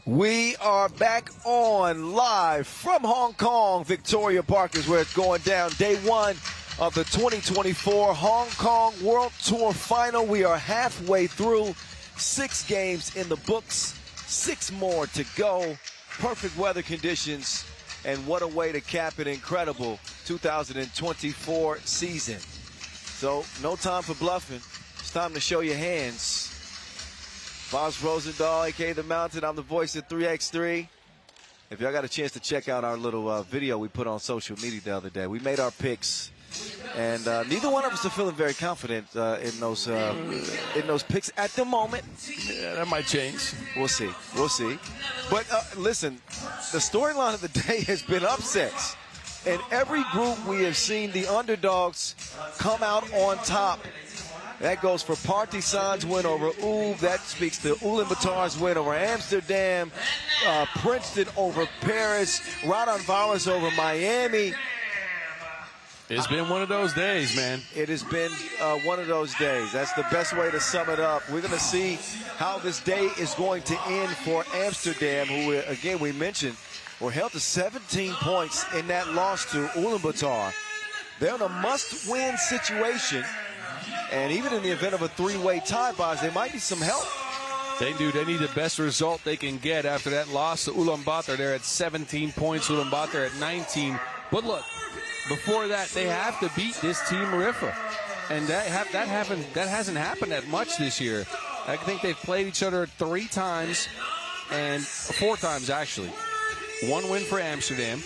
We are back on live from Hong Kong. Victoria Park is where it's going down. Day one of the 2024 Hong Kong World Tour Final. We are halfway through. 6 games in the books, 6 more to go. Perfect weather conditions, and what a way to cap an incredible 2024 season. So no time for bluffing. It's time to show your hands. Boss Rosendahl, a.k.a. The Mountain. I'm the voice of 3x3. If y'all got a chance to check out our little video we put on social media the other day, we made our picks, and neither one of us are feeling very confident in those picks at the moment. Yeah, that might change. We'll see. We'll see. But listen, the storyline of the day has been upsets. In every group we have seen the underdogs come out on top. That goes for Partizan's win over Ulaanbaatar. That speaks to Ulaanbaatar's win over Amsterdam. Princeton over Paris. Raudondvaris over Miami. It's been one of those days, man. It has been one of those days. That's the best way to sum it up. We're going to see how this day is going to end for Amsterdam, who, again, we mentioned, were held to 17 points in that loss to Ulaanbaatar. They're in a must-win situation. And even in the event of a 3-way tie, Boz, there might be some help. They do. They need the best result they can get after that loss to Ulaanbaatar. They're at 17 points, Ulaanbaatar at 19. But look, before that, they have to beat this team Riffa. And that hasn't happened that much this year. I think they've played each other 3 times, and 4 times, actually. 1 win for Amsterdam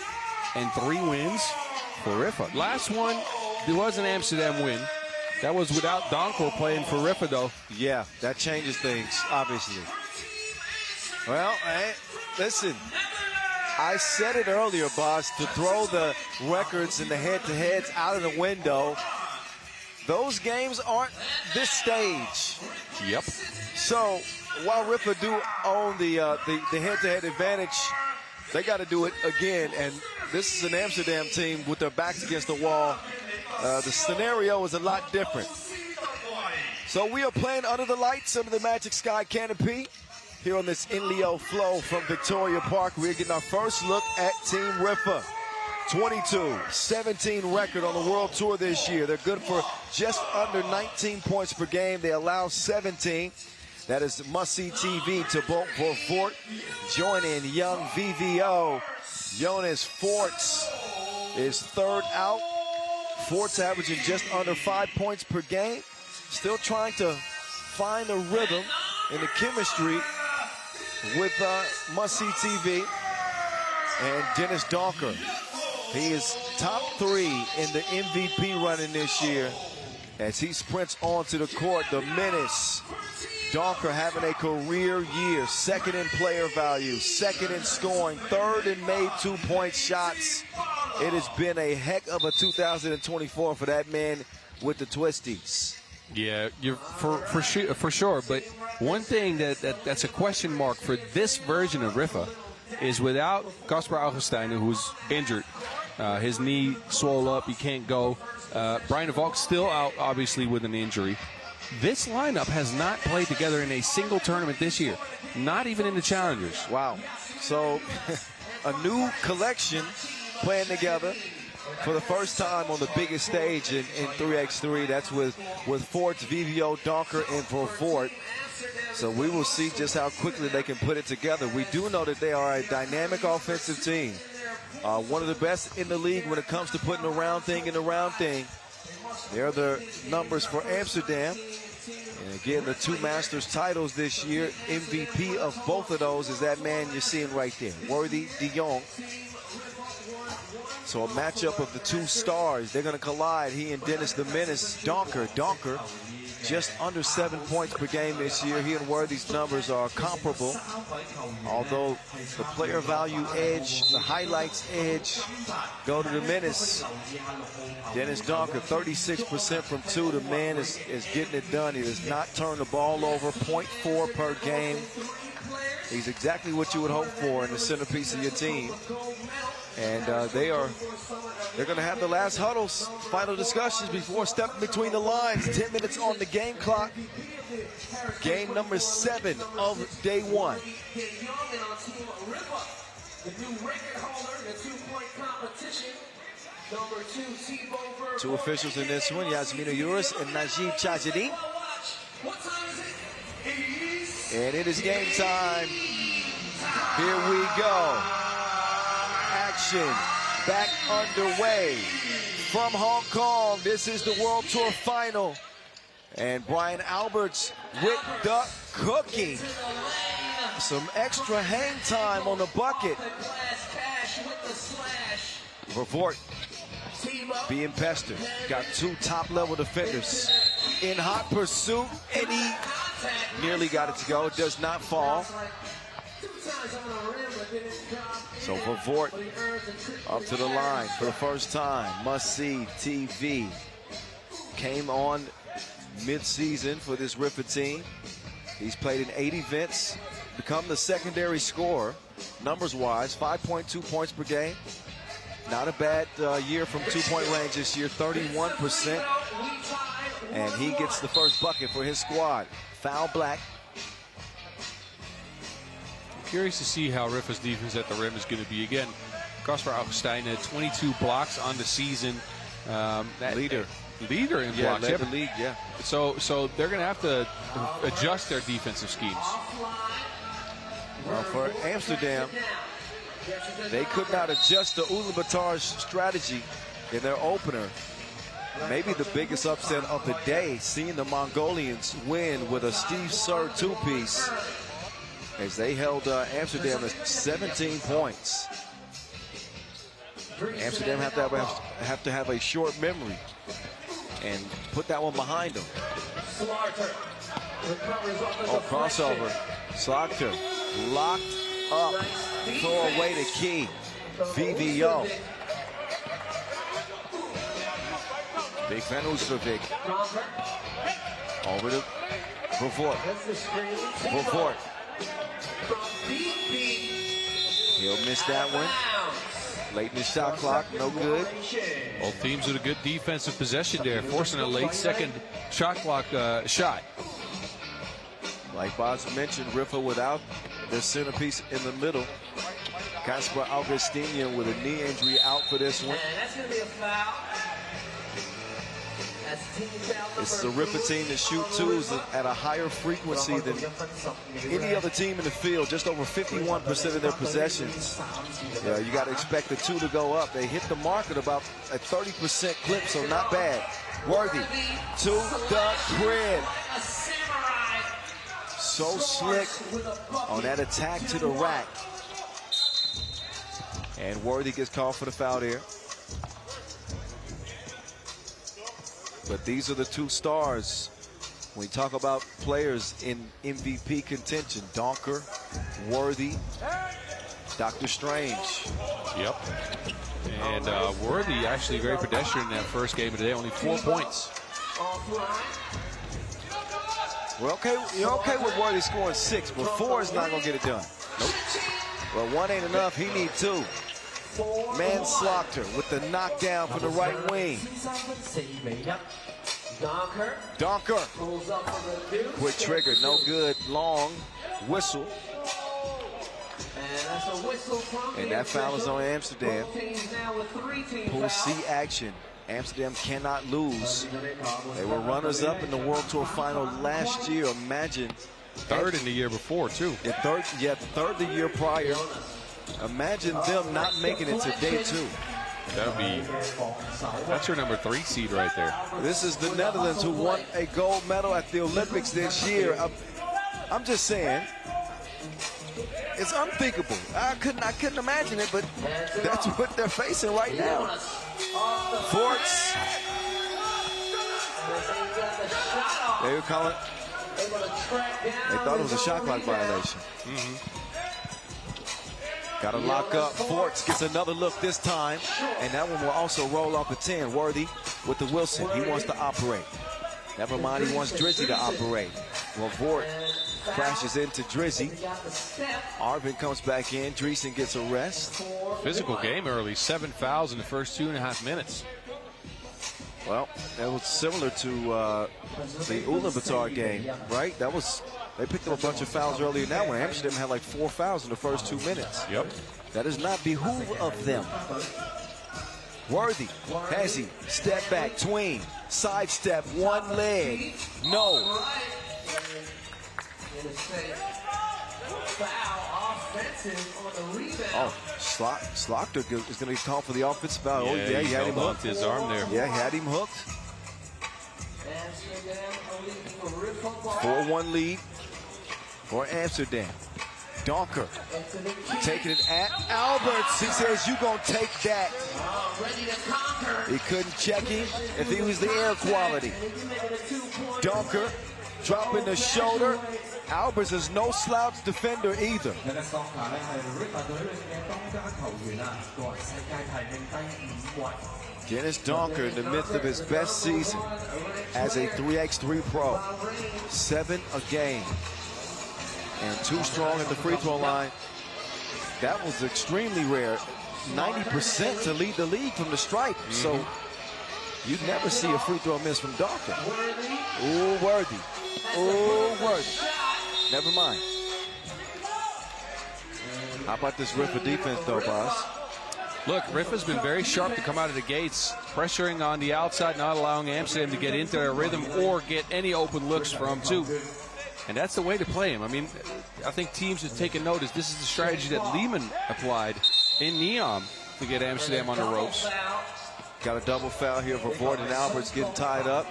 and 3 wins for Riffa. Last one, there was an Amsterdam win. That was without Donker playing for Riffa, though. Yeah, that changes things, obviously. Well, hey, listen, I said it earlier, boss, to throw the records and the head-to-heads out of the window. Those games aren't this stage. Yep. So while Riffa do own the head-to-head advantage, they got to do it again. And this is an Amsterdam team with their backs against the wall. The scenario is a lot different. So we are playing under the lights, under the Magic Sky canopy, here on this Inleo flow from Victoria Park. We're getting our first look at Team Riffa. 22-17 record on the World Tour this year. They're good for just under 19 points per game. They allow 17. That is must-see TV to Bolt for Fort. Join in young VVO. Jonas Forts is third out. Fort's averaging just under 5 points per game. Still trying to find the rhythm and the chemistry with must-see TV. And Dennis Donker, he is top 3 in the MVP running this year as he sprints onto the court. The menace. Donker having a career year. 2nd in player value, 2nd in scoring, 3rd in made 2-point shots. It has been a heck of a 2024 for that man with the twisties. Yeah, you're for sure. But one thing that's a question mark for this version of Riffa is without Kasper Augustijn, who's injured. His knee swole up. He can't go. Brian de Valk still out, obviously, with an injury. This lineup has not played together in a single tournament this year, not even in the Challengers. Wow. So a new collection playing together for the first time on the biggest stage in 3x3. That's with Fort's, VVO, Donker, and for Fort. So we will see just how quickly they can put it together. We do know that they are a dynamic offensive team. One of the best in the league when it comes to putting the round thing in the round thing. They're the numbers for Amsterdam. And again, the 2 Masters titles this year. MVP of both of those is that man you're seeing right there, Worthy de Jong. So a matchup of the 2 stars. They're going to collide. He and Dennis the Menace. Donker just under 7 points per game this year. He and Worthy's numbers are comparable. Although the player value edge, the highlights edge, go to the Menace. Dennis Donker, 36% from 2. The man is getting it done. He does not turn the ball over. 0.4 per game. He's exactly what you would hope for in the centerpiece of your team. And they're going to have the last huddles, final discussions before stepping between the lines. 10 minutes on the game clock. Game number 7 of day 1. Two officials in this one, Yasmina Uris and Najib Chajadi. And it is game time. Here we go. Action back underway from Hong Kong. This is the World Tour Final. And Brian Alberts with the cookie. Some extra hang time on the bucket. Vort being pestered. Got 2 top-level defenders in hot pursuit, and he nearly got it to go. It does not fall. So Vort up to the line for the first time. Must-see TV. Came on mid-season for this Riffa team. He's played in 8 events, become the secondary scorer, numbers-wise, 5.2 points per game. Not a bad year from 2-point range this year, 31%. And he gets the first bucket for his squad. Foul black. I'm curious to see how Riffa's defense at the rim is going to be. Again, Kasper Augustijn had 22 blocks on the season. Leader in blocks. Led the league, yeah. So they're going to have to adjust their defensive schemes. Well, for Amsterdam, they could not adjust the Ulaanbaatar's strategy in their opener. Maybe the biggest upset of the day, seeing the Mongolians win with a Steve Sir 2-piece as they held Amsterdam to 17 points. Amsterdam have to have a short memory and put that one behind them. Oh, crossover. Slaughter locked up. Throw away the key. VVO. Big Van Oostervik. Over to Vort. Vort. He'll miss that one. Late in the shot clock, no good. Both teams with a good defensive possession there, forcing a late second shot clock shot. Like Boz mentioned, Riffa without their centerpiece in the middle. Kasper Augustijn with a knee injury out for this one. That's going to be a foul. This is a Riffa team that shoot twos at a higher frequency than any other team in the field. Just over 51% of their possessions. You got to expect the 2 to go up. They hit the mark at about a 30% clip, so not bad. Worthy to the crib. So slick on that attack to the rack. And Worthy gets called for the foul there. But these are the 2 stars when we talk about players in MVP contention. Donker, Worthy, Dr. Strange. Yep. And Worthy actually very pedestrian in that first game of the day, only 4 points. You're okay with Worthy scoring 6, but 4 is not going to get it done. Nope. Well, 1 ain't enough. He needs 2. Manslaughter with the knockdown from the right wing. Donker. Quick trigger, no good. Long whistle. And that foul is on Amsterdam. Pool C action. Amsterdam cannot lose. They were runners-up in the World Tour Final last year. Imagine. 3rd in the year before, too. Third the year prior. Imagine them not making it to day 2. That's your number 3 seed right there. This is the Netherlands who won a gold medal at the Olympics this year. I'm just saying, it's unthinkable. I couldn't imagine it, but that's what they're facing right now. Forts. They were calling. They thought it was a shot clock violation. Got to lock up. Forts gets another look this time, and that one will also roll off the 10. Worthy with the Wilson. He wants to operate. Never mind, he wants Drizzy to operate. Well, Vort crashes into Drizzy. Arvin comes back in. Dreesen gets a rest. Physical game early. 7 fouls in the first 2.5 minutes. Well, that was similar to the Ulaanbaatar game, right? They picked up a bunch of fouls earlier in that one. Amsterdam had like 4 fouls in the first 2 minutes. Yep. That does not behoove of them. Worthy, has he? Step back, tween, sidestep, one leg. No. Oh, Slaughter is going to be called for the offensive foul. Yeah, oh, yeah, he had him hooked. His arm there. Yeah, he had him hooked. 4-1 lead for Amsterdam. Donker taking it at Alberts. He says, "You gonna take that." He couldn't check him if he was the air quality. Donker dropping the shoulder. Alberts is no slouch defender either. Dennis Donker in the midst of his best season as a 3x3 pro. 7 a game. And 2 strong at the free throw line. That was extremely rare. 90% to lead the league from the stripe. So you'd never see a free throw miss from Donker. Ooh, Worthy. Ooh, Worthy. Never mind. How about this Riffa defense, though, boss? Look, Riffa's been very sharp to come out of the gates, pressuring on the outside, not allowing Amsterdam to get into their rhythm or get any open looks from 2. And that's the way to play him. I mean, I think teams have taken notice. This is the strategy that Liman applied in Neom to get Amsterdam on the ropes. Got a double foul here for Voort and Alberts getting tied up.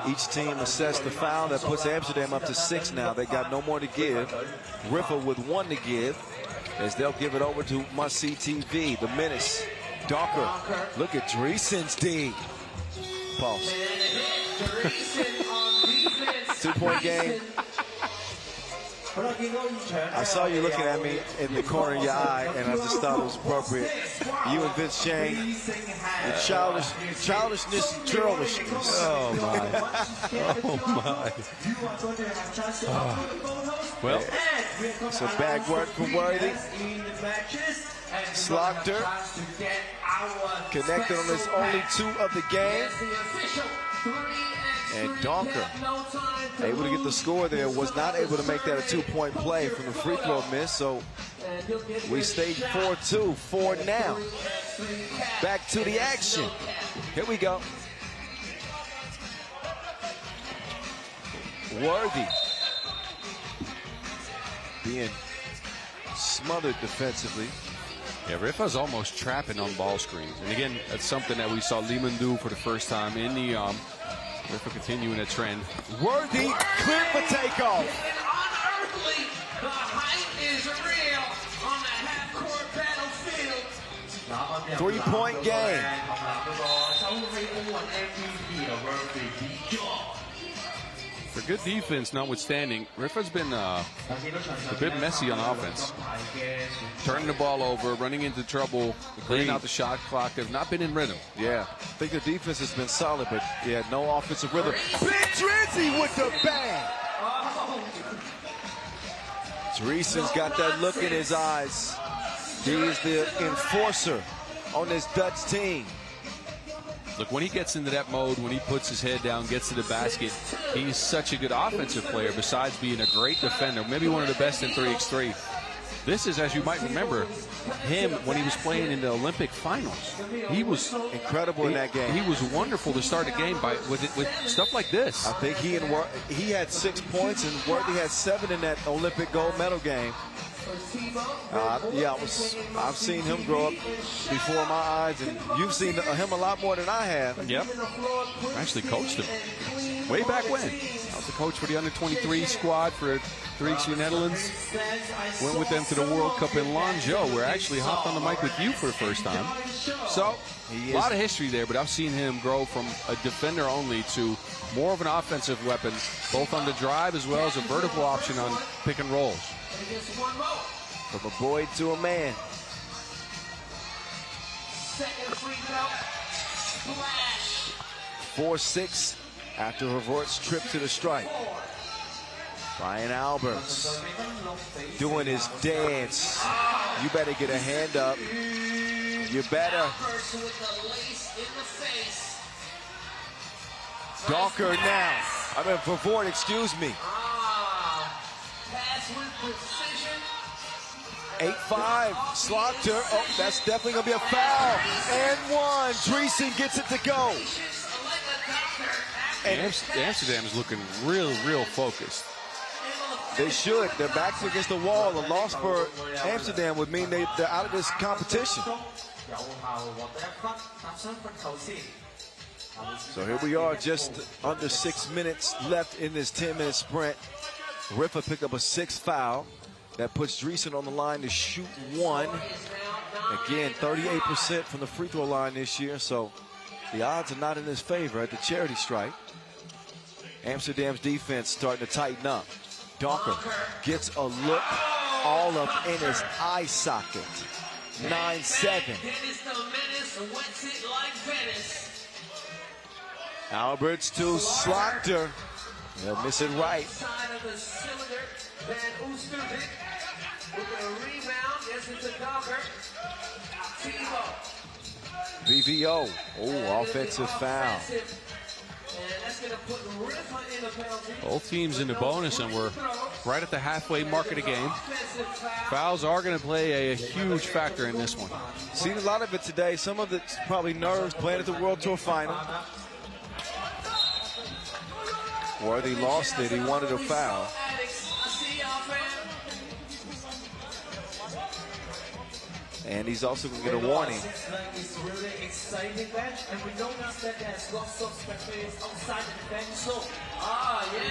Each team assessed the foul. That puts Amsterdam up to 6 now. They got no more to give. Riffa with 1 to give as they'll give it over to must-see TV. The Menace. Donker. Look at Dreesen's D. Pulse. 2-point game. I saw you looking at me in the corner of your eye, and I just thought it was appropriate. You and Vince Chang, the childishness and churlishness. Oh, my. Oh, my. Oh. Well, it's a bad work for Worthy. Slaughter connected on his only 2 of the game. And Donker, able to get the score there, was not able to make that a 2-point play from the free throw miss. So we stayed 4-2, 4 now. Back to the action. Here we go. Worthy being smothered defensively. Yeah, Riffa's almost trapping on ball screens. And again, that's something that we saw Liman do for the first time in the Riffa continuing a trend. Worthy, clear for takeoff. Unearthly, the hype is real on the half-court battlefield. 3-point game. For good defense notwithstanding, Riffa's been a bit messy on offense. Turning the ball over, running into trouble, clearing out the shot clock. They've not been in rhythm. Yeah, I think the defense has been solid, but yeah, no offensive rhythm. Big Drizzy with the bang. Dreesen's got that look in his eyes. He is the enforcer on this Dutch team. Look, when he gets into that mode, when he puts his head down, gets to the basket, he's such a good offensive player besides being a great defender, maybe one of the best in 3x3. This is, as you might remember, him when he was playing in the Olympic finals. He was incredible in that game. He was wonderful to start a game with stuff like this. I think he had 6 points and Worthy had 7 in that Olympic gold medal game. I've seen him grow up before my eyes, and you've seen him a lot more than I have. Yep. I actually coached him way back when. I was the coach for the under-23 squad for 3x3 Netherlands. Went with them to the World Cup in Lanzhou, where I actually hopped on the mic with you for the first time. So, a lot of history there, but I've seen him grow from a defender only to more of an offensive weapon, both on the drive as well as a vertical option on pick and rolls. From a boy to a man. Second free throw. Flash. 4-6 after Revort's trip to the stripe. Brian Alberts doing his dance. You better get a hand up. You better. Donker now. I mean, for Ford, excuse me. Pass with precision. 8-5, Slaughter. Oh, that's definitely going to be a foul. And one. Dreesen gets it to go. And Amsterdam is looking real focused. They should. Their backs against the wall. A loss for Amsterdam would mean they're out of this competition. So here we are, just under 6 minutes left in this 10-minute sprint. Riffa picked up a 6th foul. That puts Dreesen on the line to shoot 1. Again, 38% from the free throw line this year, so the odds are not in his favor at the charity stripe. Amsterdam's defense starting to tighten up. Donker gets a look all up in his eye socket. 9-7. Alberts to Slaughter. They'll miss it right. VVO. Oh, offensive foul. Both teams in the bonus, and we're right at the halfway mark of the game. Fouls are going to play a huge factor in this one. Seen a lot of it today. Some of it's probably nerves playing at the World Tour Final. Worthy lost it. He wanted a foul. And he's also going to get a warning. It's really exciting match, and we know that there's lots of spectators outside the bench. So,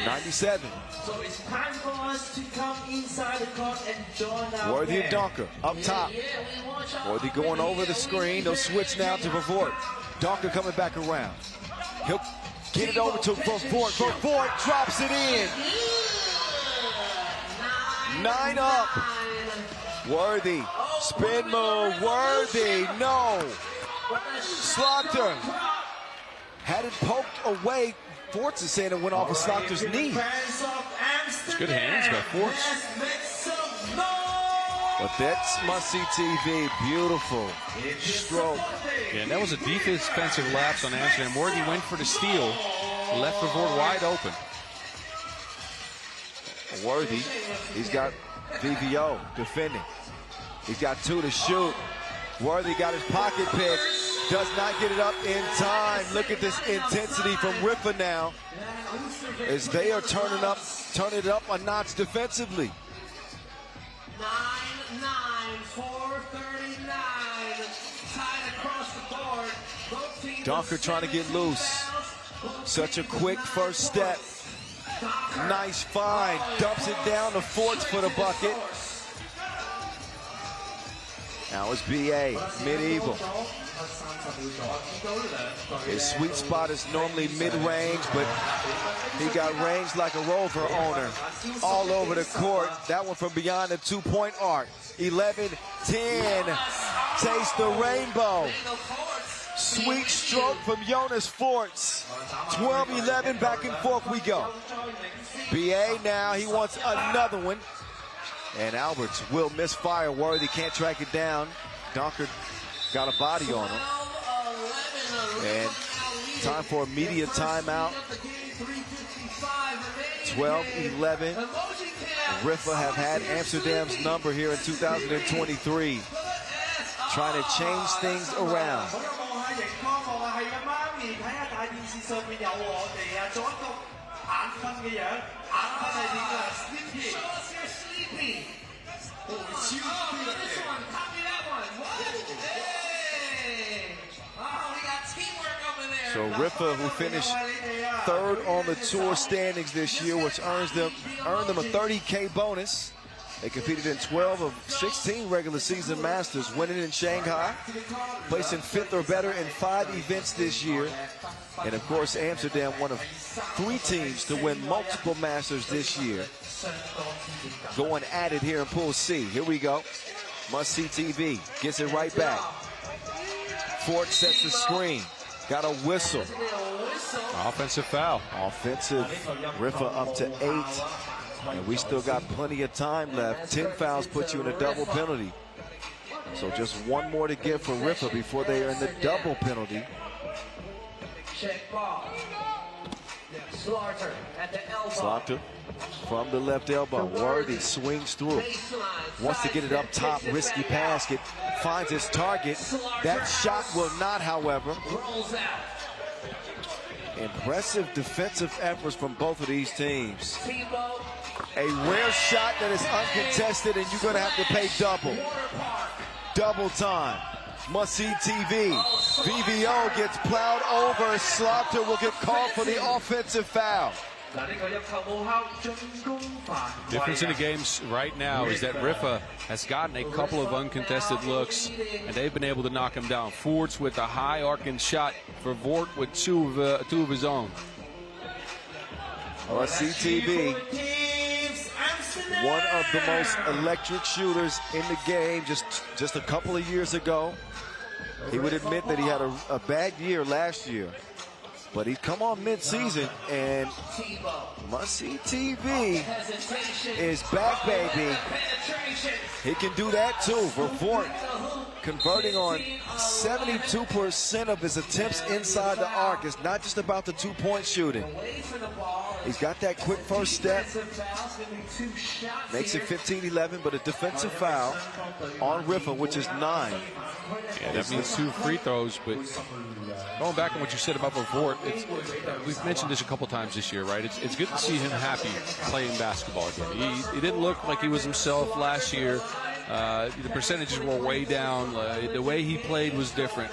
97. So it's time for us to come inside the court and join our Worthy and Donker up top. Worthy going over the screen. They'll switch now to Vervoort. Donker coming back around. He'll get it over to Vervoort. Vervoort drops it in. 9 up. Worthy. Spin move. Worthy. No. Slaughter had it poked away. Forts is saying it went off of Slaughter's knee. It's good hands by Forts. But that's must-see TV. Beautiful stroke. Yeah, and that was a defensive lapse on Amsterdam. Worthy went for the steal. Left the board wide open. Worthy, he's got VVO defending. He's got 2 to shoot. Worthy got his pocket pick. Does not get it up in time. Look at this intensity from Riffa now, as they are turning it up a notch defensively. 9-9, 4:39, tied across the board. Both teams Donker trying to get loose. Such a quick first step. Nice find. Dumps it down to Forts for the bucket. Now it's BA, Medieval. His sweet spot is normally mid-range, but he got range like a Rover owner. All over the court. That one from beyond the 2-point arc. 11-10. Taste the rainbow. Sweet stroke from Jonas Forts. 12-11, back and forth we go. BA now, he wants another one. And Alberts will misfire. Worthy can't track it down. Donker got a body on him. And time for a media timeout. 12-11. Riffa have had Amsterdam's number here in 2023. Trying to change things around. So Riffa, who finished 3rd on the tour standings this year, which earned them a $30K bonus. They competed in 12 of 16 regular season Masters, winning in Shanghai, placing 5th or better in 5 events this year. And of course, Amsterdam, one of 3 teams to win multiple Masters this year. Going at it here in Pool C. Here we go. Must-see TV. Gets it right back. Fort sets the screen. Got a whistle. Offensive foul. Offensive. Riffa up to 8. And we still got plenty of time left. 10 fouls put you in a double penalty. So just one more to give for Riffa before they are in the double penalty. Slaughter at the elbow. Slaughter from the left elbow. Worthy swings through. Wants to get it up top. Risky pass. Finds his target. That shot will not, however. Rolls out. Impressive defensive efforts from both of these teams. Tebow. A rare shot that is uncontested, and you're going to have to pay double. Double time. Must-see TV. VVO gets plowed over. Slaughter will get called for the offensive foul. Difference in the games right now is that Riffa has gotten a couple of uncontested looks, and they've been able to knock him down. Fords with a high arcing shot for Voort with two of his own. Must-see TV. One of the most electric shooters in the game just a couple of years ago. He would admit that he had a bad year last year. But he's come on mid-season, and Must-see TV is back, baby. He can do that too for Voort, converting on 72% of his attempts inside the arc. It's not just about the two-point shooting. He's got that quick first step. Makes it 15-11, but a defensive foul on Riffa, which is 9. Yeah, that means 2 free throws, but going back on what you said about Voort, we've mentioned this a couple times this year, right? It's good to see him happy playing basketball again. He didn't look like he was himself last year. The percentages were way down. The way he played was different.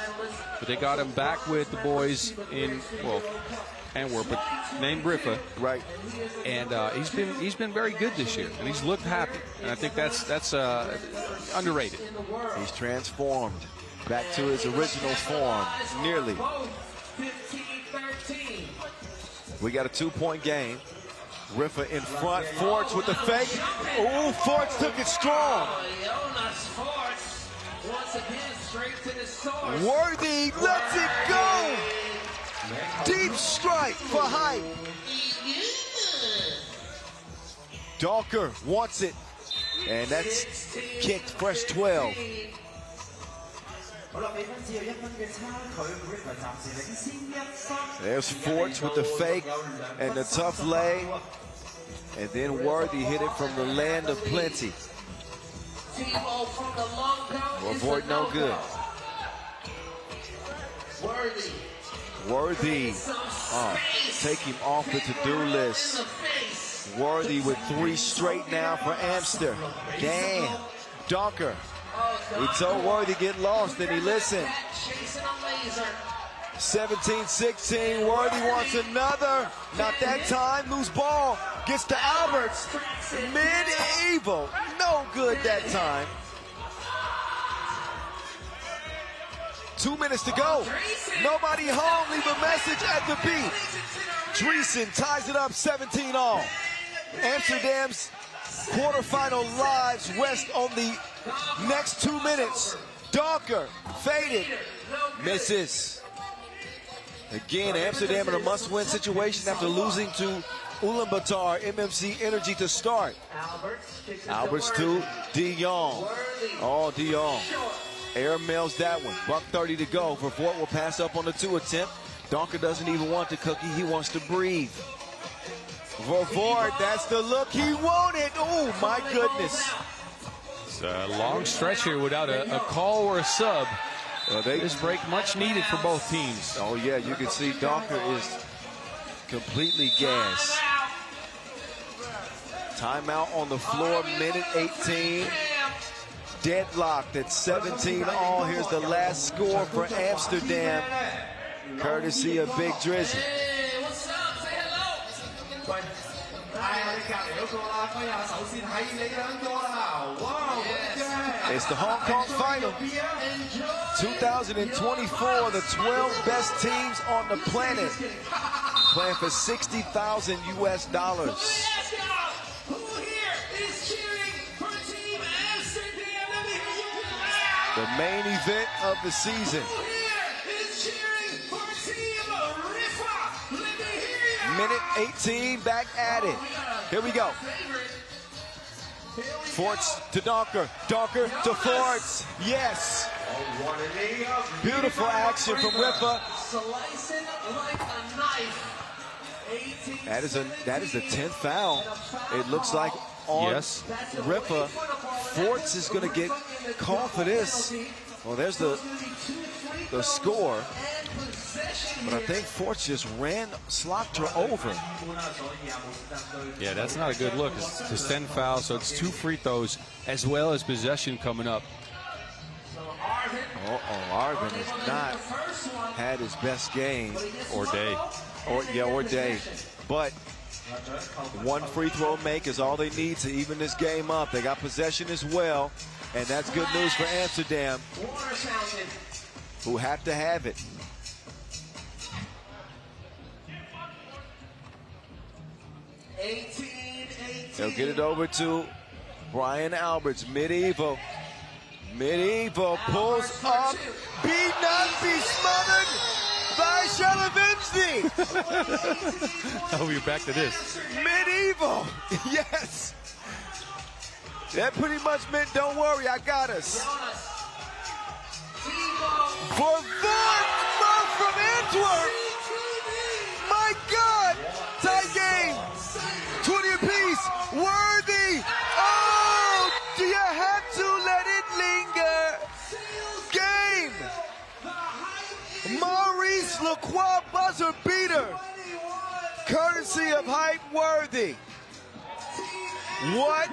But they got him back with the boys in, well, Antwerp, but named Riffa. Right. And he's been very good this year, and he's looked happy. And I think that's underrated. He's transformed back to his original form, nearly. We got a 2-point game. Riffa in front. Fords with the fake. Ooh, Fords took it strong. Worthy lets it go. Deep strike for height. Dawker wants it. And that's kicked, fresh 12. There's Forts with the fake and the tough lay. And then Worthy hit it from the land of plenty. Well, Voort no good. Worthy. Take him off the to-do list. Worthy with 3 straight now for Amsterdam. Damn. Dawker. He told Worthy get lost, and he listened. 17-16. Worthy wants another. Not that time. Loose ball. Gets to Alberts. Mid-evil. No good that time. 2 minutes to go. Nobody home. Leave a message at the beat. Dreesen ties it up 17-all. Amsterdam's quarterfinal lives rest on the next 2 minutes. Dawker faded. Misses. Again, Amsterdam in a must-win situation after losing to Ulaanbaatar MMC Energy to start. Alberts to De Jong. Oh, De Jong. Air mails that one. $1:30 to go. For Voort will pass up on the 2 attempt. Dawker doesn't even want the cookie. He wants to breathe. For Voort, that's the look he wanted. Oh, my goodness. It's a long stretch here without a call or a sub. This break much needed for both teams. Oh, yeah, you can see Dawker is completely gassed. Timeout on the floor, minute 18. Deadlocked at 17-all. Here's the last score for Amsterdam, courtesy of Big Drizzy. Hey, what's up? Say hello. It's the Hong Kong final. 2024, the 12 best teams on the planet playing for $60,000 US. The main event of the season. Minute 18, back at it. Here we go. Forts to Dawker. Dawker to Forts. Yes. Beautiful action from Riffa. Slicing like a knife. That is the 10th foul. It looks like on Yes. Riffa. Forts is going to get called for this. Well, there's the score. But I think Forts just slopped her over. Yeah, that's not a good look. It's 10 fouls, so it's 2 free throws as well as possession coming up. Arvin has not had his best game. Or day. Or day. But one free throw make is all they need to even this game up. They got possession as well, and that's good news for Amsterdam, who have to have it. They'll get it over to Brian Alberts. Medieval pulls up. Be not be smothered by Shalavinsky. Oh, we're back to this. Medieval. Yes. That pretty much meant, don't worry, I got us. For Vaughn from Antwerp. My God. Tie game. 20 apiece. Worthy. Oh, do you have to let it linger? Game. Maurice Lacroix buzzer beater. Courtesy of Hype Worthy. What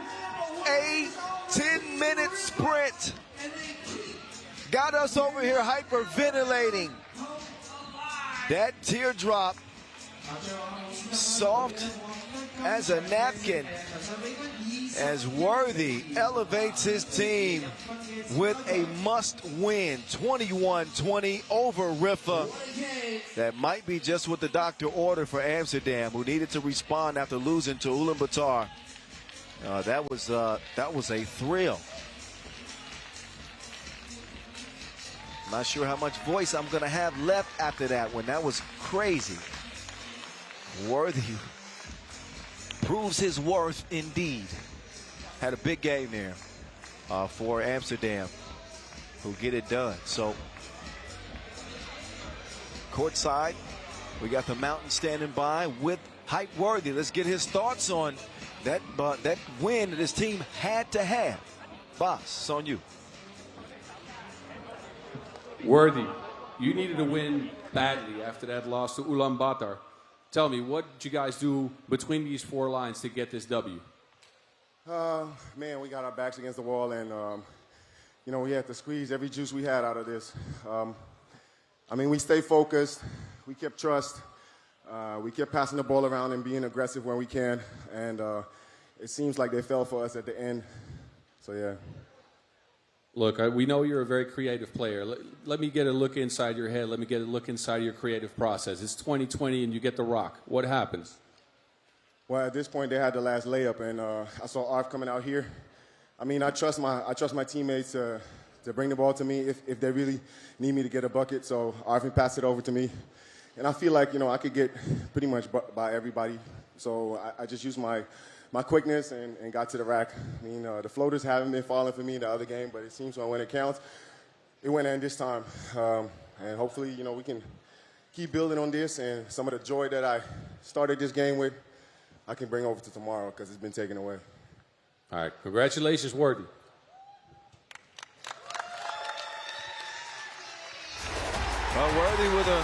a 10-minute sprint. Got us over here hyperventilating. That teardrop, soft as a napkin, as Worthy elevates his team with a must-win 21-20 over Riffa. That might be just what the doctor ordered for Amsterdam, who needed to respond after losing to Ulaanbaatar. That was a thrill. Not sure how much voice I'm going to have left after that one. That was crazy. Worthy proves his worth indeed. Had a big game there for Amsterdam, who get it done. So, courtside, we got the Mountain standing by with Hype Worthy. Let's get his thoughts on that win that his team had to have. Boss, it's on you. Worthy, you needed to win badly after that loss to Ulaanbaatar. Tell me, what did you guys do between these 4 lines to get this W? Man, we got our backs against the wall, and we had to squeeze every juice we had out of this. We stayed focused. We kept trust. We kept passing the ball around and being aggressive when we can, and it seems like they fell for us at the end. So yeah. Look, we know you're a very creative player. Let me get a look inside your head. Let me get a look inside your creative process. It's 2020 and you get the rock. What happens? Well, at this point, they had the last layup, and I saw Arv coming out here. I trust my teammates to bring the ball to me if they really need me to get a bucket. So Arv passed it over to me, and I feel like I could get pretty much by everybody. So I just used my quickness and got to the rack. The floaters haven't been falling for me in the other game, but it seems when it counts, it went in this time. And hopefully, we can keep building on this, and some of the joy that I started this game with, I can bring over to tomorrow because it's been taken away. All right, congratulations, Worthy. Well, Worthy with a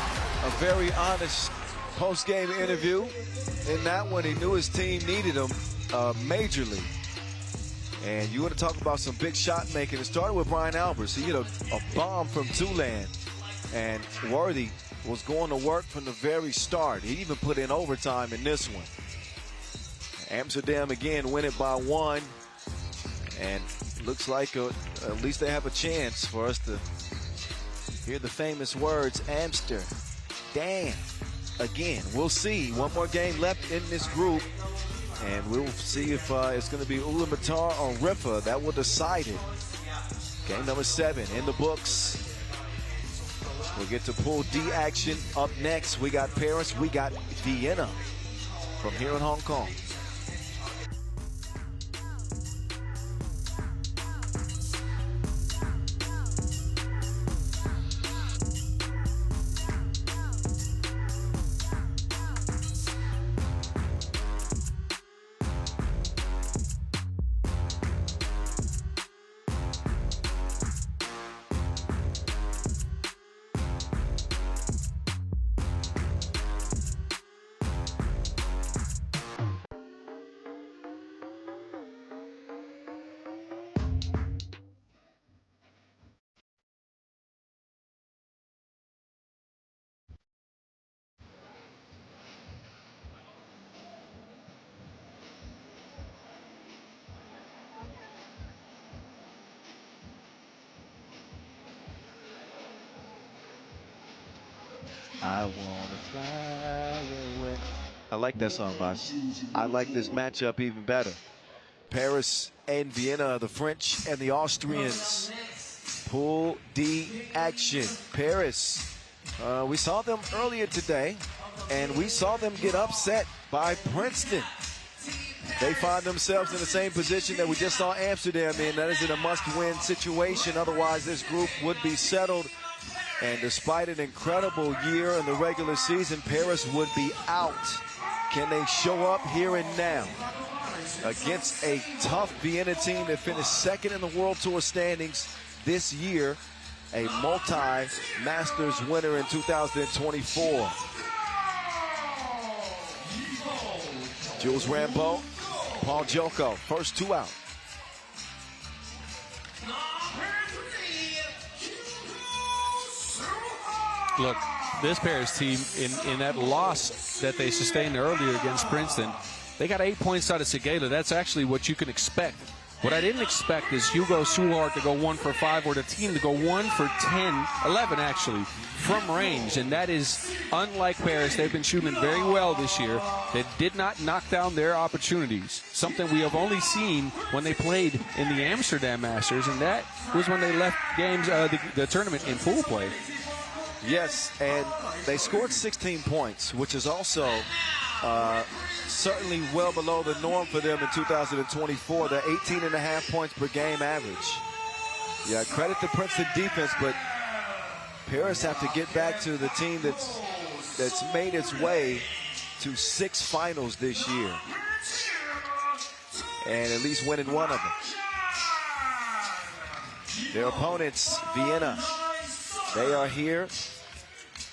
very honest post-game interview. In that one, he knew his team needed him majorly. And you want to talk about some big shot making. It started with Brian Alberts. He hit a bomb from Tulane. And Worthy was going to work from the very start. He even put in overtime in this one. Amsterdam again win it by 1. And looks like at least they have a chance for us to hear the famous words, Amsterdam. Again, we'll see. One more game left in this group. And we'll see if it's going to be Ulaanbaatar or Riffa. That will decide it. Game number 7 in the books. We'll get to Pool D action up next. We got Paris, we got Vienna from here in Hong Kong. I wanna fly away. I like that song, boss. I like this matchup even better. Paris and Vienna, the French and the Austrians. Pool D action. Paris, we saw them earlier today, and we saw them get upset by Princeton. They find themselves in the same position that we just saw Amsterdam in. That is in a must-win situation. Otherwise, this group would be settled. And despite an incredible year in the regular season, Paris would be out. Can they show up here and now against a tough Vienna team that finished second in the World Tour standings this year, a multi-Masters winner in 2024? Jules Rambo, Paul Joko, first two out. Look, this Paris team, in that loss that they sustained earlier against Princeton, they got 8 points out of Segela. That's actually what you can expect. What I didn't expect is Hugo Suhart to go 1 for 5, or the team to go 1 for 11 actually, from range. And that is unlike Paris. They've been shooting very well this year. They did not knock down their opportunities, something we have only seen when they played in the Amsterdam Masters, and that was when they left games, the tournament in pool play. Yes, and they scored 16 points, which is also certainly well below the norm for them in 2024. They're 18.5 points per game average. Yeah, credit the Princeton defense, but Paris have to get back to the team that's made its way to 6 finals this year, and at least winning one of them. Their opponents, Vienna, they are here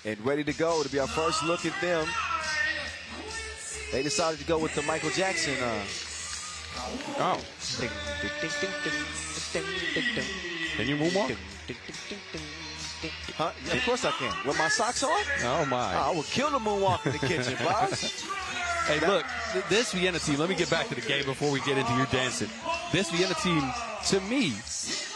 and ready to go. It'll be our first look at them. They decided to go with the Michael Jackson. Oh. Can you moonwalk? Huh? Yeah, of course I can. With my socks on? Oh, my. I will kill the moonwalk in the kitchen, boss. Hey, look, this Vienna team, let me get back to the game before we get into your dancing. This Vienna team, to me,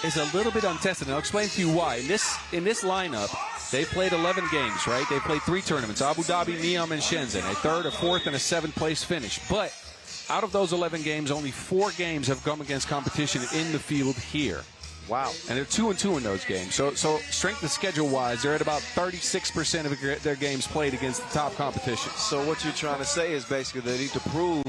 is a little bit untested, and I'll explain to you why. In this lineup, they played 11 games, right? They played 3 tournaments, Abu Dhabi, Neom, and Shenzhen, a 3rd, a 4th, and a 7th-place finish. But out of those 11 games, only 4 games have come against competition in the field here. Wow. And they're 2-2 in those games. So strength of schedule-wise, they're at about 36% of their games played against the top competition. So what you're trying to say is basically they need to prove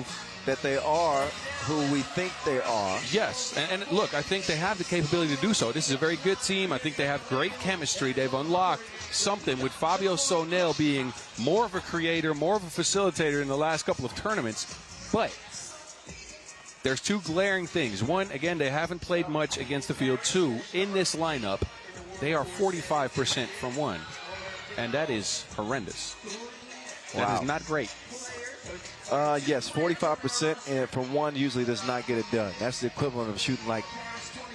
that they are who we think they are. Yes, and look, I think they have the capability to do so. This is a very good team. I think they have great chemistry. They've unlocked something with Fabio Sonel being more of a creator, more of a facilitator in the last couple of tournaments. But there's 2 glaring things. One, again, they haven't played much against the field. 2, in this lineup, they are 45% from 1. And that is horrendous. Wow. That is not great. Yes, 45% and from 1 usually does not get it done. That's the equivalent of shooting like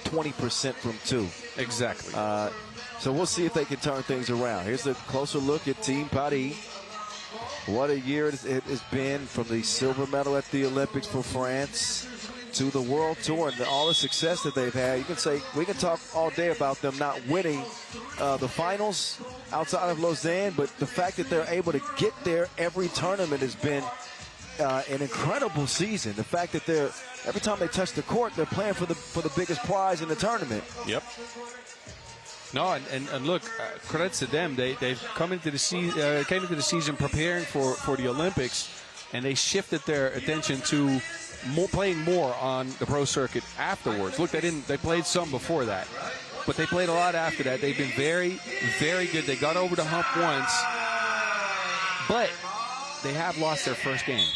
20% from 2. Exactly. So we'll see if they can turn things around. Here's a closer look at Team Paris. What a year it has been, from the silver medal at the Olympics for France to the World Tour and all the success that they've had. You can say, we can talk all day about them not winning the finals outside of Lausanne, but the fact that they're able to get there every tournament has been an incredible season. The fact that every time they touch the court, they're playing for the biggest prize in the tournament. Yep. No, and look, credit to them. They've come into the came into the season preparing for the Olympics, and they shifted their attention to playing more on the pro circuit afterwards. Look, they played some before that, but they played a lot after that. They've been very, very good. They got over the hump once, but they have lost their first game,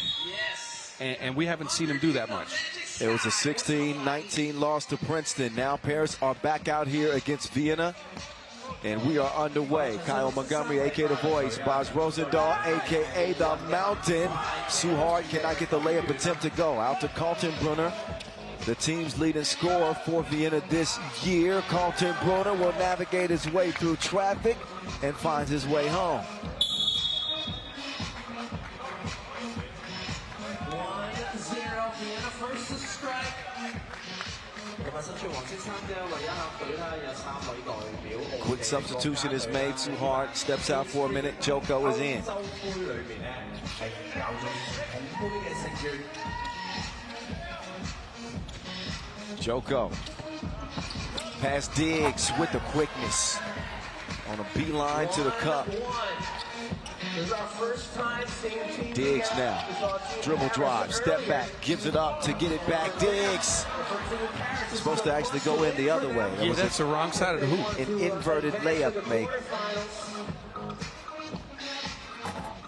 and we haven't seen them do that much. It was a 16-19 loss to Princeton. Now Paris are back out here against Vienna, and we are underway. Kyle Montgomery, a.k.a. The Voice. Boz Rosendahl, a.k.a. The Mountain. Suhart cannot get the layup attempt to go. Out to Kaltenbrunner, the team's leading scorer for Vienna this year. Kaltenbrunner will navigate his way through traffic and finds his way home. Quick substitution is made. Suhard steps out for a minute. Joko is in. Joko. Pass Diggs with the quickness. On a beeline to the cup. Diggs now. Dribble drive. Step back. Gives it up to get it back. Diggs. Supposed to actually go in the other way. Yeah, that's the wrong side of the hoop. An inverted layup make.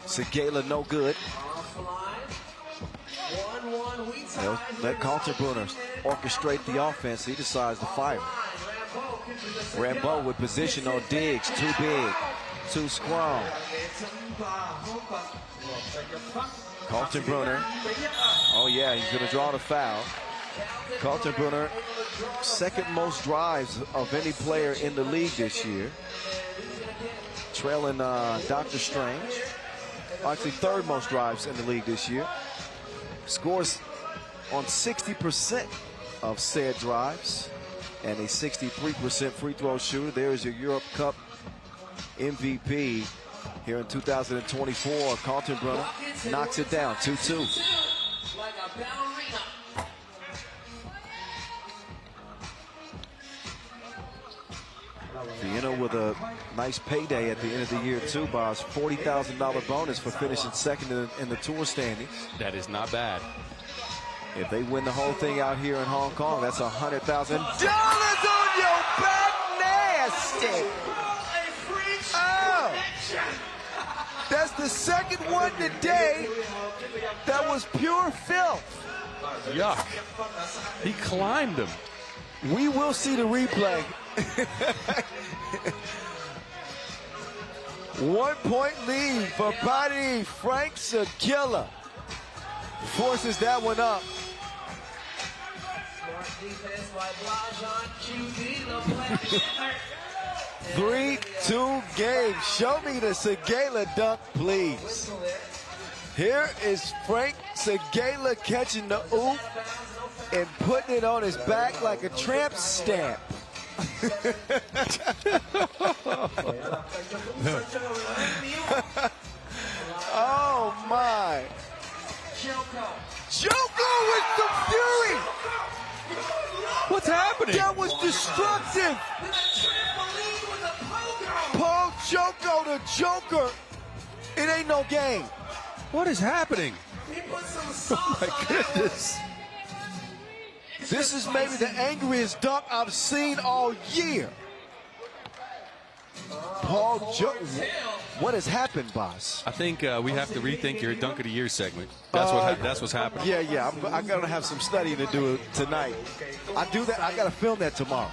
Segala no good. They'll let Kaltenbrunner orchestrate the offense. He decides to fire. Rambo with position on Diggs. Too big. Too strong. Kaltenbrunner. Oh yeah, he's going to draw the foul. Kaltenbrunner, second most drives of any player in the league this year. Trailing Dr. Strange. Actually, third most drives in the league this year. Scores on 60% of said drives and a 63% free throw shooter. There is your Europe Cup MVP here in 2024. Kaltenbrunner knocks it down, 2-2. Vienna with a nice payday at the end of the year too, Boss. $40,000 bonus for finishing second in the tour standings. That is not bad. If they win the whole thing out here in Hong Kong, that's $100,000 on your back. Nasty. Oh, that's the second one today. That was pure filth. Yuck. He climbed him. We will see the replay. 1 point lead for Patty Frank Segala. Forces that one up. 3-2 game. Show me the Segala dunk, please. Here is Frank Segala catching the oop and putting it on his back like a tramp stamp. Oh my. Joko with the fury. What's happening? That was destructive. Paul Joko the Joker. It ain't no game. What is happening? Oh my goodness. This is maybe the angriest dunk I've seen all year. Paul Joko. What has happened, boss? I think we have to rethink your Dunk of the Year segment. That's what's happening. Yeah. I'm going to have some studying to do tonight. I do that. I got to film that tomorrow.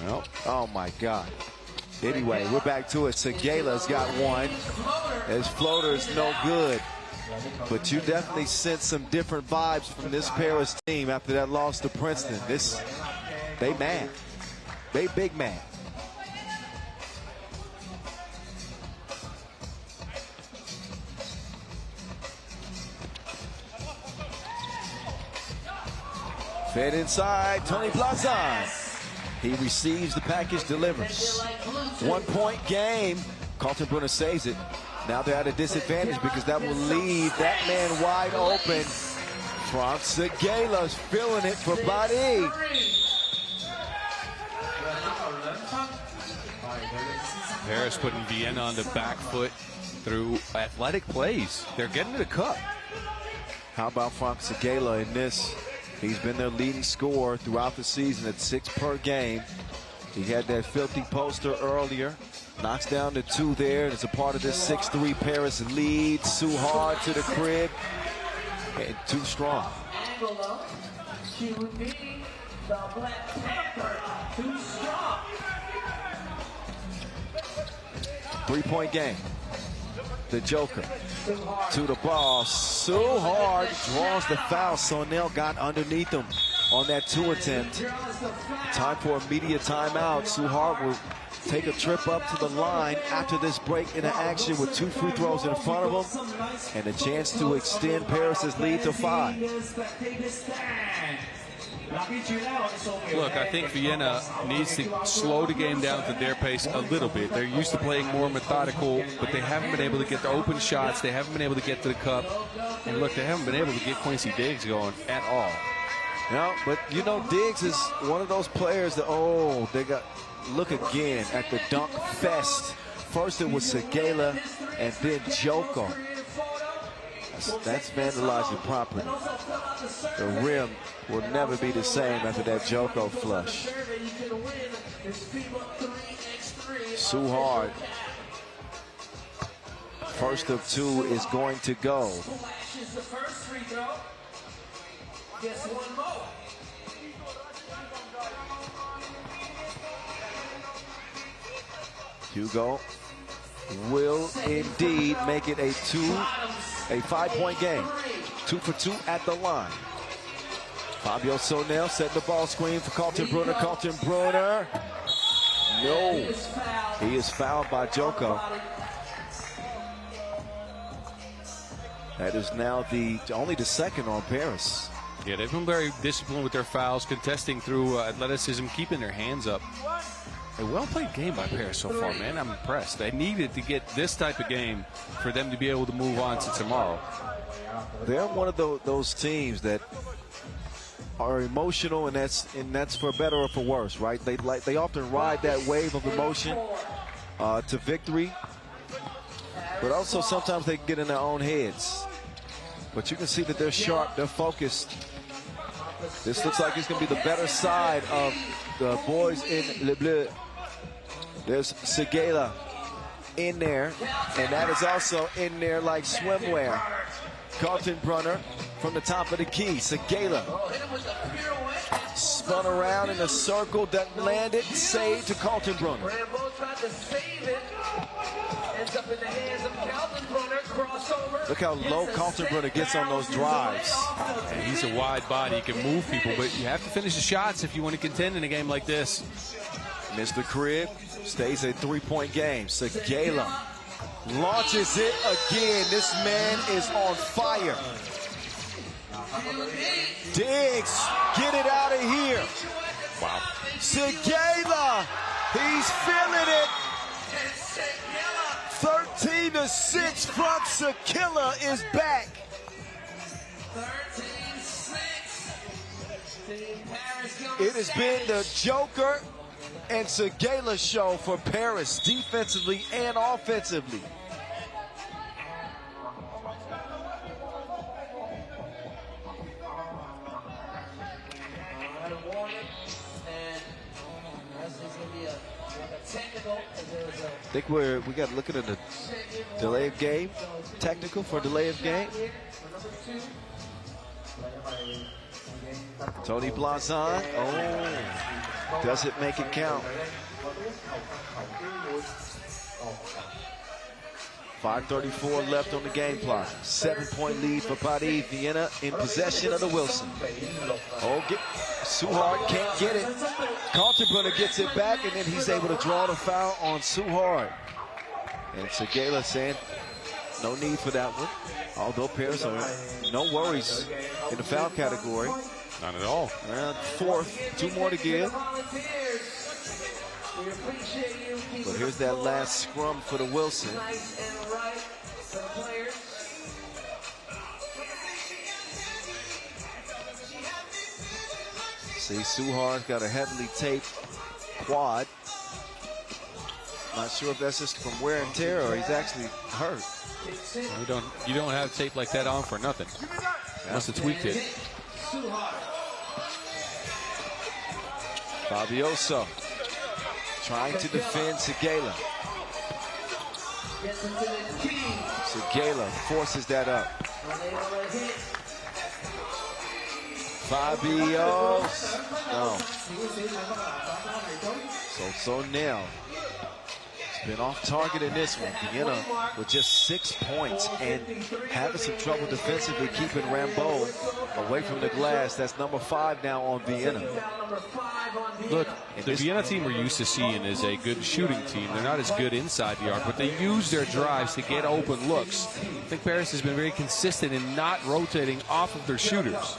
Well, oh my God. Anyway, we're back to it. Segala's got one. His floater's no good. But you definitely sense some different vibes from this Paris team after that loss to Princeton. They mad. They big mad. Fed inside, Tony Blazon. He receives the package, delivers. 1 point game. Kaltenbrunner saves it. Now they're at a disadvantage because that will leave that man wide open. Frank Segala's filling it for Badi. Paris putting Vienna on the back foot through athletic plays. They're getting to the cup. How about Frank Segala in this? He's been their leading scorer throughout the season at 6 per game. He had that filthy poster earlier. Knocks down the 2 there. It's a part of this 6-3 Paris lead. Suhard to the crib. And too strong. 3 point game. The Joker to the ball. Suhard draws the foul. Sonell got underneath him on that 2 attempt. Time for a media timeout. Suhard will take a trip up to the line after this break into action with 2 free throws in front of him and a chance to extend Paris's lead to 5. Look, I think Vienna needs to slow the game down to their pace a little bit. They're used to playing more methodical, but they haven't been able to get the open shots. They haven't been able to get to the cup. And look, they haven't been able to get Quincy Diggs going at all. No, but you know, Diggs is one of those players that, they got, look again at the dunk fest. First it was Segala and then Joko. That's vandalizing property. The rim will never be the same after that Joko flush. Suhard, first of two, is going to go. Hugo will indeed make it a 5-point game. 2 for 2 at the line. Fabio Sonel set the ball screen for Carlton Brunner. Carlton Brunner. No. He is fouled by Joko. That is now only the second on Paris. Yeah, they've been very disciplined with their fouls, contesting through athleticism, keeping their hands up. A well-played game by Paris so far, man. I'm impressed. They needed to get this type of game for them to be able to move on to tomorrow. They're one of those teams that are emotional, and that's for better or for worse, right? They often ride that wave of emotion to victory, but also sometimes they get in their own heads. But you can see that they're sharp, they're focused. This looks like it's going to be the better side of the boys in Le Bleu. There's Segala in there, and that is also in there like swimwear. Carlton Brunner from the top of the key. Segala spun around in a circle, doesn't land it, saved to Carlton Brunner. Look how low Carlton Brunner gets on those drives. And he's a wide body, he can move people, but you have to finish the shots if you want to contend in a game like this. Mr. Crib stays a 3-point game. Segala launches it again. This man is on fire. Diggs, get it out of here. Wow. Segala, he's feeling it. 13-6 from Segala is back. 13-6. It has been the Joker and Segala show for Paris, defensively and offensively. I think we got to look at the delay of game. Technical for delay of game. Tony Blazon. Oh, does it make it count? 5:34 left on the game clock. 7-point lead for Paris. Vienna in possession of the Wilson. Oh, Suhard can't get it. Carlton Brunner gets it back, and then he's able to draw the foul on Suhard. And Segala saying no need for that one. Although Paris are no worries in the foul category. Not at all. Around fourth, 2 more to give. But here's that last scrum for the Wilson. See, Suhar's got a heavily taped quad. Not sure if that's just from wear and tear or he's actually hurt. You don't have tape like that on for nothing. Must have tweaked it. Fabioso trying to defend Segala. Segala forces that up. Fabios. No. So now. Been off target in this one. Vienna with just 6 points and having some trouble defensively keeping Rambeau away from the glass. That's number 5 now on Vienna. Look, the Vienna team we're used to seeing is a good shooting team. They're not as good inside the arc, but they use their drives to get open looks. I think Paris has been very consistent in not rotating off of their shooters.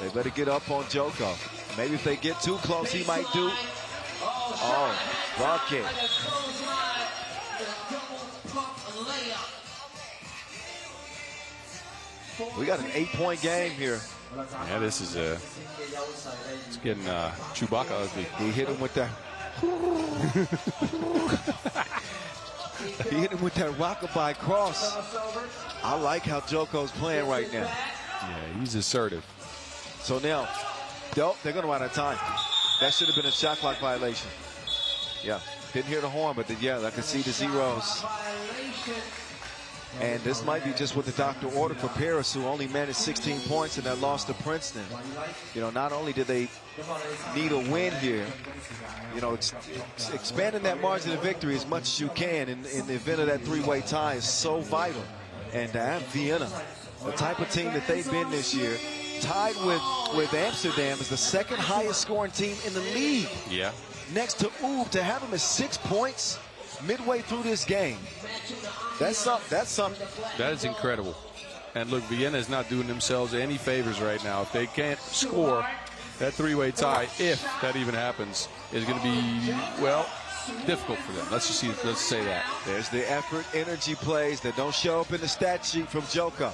They better get up on Joko. Maybe if they get too close, he might do. Oh, broad kick. We got an 8-point game here. Yeah, this is it's getting Chewbacca ugly. He hit him with that. He hit him with that rockabye cross. I like how Joko's playing right now. Yeah, he's assertive. So now, they're going to run out of time. That should have been a shot clock violation. Yeah, didn't hear the horn, but yeah, I can see the zeros. And this might be just what the doctor ordered for Paris, who only managed 16 points in that loss to Princeton. You know, not only did they need a win here, you know, expanding that margin of victory as much as you can in the event of that three-way tie is so vital. And to have Vienna, the type of team that they've been this year, tied with Amsterdam as the second highest scoring team in the league. Yeah. Next to Ub, to have them at 6 points midway through this game. That's something. That is incredible. And look, Vienna is not doing themselves any favors right now. If they can't score, that three-way tie, if that even happens, is going to be, well, difficult for them. Let's say that. There's the effort, energy plays that don't show up in the stat sheet from Joko.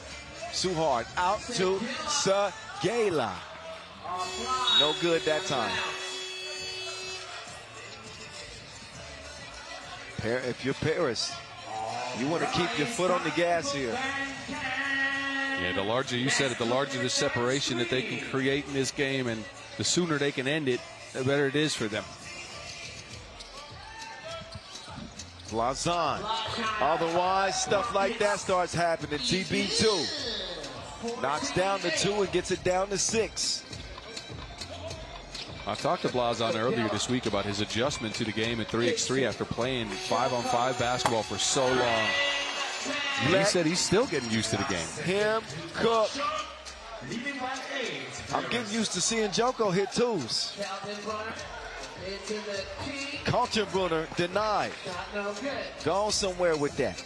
Suhard out to Segela. No good that time. If you're Paris, you want to keep your foot on the gas here. Yeah, the larger, you said it, the larger the separation that they can create in this game, and the sooner they can end it, the better it is for them. Lausanne. Otherwise, stuff like that starts happening. TB2 knocks down the 2 and gets it down to 6. I talked to Blazon earlier this week about his adjustment to the game at 3x3 after playing 5-on-5 basketball for so long. And he said he's still getting used to the game. Him cook. I'm getting used to seeing Joko hit 2s. Kaltenbrunner denied. Gone somewhere with that.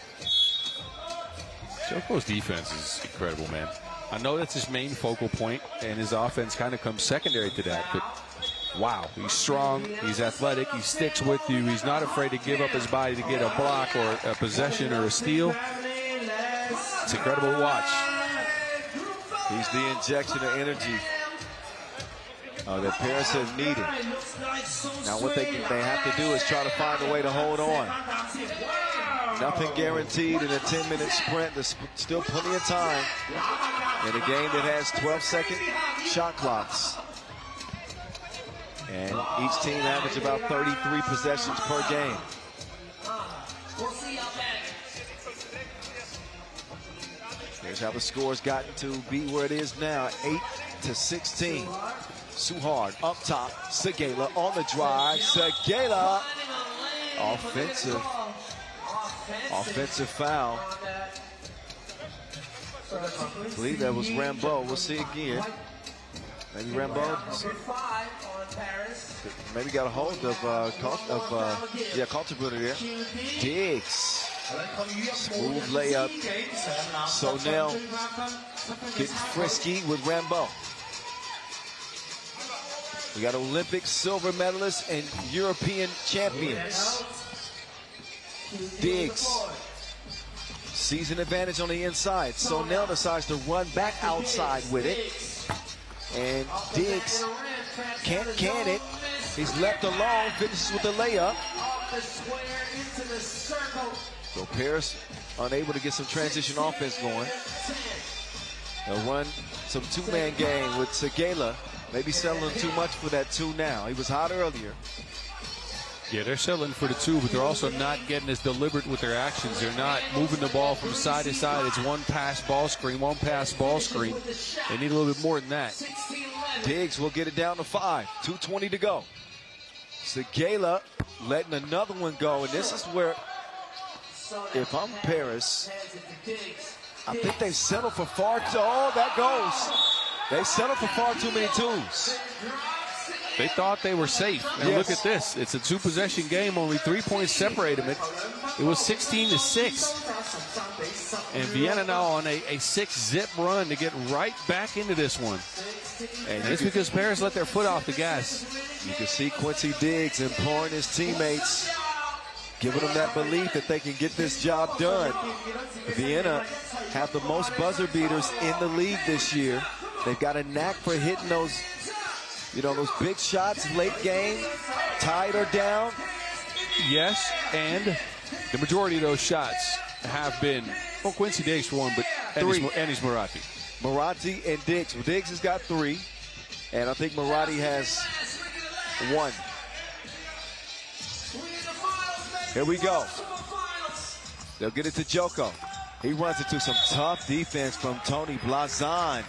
Joko's defense is incredible, man. I know that's his main focal point, and his offense kind of comes secondary to that, but wow, he's strong, he's athletic, he sticks with you, he's not afraid to give up his body to get a block or a possession or a steal. It's incredible to watch. He's the injection of energy that Paris has needed. Now what they have to do is try to find a way to hold on. Nothing guaranteed in a 10-minute sprint. There's still plenty of time in a game that has 12-second shot clocks. And each team averages about 33 possessions per game. Here's how the score's gotten to be where it is now, 8-16. Suhard up top, Segela on the drive. Segela, offensive foul. I believe that was Rambo. We'll see again. Maybe Rambo. Maybe got a hold of Kaltenbrunner there. Diggs. Smooth layup. So now getting frisky with Rambo. We got Olympic silver medalists and European champions. Diggs. Sees an advantage on the inside. So now decides to run back outside with it. And Diggs can't can it. He's left alone, finishes with the layup. So Paris unable to get some transition offense going. They'll run some two-man game with Segela. Maybe settling too much for that 2 now. He was hot earlier. Yeah, they're settling for the 2, but they're also not getting as deliberate with their actions. They're not moving the ball from side to side. It's one pass ball screen, one pass ball screen. They need a little bit more than that. Diggs will get it down to 5. 2:20 to go. Segela letting another one go, and this is where, if I'm Paris, I think they settle for far too. Oh, that goes. They settled for far too many 2s. They thought they were safe. And yes. Look at this. It's a 2-possession game. Only 3 points separate them. It was 16-6. And Vienna now on a 6-zip run to get right back into this one. And it's because Paris let their foot off the gas. you can see Quincy Diggs imploring his teammates, giving them that belief that they can get this job done. Vienna have the most buzzer beaters in the league this year. They've got a knack for hitting those, those big shots late game, tied or down. Yes, and the majority of those shots have been, well, Quincy Diggs for one, but and he's Marathi. Marathi and Diggs. Well, Diggs has got 3, and I think Marathi has 1. Here we go. They'll get it to Joko. He runs into some tough defense from Tony Blazan.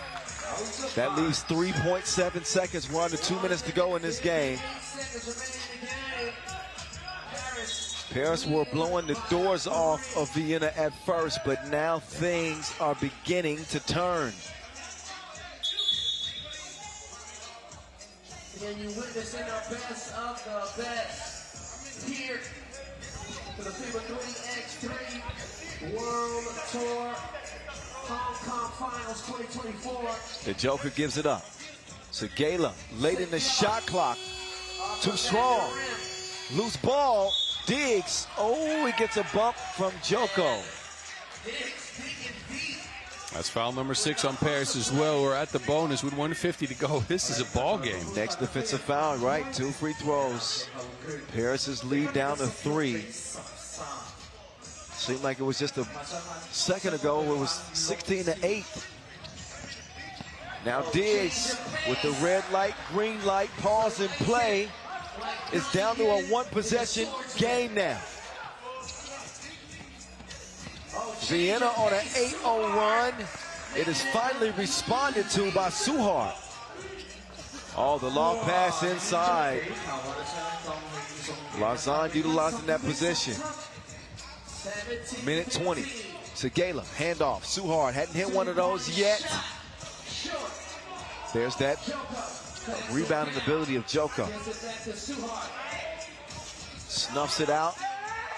That leaves 3.7 seconds. We're under 2 minutes to go in this game. Paris were blowing the doors off of Vienna at first, but now things are beginning to turn. And you witnessing the best of the best here for the FIBA 3x3 World Tour Hong Kong Finals 2024. The Joker gives it up. Segala late in the shot clock. Too strong. Loose ball. Diggs. Oh, he gets a bump from Joko. That's foul number 6 on Paris as well. We're at the bonus with 1:50 to go. This is a ball game. Next defensive foul, right? 2 free throws. Paris's lead down to 3. Seemed like it was just a second ago. It was 16-8. Now Diggs with the red light, green light, pause and play. It's down to a 1-possession game now. Vienna on an 8-0 run. It is finally responded to by Suhar. Oh, the long pass inside. Lausanne utilizing that position. Minute 20. Segala, handoff. Suhar hadn't hit one of those yet. There's that rebounding ability of Joko. Snuffs it out.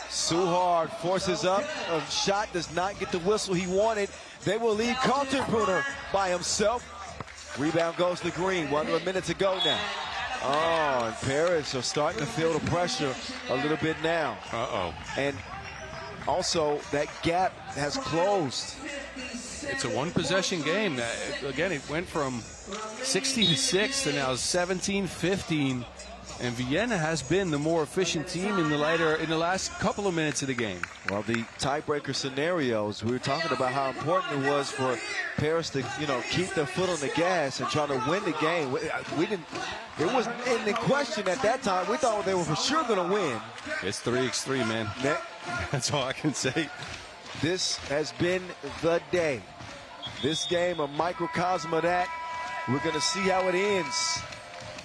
Suhar forces up. A shot does not get the whistle he wanted. They will leave Kaltenbrunner by himself. Rebound goes to Green. Under a minute to go now. Oh, and Paris are starting to feel the pressure a little bit now. Uh-oh. And also, that gap has closed. It's a 1-possession game. Again, it went from 16-6 to now 17-15. And Vienna has been the more efficient team in the last couple of minutes of the game. Well, the tiebreaker scenarios, we were talking about how important it was for Paris to, keep their foot on the gas and try to win the game. It wasn't in the question at that time. We thought they were for sure going to win. It's 3x3, man. That's all I can say. This has been the day. This game, a microcosm of that. We're going to see how it ends.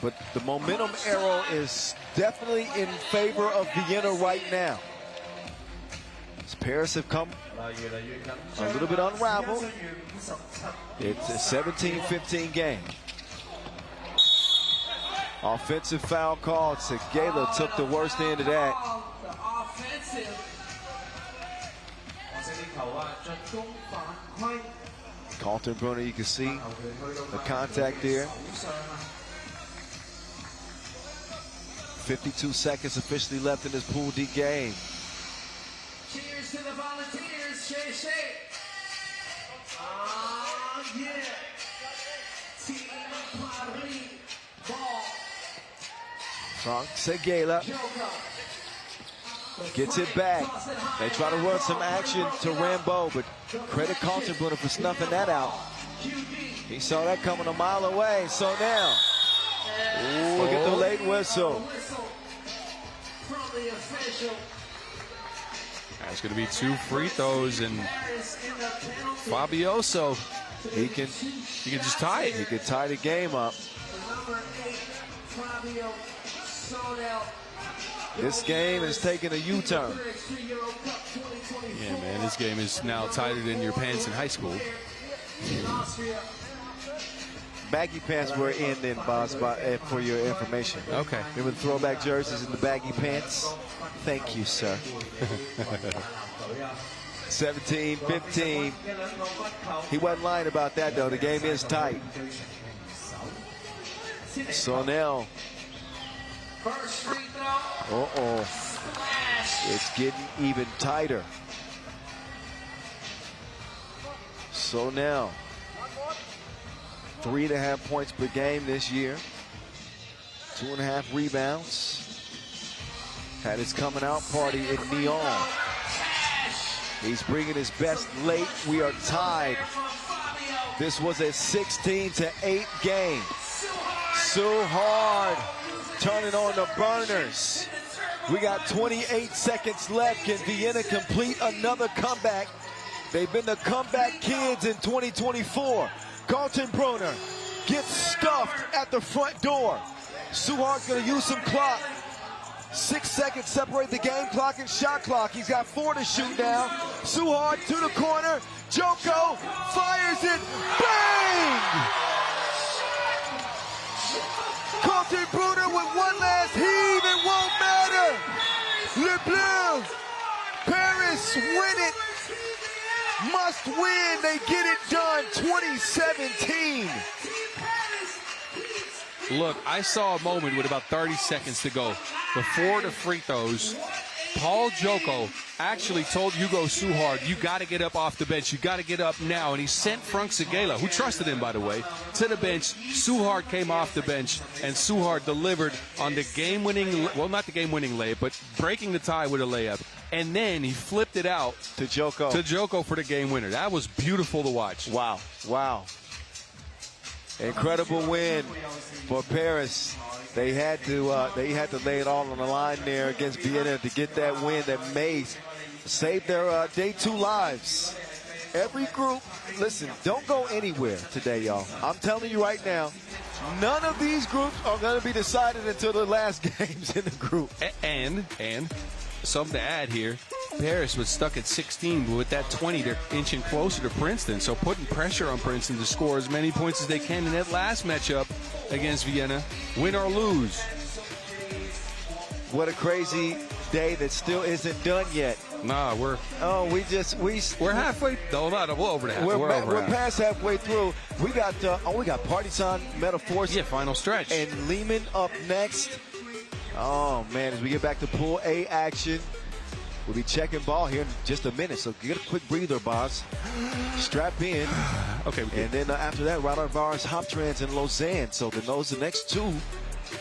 But the momentum arrow is definitely in favor of Vienna right now. As Paris have come a little bit unraveled. It's a 17-15 game. Offensive foul called. Segala took the worst end of that. Kaltenbrunner, you can see the contact there. 52 seconds officially left in this Pool D game. Cheers to the volunteers, Shay. Yeah. Team Paris ball. Frank Segala gets it back. They try to run some action to Rambo, but credit Kaltenbrunner for snuffing that out. He saw that coming a mile away. So now, look at the late whistle. That's going to be 2 free throws, and Fabioso, he can just tie it. He could tie the game up. This game is taking a U-turn. Yeah, man, this game is now tighter than your pants in high school. Baggy pants were in then, boss, for your information. Okay. Remember the throwback jerseys and the baggy pants? Thank you, sir. 17-15. He wasn't lying about that, though. The game is tight. So now, First free throw. It's getting even tighter. So now, 3.5 points per game this year. 2.5 rebounds. Had his coming out party in Lyon. He's bringing his best late. We are tied. This was a 16-8 game. So hard. Turning on the burners. We got 28 seconds left. Can Vienna complete another comeback? They've been the comeback kids in 2024. Carlton Broner gets stuffed at the front door. Suhart's going to use some clock. 6 seconds separate the game clock and shot clock. He's got 4 to shoot now. Suhart to the corner. Joko fires it. Bang! Carlton Broner with one last heave. It won't matter. Le Bleu. Paris win it. Must win. They get it done. 2017. Look, I saw a moment with about 30 seconds to go before the free throws. Paul Joko actually told Hugo Suhard, you got to get up off the bench. You got to get up now. And he sent Frank Segela, who trusted him, by the way, to the bench. Suhard came off the bench, and Suhard delivered on the game-winning, well, not the game-winning layup, but breaking the tie with a layup. And then he flipped it out to Joko for the game winner. That was beautiful to watch. Wow. Wow. Incredible win for Paris. They had to lay it all on the line there against Vienna to get that win that may save their day 2 lives. Every group, listen, don't go anywhere today, y'all. I'm telling you right now, none of these groups are going to be decided until the last games in the group. And something to add here, Paris was stuck at 16, but with that 20, they're inching closer to Princeton. So putting pressure on Princeton to score as many points as they can in that last matchup against Vienna, win or lose. What a crazy day that still isn't done yet. Nah, we're halfway. No, we're over the half. We're past halfway through. We got Partizan Metaphors. Yeah, final stretch. And Liman up next. Oh man, as we get back to Pool A action, we'll be checking ball here in just a minute. So get a quick breather, boss. Strap in. Okay. And then after that, Raudondvaris, Hoptrans, and Lausanne. So then those are the next 2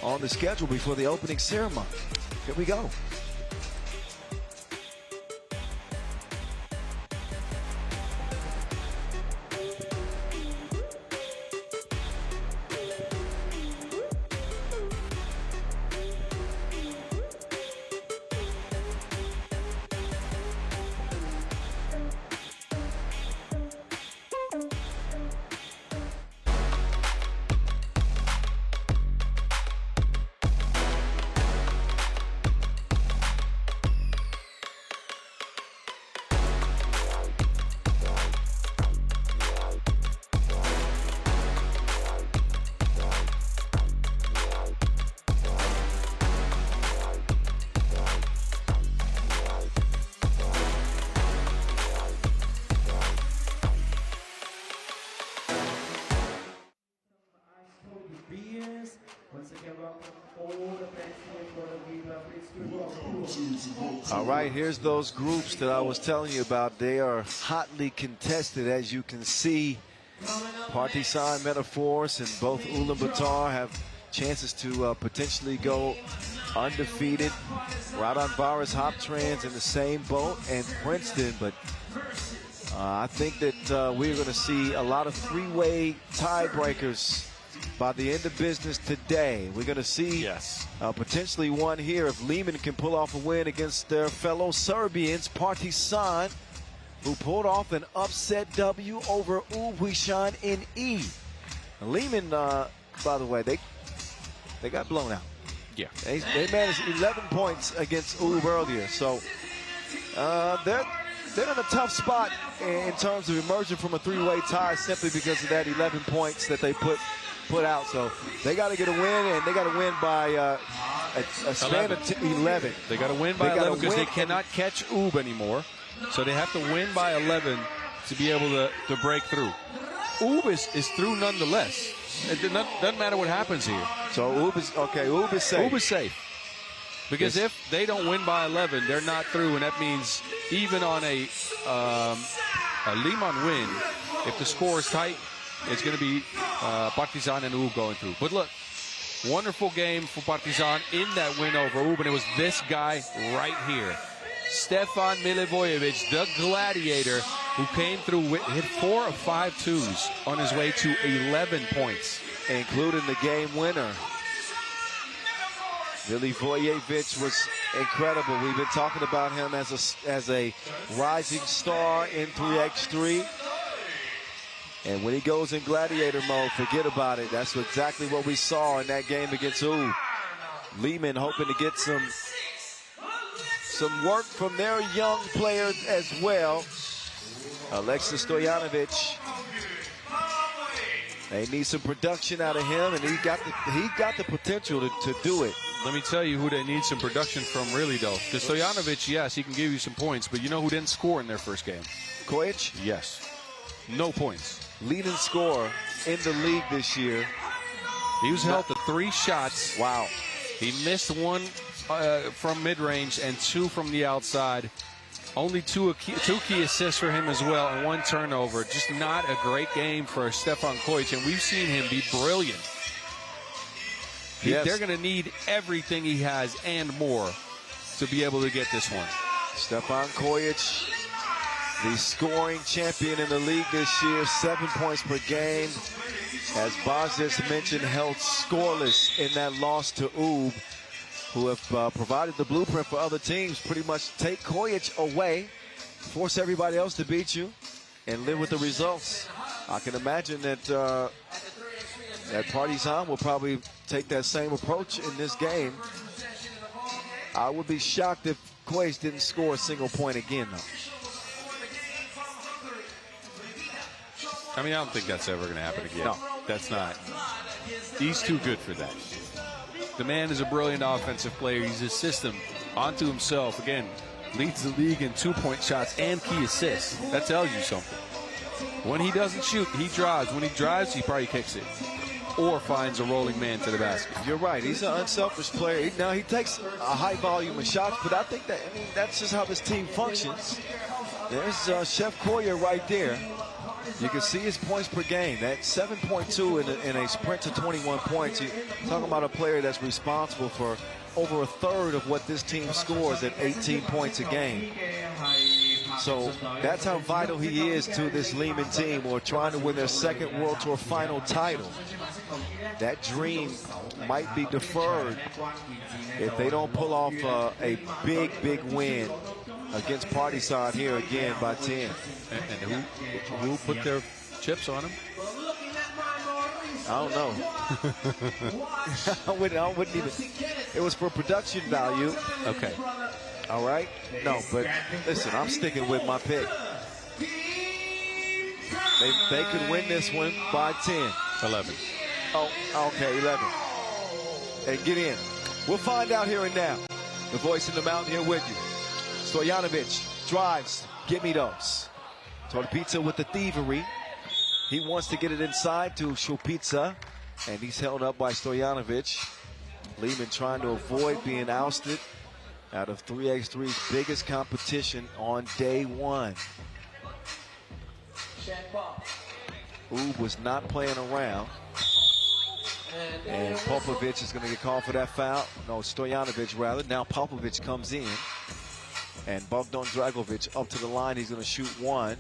on the schedule before the opening ceremony. Here we go. All right, here's those groups that I was telling you about. They are hotly contested, as you can see. Partizan Metaphors and both Ulaanbaatar have chances to potentially go undefeated. Raudondvaris, Hoptrans in the same boat, and Princeton. But I think that we're going to see a lot of 3-way tiebreakers by the end of business today. We're going to see potentially one here if Liman can pull off a win against their fellow Serbians, Partizan, who pulled off an upset W over Ulaanbaatar in E. Liman, by the way, they got blown out. Yeah. They managed 11 points against Ulaanbaatar earlier. So they're in a tough spot in terms of emerging from a 3-way tie simply because of that 11 points that they put out. So they got to get a win, and they got to win by a span of 11. They got to win by 11 because they cannot catch Ub anymore. So they have to win by 11 to be able to break through. Ub is through nonetheless. It doesn't matter what happens here. So Ube is safe. Ube is safe. Because if they don't win by 11, they're not through, and that means even on a Liman win, if the score is tight, it's going to be Partizan and Ube going through. But look, wonderful game for Partizan in that win over Ube, and it was this guy right here. Stefan Milivojevic, the gladiator, who came through, hit 4 of 5 twos on his way to 11 points. Including the game winner. Milivojevic was incredible. We've been talking about him as a rising star in 3x3. And when he goes in gladiator mode, forget about it. That's exactly what we saw in that game against Ube. Liman hoping to get some work from their young players as well. Alexis Stojanovic. They need some production out of him, and he got the potential to do it. Let me tell you who they need some production from, really, though. Because Stojanovic, yes, he can give you some points, but you know who didn't score in their first game? Kojic? Yes. No points. Leading scorer in the league this year. He was held to 3 shots. Wow. He missed 1 from mid-range and 2 from the outside. Only two key assists for him as well, and 1 turnover. Just not a great game for Stefan Kojic, and we've seen him be brilliant. Yes. They're going to need everything he has and more to be able to get this one. Stefan Kojic, the scoring champion in the league this year, 7 points per game. As Bozis mentioned, held scoreless in that loss to Ube, who have provided the blueprint for other teams. Pretty much take Kojic away, force everybody else to beat you, and live with the results. I can imagine that Partizan will probably take that same approach in this game. I would be shocked if Kojic didn't score a single point again, though. I mean, I don't think that's ever going to happen again. No. That's not. He's too good for that. The man is a brilliant offensive player. He's a system onto himself. Again, leads the league in 2-point shots and key assists. That tells you something. When he doesn't shoot, he drives. When he drives, he probably kicks it or finds a rolling man to the basket. You're right. He's an unselfish player. Now, he takes a high volume of shots, but I think that's just how his team functions. There's Chef Koya right there. You can see his points per game. That's 7.2 in a sprint to 21 points. You're talking about a player that's responsible for over a third of what this team scores at 18 points a game. So that's how vital he is to this Liman team, or trying to win their second World Tour final title. That dream might be deferred if they don't pull off a big win against Partizan here again by 10. And who put their chips on him? I don't know. I wouldn't even. It was for production value. Okay. All right. No, but listen, I'm sticking with my pick. They could win this one by 10. 11. Oh, okay, 11. Hey, get in. We'll find out here and now. The voice in the mountain here with you. Stojanovic drives. Give me those. Torpizza with the thievery. He wants to get it inside to Šupica, and he's held up by Stojanovic. Liman trying to avoid being ousted out of 3x3's biggest competition on day 1. Ube was not playing around. And Popovic is going to get called for that foul. No, Stojanovic rather. Now Popovic comes in. And Bogdan Dragovic up to the line. He's going to shoot 1.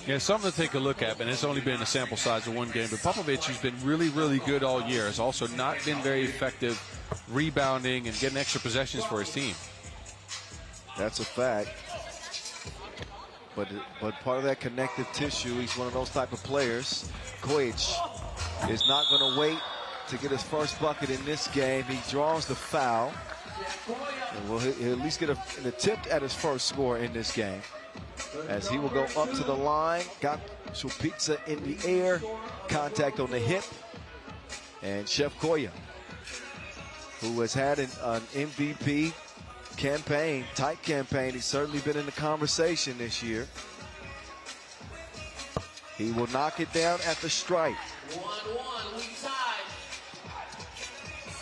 Yeah, something to take a look at, and it's only been a sample size of 1 game. But Popovic, who's been really good all year, has also not been very effective rebounding and getting extra possessions for his team. That's a fact. But part of that connective tissue, he's one of those type of players. Kojic is not going to wait to get his first bucket in this game. He draws the foul. And he'll at least get an attempt at his first score in this game, as he will go up to the line. Got Šupica in the air, contact on the hip. And Chef Koya, who has had an MVP campaign, tight campaign. He's certainly been in the conversation this year. He will knock it down at the stripe. 1-1, we tied.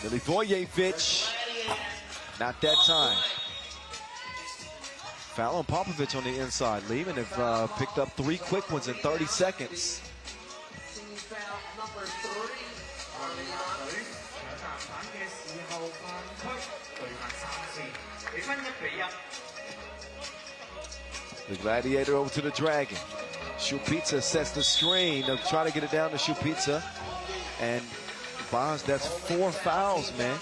Milivojevic, not that time. Foul on Popovich on the inside. Liman have picked up 3 quick ones in 30 seconds. Team foul number 3 on The Gladiator over to the Dragon. Šupica sets the screen. They'll try to get it down to Šupica. And Bonds, that's 4 fouls, man.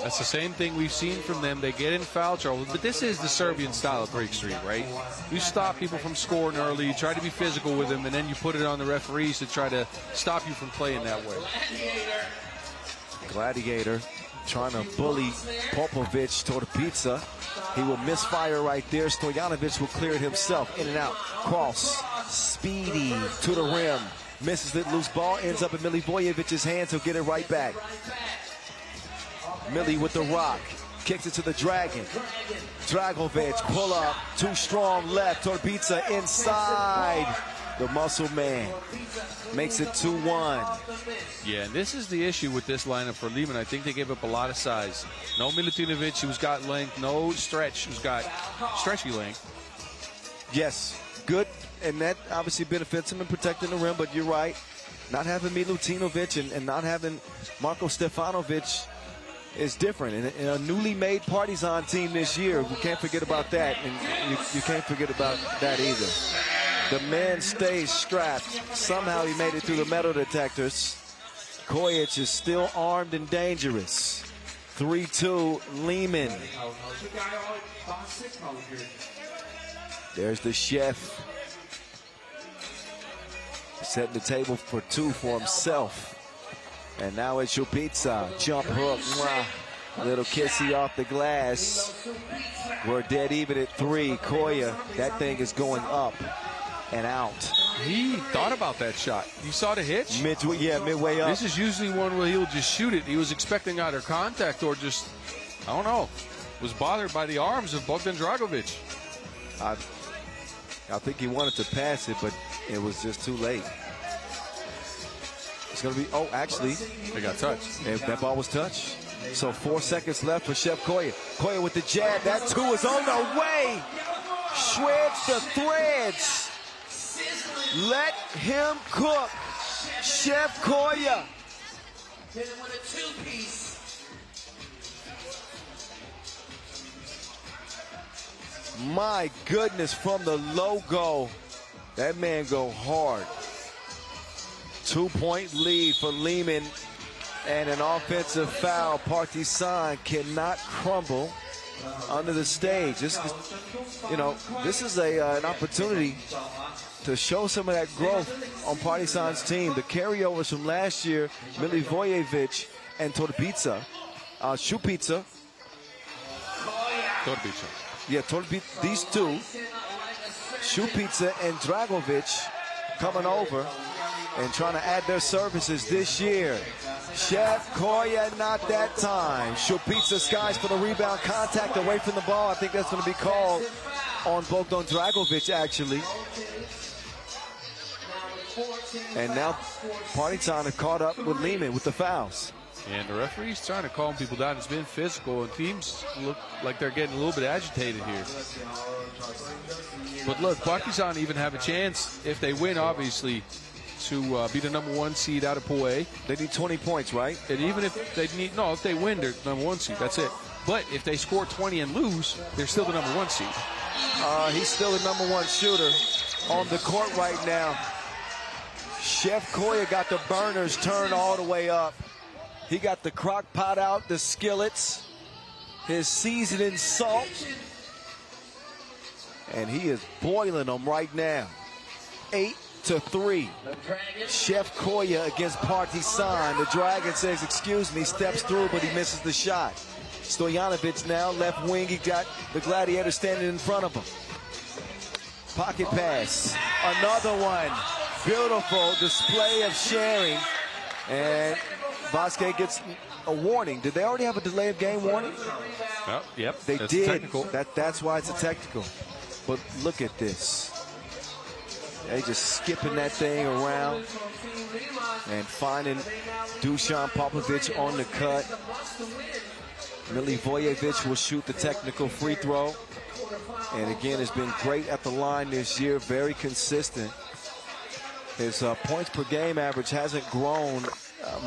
That's the same thing we've seen from them. They get in foul trouble, but this is the Serbian style of 3x3, right? You stop people from scoring early, you try to be physical with them, and then you put it on the referees to try to stop you from playing that way. Gladiator trying to bully Popovich toward the pizza. He will misfire right there. Stojanovic will clear it himself. In and out. Cross. Speedy to the rim. Misses it. Loose ball. Ends up in Milivojevic's hands. He'll get it right back. Millie with the rock. Kicks it to the Dragon. Dragovic. Pull up. Too strong left. Torbica inside. The muscle man. Makes it 2-1. Yeah, and this is the issue with this lineup for Liman. I think they gave up a lot of size. No Milutinovic, who's got length. No Stretch, who's got stretchy length. Yes, good. And that obviously benefits him in protecting the rim. But you're right. Not having Milutinovic and not having Marko Stefanovic is different. In a newly made Partizan team this year, we can't forget about that. And you can't forget about that either. The man stays strapped. Somehow he made it through the metal detectors. Kojic is still armed and dangerous. 3-2, Liman. There's the chef. Setting the table for 2 for himself. And now it's Šupica. Jump hook. Mwah. Little kissy off the glass. We're dead even at 3. Koya, that thing is going up and out. He thought about that shot. You saw the hitch? Midway up. This is usually one where he'll just shoot it. He was expecting either contact or just, I don't know, was bothered by the arms of Bogdan Dragovic. I think he wanted to pass it, but it was just too late. It's going to be, oh, actually. They got touched. That ball was touched. So 4 seconds left for Chef Koya. Koya with the jab. That 2 is on the way. Shreds the threads. Let him cook. Chef Koya. Hit him with a 2-piece. My goodness, from the logo, that man go hard. 2-point lead for Liman and an offensive foul. Partizan cannot crumble under the stage. This is, this is an opportunity to show some of that growth on Partizan's team. The carryovers from last year, Milivojevic and Torbica. Šupica. Torbica. Yeah, these two, Šupica and Dragovic, coming over and trying to add their services this year. Chef Koya, not that time. Šupica skies for the rebound, contact away from the ball. I think that's going to be called on Bogdan Dragovic, actually. And now Partizan have caught up with Liman with the fouls. And the referee's trying to calm people down. It's been physical, and teams look like they're getting a little bit agitated here. But look, Partizan even have a chance, if they win, obviously, to be the #1 seed out of Pool A. They need 20 points, right? And even if they need, if they win, they're #1 seed. That's it. But if they score 20 and lose, they're still the #1 seed. He's still the #1 shooter on the court right now. Chef Koya got the burners turned all the way up. He got the crock pot out, the skillets, his seasoning salt, and he is boiling them right now. 8-3. Chef Koya against Partizan. The Dragon says, excuse me, steps through, but he misses the shot. Stojanovic now, left wing. He got the Gladiator standing in front of him. Pocket pass. Another one. Beautiful display of sharing. And Vasquez gets a warning. Did they already have a delay of game warning? Oh, yep. They that's did. Technical. That's why it's a technical. But look at this. They just skipping that thing around and finding Dusan Popovic on the cut. Milivojevic will shoot the technical free throw. And again, has been great at the line this year, very consistent. His points per game average hasn't grown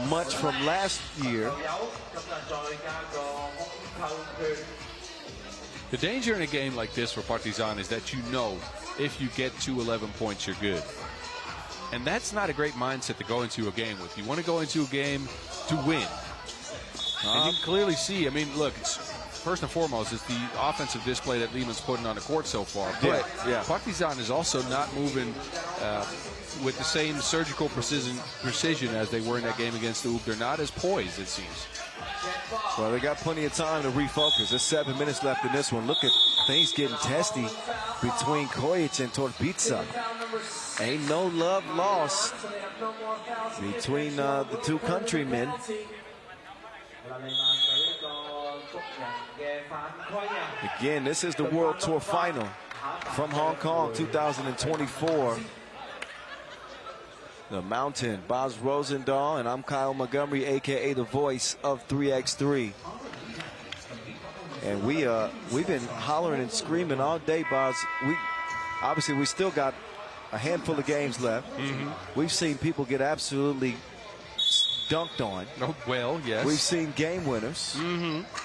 much from last year. The danger in a game like this for Partizan is that you know if you get to 11 points, you're good. And that's not a great mindset to go into a game with. You want to go into a game to win. And you can clearly see, I mean, look, it's, first and foremost, it's the offensive display that Liman's putting on the court so far. But Partizan is also not moving with the same surgical precision as they were in that game against the Oop. They're not as poised, it seems. Well, they got plenty of time to refocus. There's 7 minutes left in this one. Look at things getting testy between Kojic and Torbica. Ain't no love lost between the two countrymen. Again, this is the World Tour final from Hong Kong 2024. The Mountain, Boz Rosendahl, and I'm Kyle Montgomery, a.k.a. the voice of 3x3. And we've been hollering and screaming all day, Boz. Obviously, we still got a handful of games left. We've seen people get absolutely dunked on. Oh, well, yes. We've seen game winners.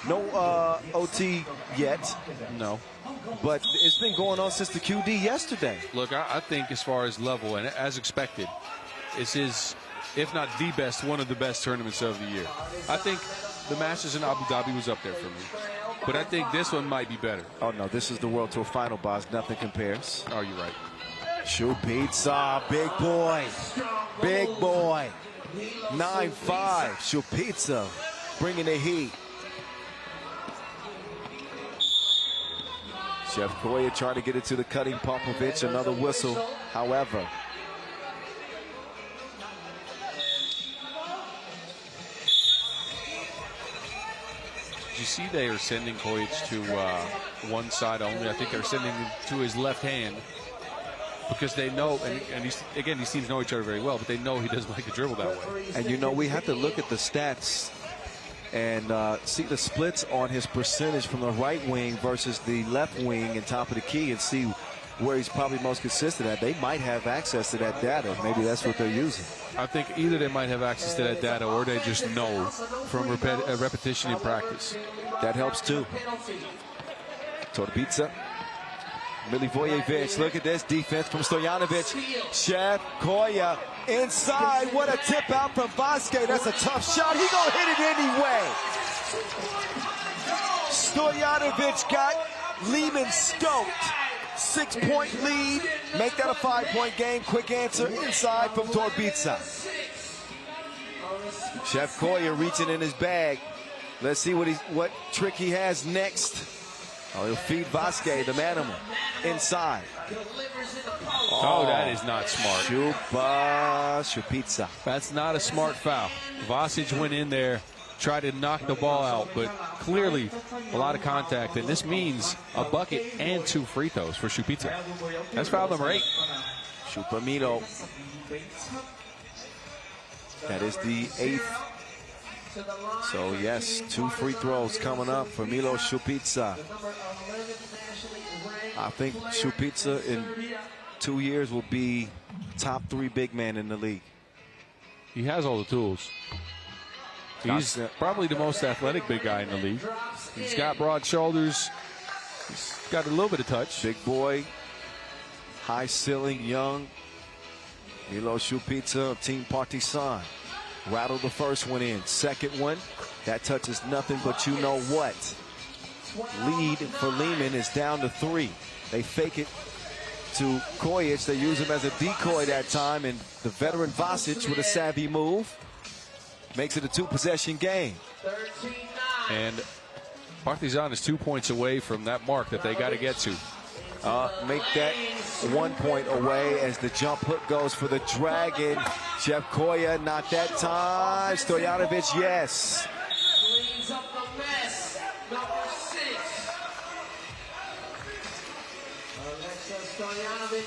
No OT yet. No. But it's been going on since the QD yesterday. Look, I think as far as level, and as expected, this is, if not the best, one of the best tournaments of the year. I think the Masters in Abu Dhabi was up there for me. But I think this one might be better. Oh, no, this is the World Tour final, Boz. Nothing compares. Oh, you're right. Šupica, big boy. Big boy. 9-5. Šupica bringing the heat. Chef Koya trying to get it to the cutting Popovic. Another whistle, however. Did you see they are sending Kojic to one side only? I think they're sending him to his left hand because they know, and again, these teams know each other very well, but they know he doesn't like to dribble that way. And you know, we have to look at the stats and see the splits on his percentage from the right wing versus the left wing and top of the key and see where he's probably most consistent at. They might have access to that data. Maybe that's what they're using. I think either they might have access to that data or they just know from repetition in practice. That helps too. Torbica. Milivojevic, look at this defense from Stojanovic. Chef Koya inside. What a tip out from Vasquez. That's a tough shot. He gonna hit it anyway. Stojanovic got Liman stoked. 6-point lead. Make that a 5-point game. Quick answer inside from Torbica. Chef Koya reaching in his bag. Let's see what trick he has next. Oh, he'll feed Vasquez, the manimal, inside. Oh, that is not smart. Šupica. That's not a smart foul. Vasic went in there, tried to knock the ball out, but clearly a lot of contact, and this means a bucket and 2 free throws for Šupica. That's foul number 8. Šupamito. That is the 8th. So, yes, 2 free throws coming up for Milo Šupica. I think Šupica in 2 years will be top 3 big man in the league. He has all the tools. He's probably the most athletic big guy in the league. He's got broad shoulders. He's got a little bit of touch. Big boy, high ceiling, young. Milo Šupica of Team Partizan. Rattled the first one in. Second one, that touches nothing, but you know what? Lead for Liman is down to 3. They fake it to Kojic. They use him as a decoy that time, and the veteran Vasic with a savvy move makes it a 2-possession game. And Partizan is 2 points away from that mark that they got to get to. Make that 1 point away as the jump hook goes for the Dragon. Chef Koya, not that time. Stojanovic, yes. Cleans up the mess. Number 6.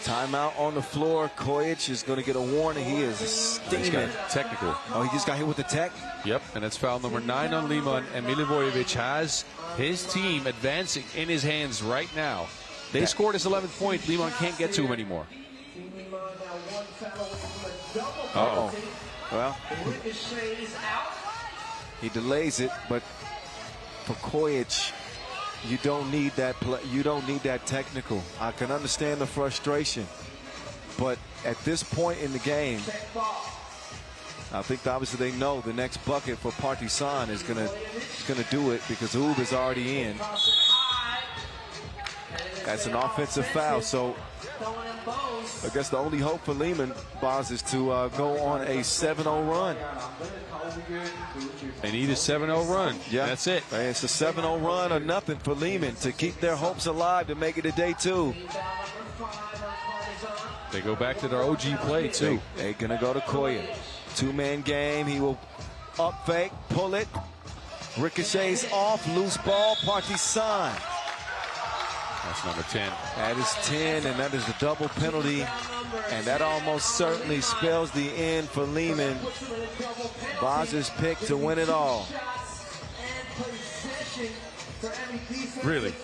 Timeout on the floor. Kojic is going to get a warning. He is steaming. Technical. Oh, he just got hit with the tech? Yep, and it's foul number 9 on Liman, and Milivojevic has his team advancing in his hands right now. They scored his 11th point. Liman can't get to him anymore. Uh-oh. Well, he delays it, but for Kojic, you don't need that play. You don't need that technical. I can understand the frustration, but at this point in the game, I think obviously they know the next bucket for Partizan is gonna do it because Ub is already in. That's an offensive foul, so I guess the only hope for Liman, Boz, is to go on a 7-0 run. They need a 7-0 run. Yeah, that's it. It's a 7-0 run or nothing for Liman to keep their hopes alive to make it to day 2. They go back to their OG play, too. They're going to go to Koya. 2-man game. He will up fake, pull it. Ricochets off, loose ball, Partizan. That's number 10. That is 10, and that is a double penalty. And that almost certainly spells the end for Liman. Boz's pick to win it all. Really?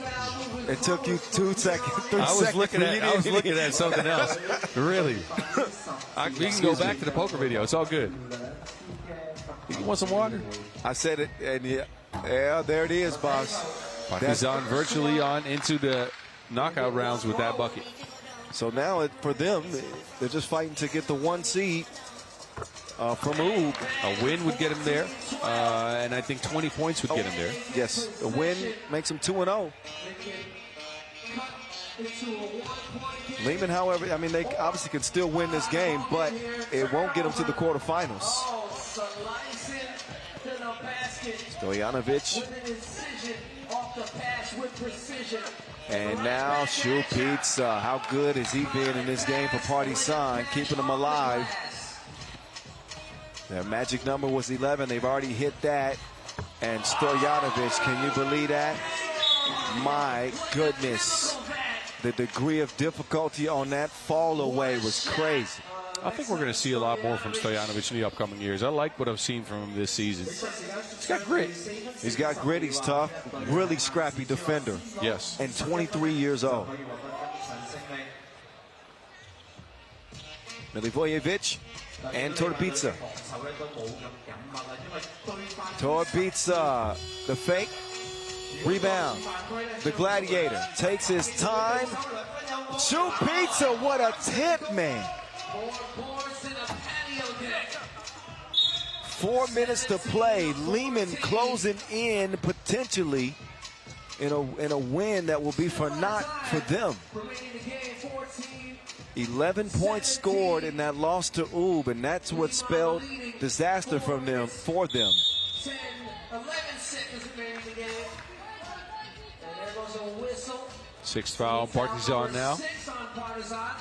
It took you 2 seconds, 3 seconds. I was looking at something else. Really? We can go back to the poker video. It's all good. You want some water? I said it, and yeah, there it is, Boz. Partizan virtually on into the knockout rounds with that bucket. So now for them, they're just fighting to get the 1 seed from Ub. A win would get him there, and I think 20 points would get him there. Yes, a win makes them 2-0. Liman, however, I mean, they obviously can still win this game, but it won't get them to the quarterfinals. Stojanovic. And now Pizza. How good has he been in this game for Partizan, keeping them alive? Their magic number was 11. They've already hit that. And Stojanovic, can you believe that? My goodness. The degree of difficulty on that fall away was crazy. I think we're going to see a lot more from Stojanovic in the upcoming years. I like what I've seen from him this season. He's got grit. He's got grit. He's tough. Really scrappy defender. Yes. And 23 years old. Milivojevic and Torbica. Torbica, the fake. Rebound. The Gladiator takes his time. Pizza, what a tip, man. 4 minutes to play. Liman closing in potentially in a win that will be for naught for them. 11 points scored in that loss to Ub, and that's what spelled disaster from them for them. 11 seconds remaining in the game. And there goes a whistle. 6th foul on Partizan now. 6 on Partizan.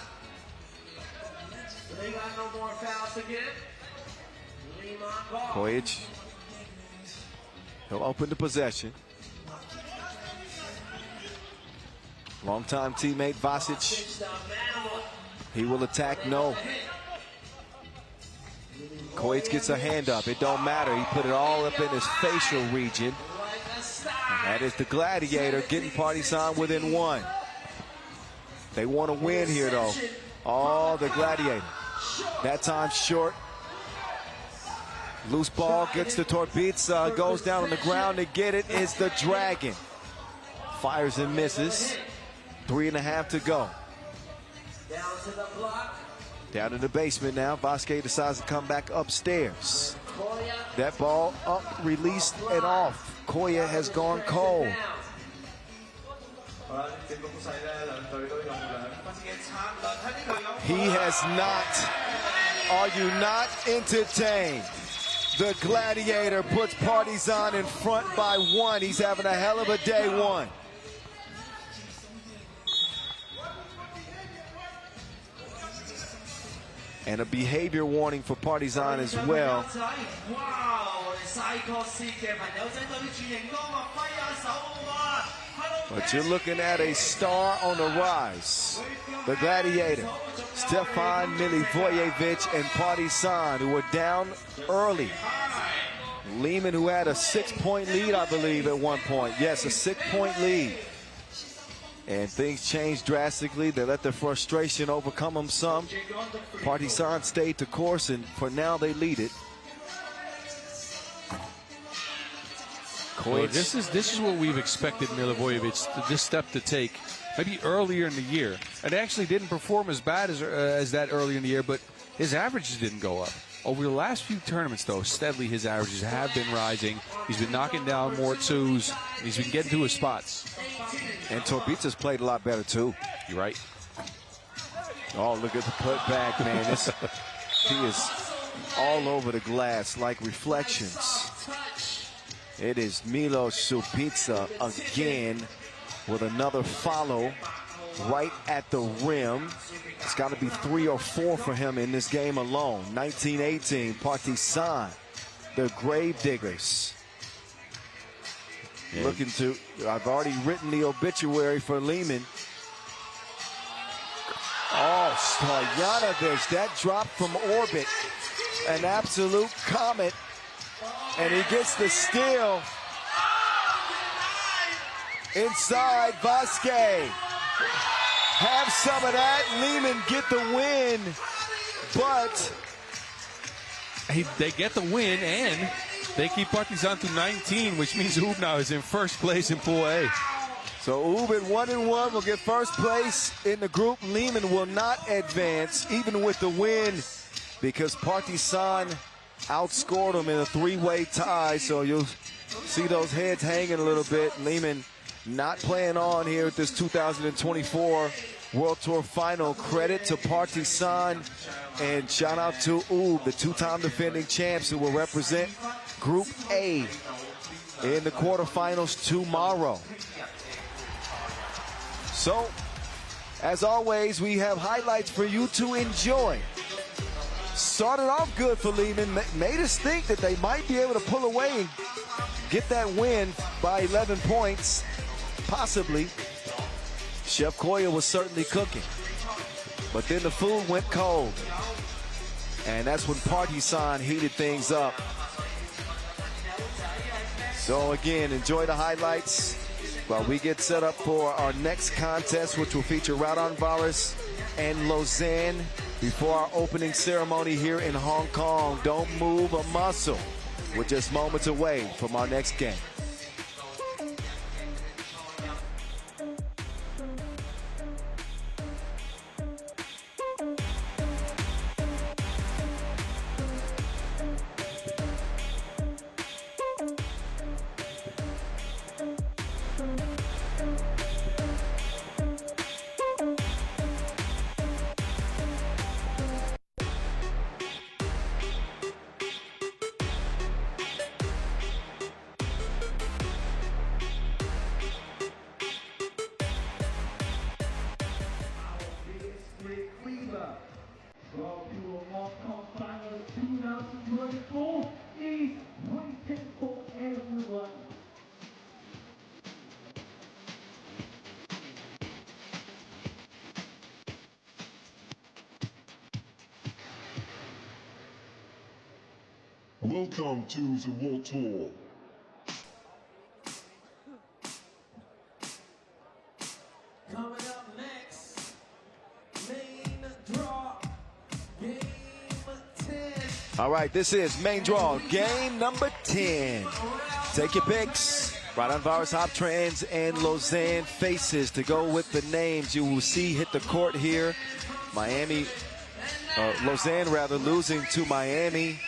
They got no more fouls to get. Liman ball. Kojic. He'll open the possession. Longtime teammate Vasic. He will attack, no. Kojic gets a hand up. It don't matter. He put it all up in his facial region. And that is the Gladiator getting Partizan within 1. They want to win here, though. Oh, the Gladiator. That time short. Loose ball gets to Torbica. Goes down on the ground to get it. It's the Dragon. Fires and misses. 3.5 to go. Down to the block. Down in the basement now. Vasquez decides to come back upstairs. That ball up, released, and off. Koya has gone cold. He has not. Are you not entertained? The Gladiator puts Partizan in front by 1. He's having a hell of a day 1. And a behavior warning for Partizan as well. But you're looking at a star on the rise. The Gladiator, Stefan Milivojevic and Partizan, who were down early. Liman, who had a 6-point lead, I believe, at one point. Yes, a 6-point lead. And things changed drastically. They let their frustration overcome them some. Partizan stayed the course, and for now they lead it. Well, this is what we've expected Milivojevic, this step to take, maybe earlier in the year. And actually didn't perform as bad as that earlier in the year, but his averages didn't go up. Over the last few tournaments, though, steadily his averages have been rising. He's been knocking down more twos. And he's been getting to his spots. And Torbica's played a lot better, too. You're right. Oh, look at the putback, man. He is all over the glass like reflections. It is Milos Supica again with another follow right at the rim. It's got to be 3 or 4 for him in this game alone. 19-18, Partizan, the Gravediggers. Yeah. Looking to, I've already written the obituary for Liman. Oh, Stojanovic, that drop from orbit. An absolute comet. And he gets the steal. Inside, Vasquez. Have some of that. Liman get the win. But they get the win, and they keep Partizan to 19, which means Ub now is in first place in Pool A. So Ub at 1-1 will get first place in the group. Liman will not advance, even with the win, because Partizan outscored them in a 3-way tie. So you'll see those heads hanging a little bit. Liman not playing on here at this 2024 World Tour Final. Credit to Partizan and shout out to Ub, the 2-time defending champs, who will represent Group A in the quarterfinals tomorrow. So, as always, we have highlights for you to enjoy. Started off good for Liman, made us think that they might be able to pull away and get that win by 11 points, possibly. Chef Koya was certainly cooking, but then the food went cold, and that's when Partizan heated things up. So again, enjoy the highlights while we get set up for our next contest, which will feature Raudondvaris and Lausanne before our opening ceremony here in Hong Kong. Don't move a muscle. We're just moments away from our next game. Welcome to the World Tour. Coming up next, main draw, game 10. All right, this is main draw, game number 10. Take your picks. Raudondvaris, Hoptrans, and Lausanne faces to go with the names you will see hit the court here. Lausanne losing to Miami.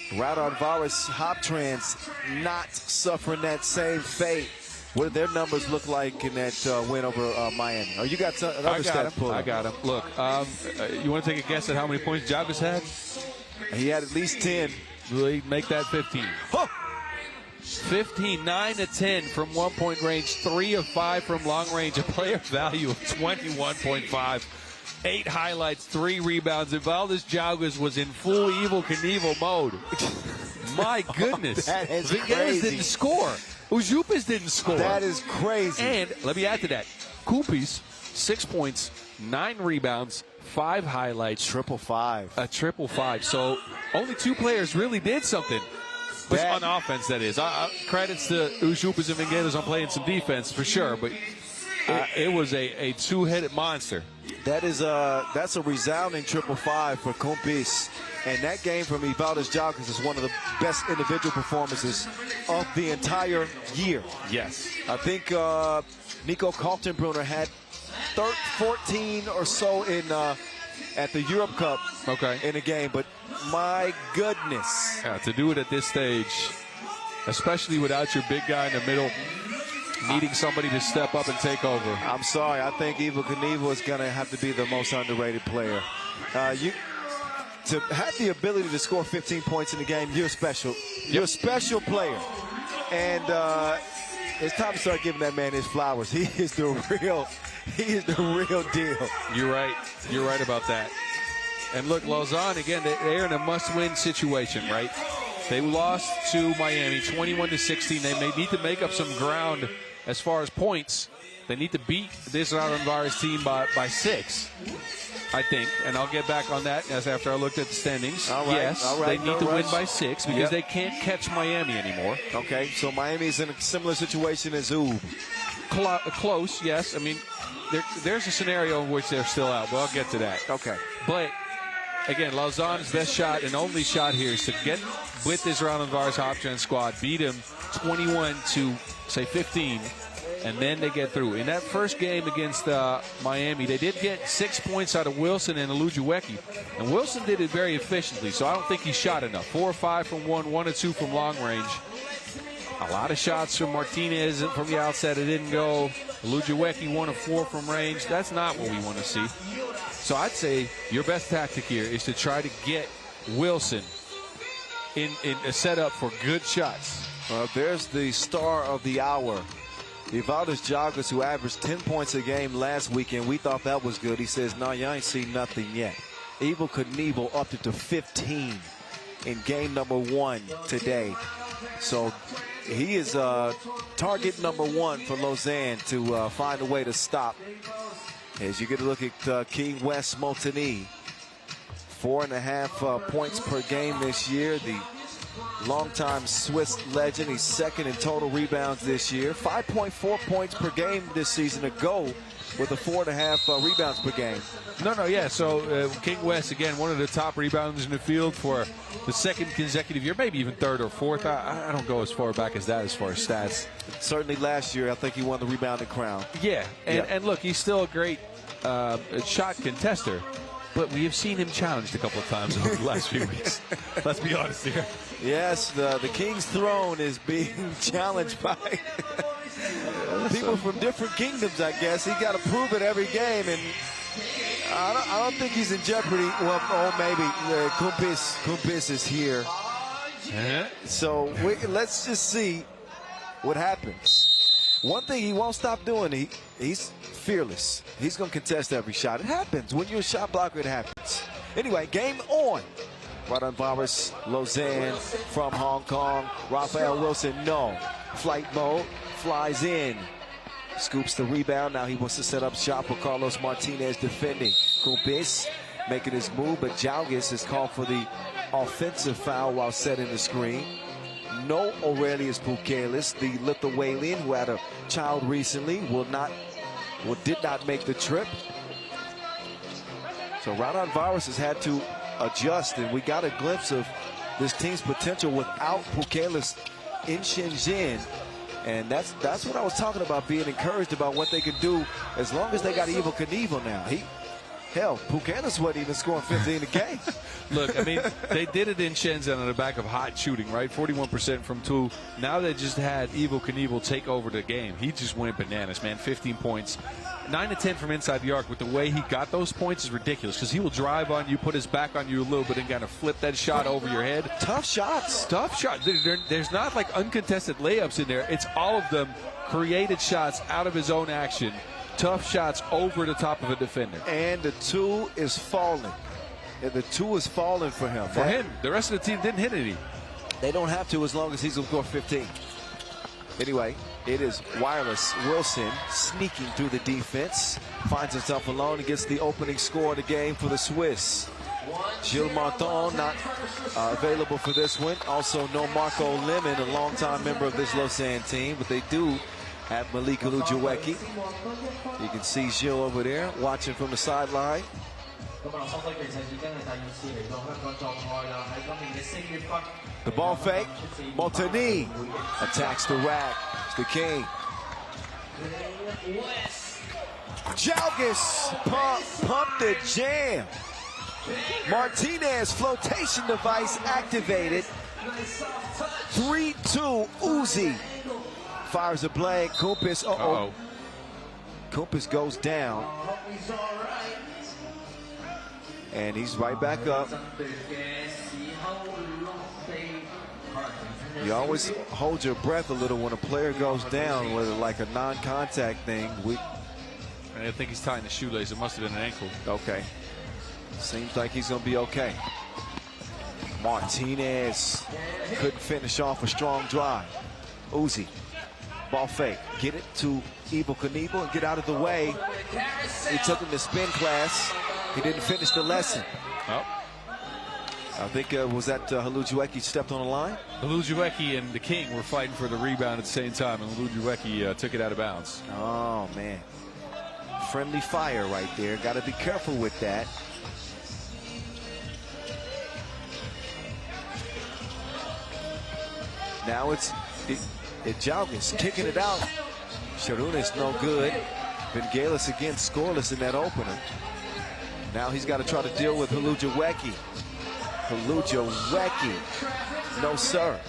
Raudondvaris, Hoptrans not suffering that same fate. What did their numbers look like in that win over Miami? Oh, you got another stat pull. I got him. Look, you want to take a guess at how many points Jagus had? He had at least 10. Will he make that 15? Huh. 15, 9 to 10 from 1-point range, 3 of 5 from long range, a player value of 21.5. 8 highlights, 3 rebounds, and Valdez Jagus was in full Evel Knievel mode. My goodness. That is Vinguez crazy. didn't score. Ujupas didn't score. That is crazy. And let me add to that. Kupis, 6 points, 9 rebounds, 5 highlights. Triple five. A triple five. So only 2 players really did something. On offense, that is. Credits to Ujupas and Minguelas on playing some defense for sure, but it was a two-headed monster. That's a resounding triple five for Kumpis. And that game from Evaldas Jalkas is one of the best individual performances of the entire year. Yes. I think Nico Kaltenbrunner had 14 or so in at the Europe Cup in a game, but my goodness. Yeah, to do it at this stage, especially without your big guy in the middle, needing somebody to step up and take over. I'm sorry. I think Evo Knievel is going to have to be the most underrated player. To have the ability to score 15 points in the game, you're special. You're a special player. And it's time to start giving that man his flowers. He is the real deal. You're right. You're right about that. And look, Lausanne, again, they're in a must-win situation, right? They lost to Miami 21-16. They may need to make up some ground as far as points. They need to beat this Raudondvaris team by 6, I think. And I'll get back on that after I looked at the standings. They need to win by 6 because they can't catch Miami anymore. Okay, so Miami's in a similar situation as Ub. Close, yes. I mean, there's a scenario in which they're still out. Well, I'll get to that. Okay. But, again, Lausanne's best shot and only shot here is to get with this Raudondvaris Hoptrans squad, beat them 21-15, and then they get through. In that first game against Miami, they did get 6 points out of Wilson and Ulaanbaatar, and Wilson did it very efficiently, so I don't think he shot enough. 4 or 5 from 1, 1 or 2 from long range. A lot of shots from Martinez from the outset. It didn't go. Ulaanbaatar 1 of 4 from range. That's not what we want to see. So I'd say your best tactic here is to try to get Wilson in a setup for good shots. There's the star of the hour, Evaldas Jalkas, who averaged 10 points a game last weekend. We thought that was good. He says, no, you ain't seen nothing yet. Evo Knievel upped it to 15 in game number 1 today. So he is target number 1 for Lausanne to find a way to stop. As you get a look at King West Motini, 4.5 points per game this year. The longtime Swiss legend. He's second in total rebounds this year. 5.4 points per game this season to go with a 4.5 rebounds per game. So King West, again, one of the top rebounders in the field for the second consecutive year, maybe even third or fourth. I don't go as far back as that as far as stats. Certainly last year, I think he won the rebounding crown. And look, he's still a great shot contester, but we have seen him challenged a couple of times over the last few weeks. Let's be honest here. Yes, the King's throne is being challenged by people from different kingdoms, I guess. He got to prove it every game, and I don't think he's in jeopardy. Well, maybe. Kumpis is here. So let's just see what happens. One thing he won't stop doing, he's fearless. He's going to contest every shot. It happens. When you're a shot blocker, it happens. Anyway, game on. Raudondvaris, Lausanne from Hong Kong. Raphael Wilson, no. Flight mode, flies in. Scoops the rebound. Now he wants to set up shop for Carlos Martinez defending. Kumpis making his move, but Jalgas is called for the offensive foul while setting the screen. No Aurelius Pukelis, the Lithuanian who had a child recently, did not make the trip. So Raudondvaris has had to adjust, and we got a glimpse of this team's potential without Pukelis in Shenzhen. And that's what I was talking about, being encouraged about what they can do as long as they got Evo Knievel now. Hell, Pukelis wasn't even scoring 15 a game. Look, I mean, they did it in Shenzhen on the back of hot shooting, right? 41% from 2. Now they just had Evo Knievel take over the game. He just went bananas, man. 15 points. 9 to 10 from inside the arc. With the way he got those points is ridiculous, because he will drive on you, put his back on you a little bit, and kind of flip that shot over your head. Tough shots. Tough shots. There's not like uncontested layups in there. It's all of them created shots out of his own action. Tough shots over the top of a defender. And the 2 is falling. The 2 is falling for him. For him. The rest of the team didn't hit any. They don't have to as long as he's going to score 15. Anyway, it is wireless. Wilson sneaking through the defense. Finds himself alone and gets the opening score of the game for the Swiss. Gilles Martin not available for this one. Also no Marco Liman, a longtime member of this Lausanne team, but they do have Malik Ulaanbaatar. You can see Gilles over there watching from the sideline. The ball fake. Montagny attacks the rack. It's the king. Jalgis pump the jam. Martinez flotation device activated. 3-2 Uzi. Fires a blank. Kumpis. Kumpis goes down. And he's right back up. You always hold your breath a little when a player goes down, whether like a non-contact thing. I think he's tying the shoelace. It must have been an ankle. Okay. Seems like he's going to be okay. Martinez couldn't finish off a strong drive. Uzi, ball fake. Get it to Evel Knievel and get out of the way. He took him to spin class. He didn't finish the lesson. Oh. I think was that Ulaanbaatar stepped on the line? Ulaanbaatar and the King were fighting for the rebound at the same time, and Ulaanbaatar took it out of bounds. Oh, man. Friendly fire right there. Got to be careful with that. Now it's Jalgis kicking it out. Sharunas no good. Vingelis again scoreless in that opener. Now he's got to try to deal with Ulaanbaatar. No sir.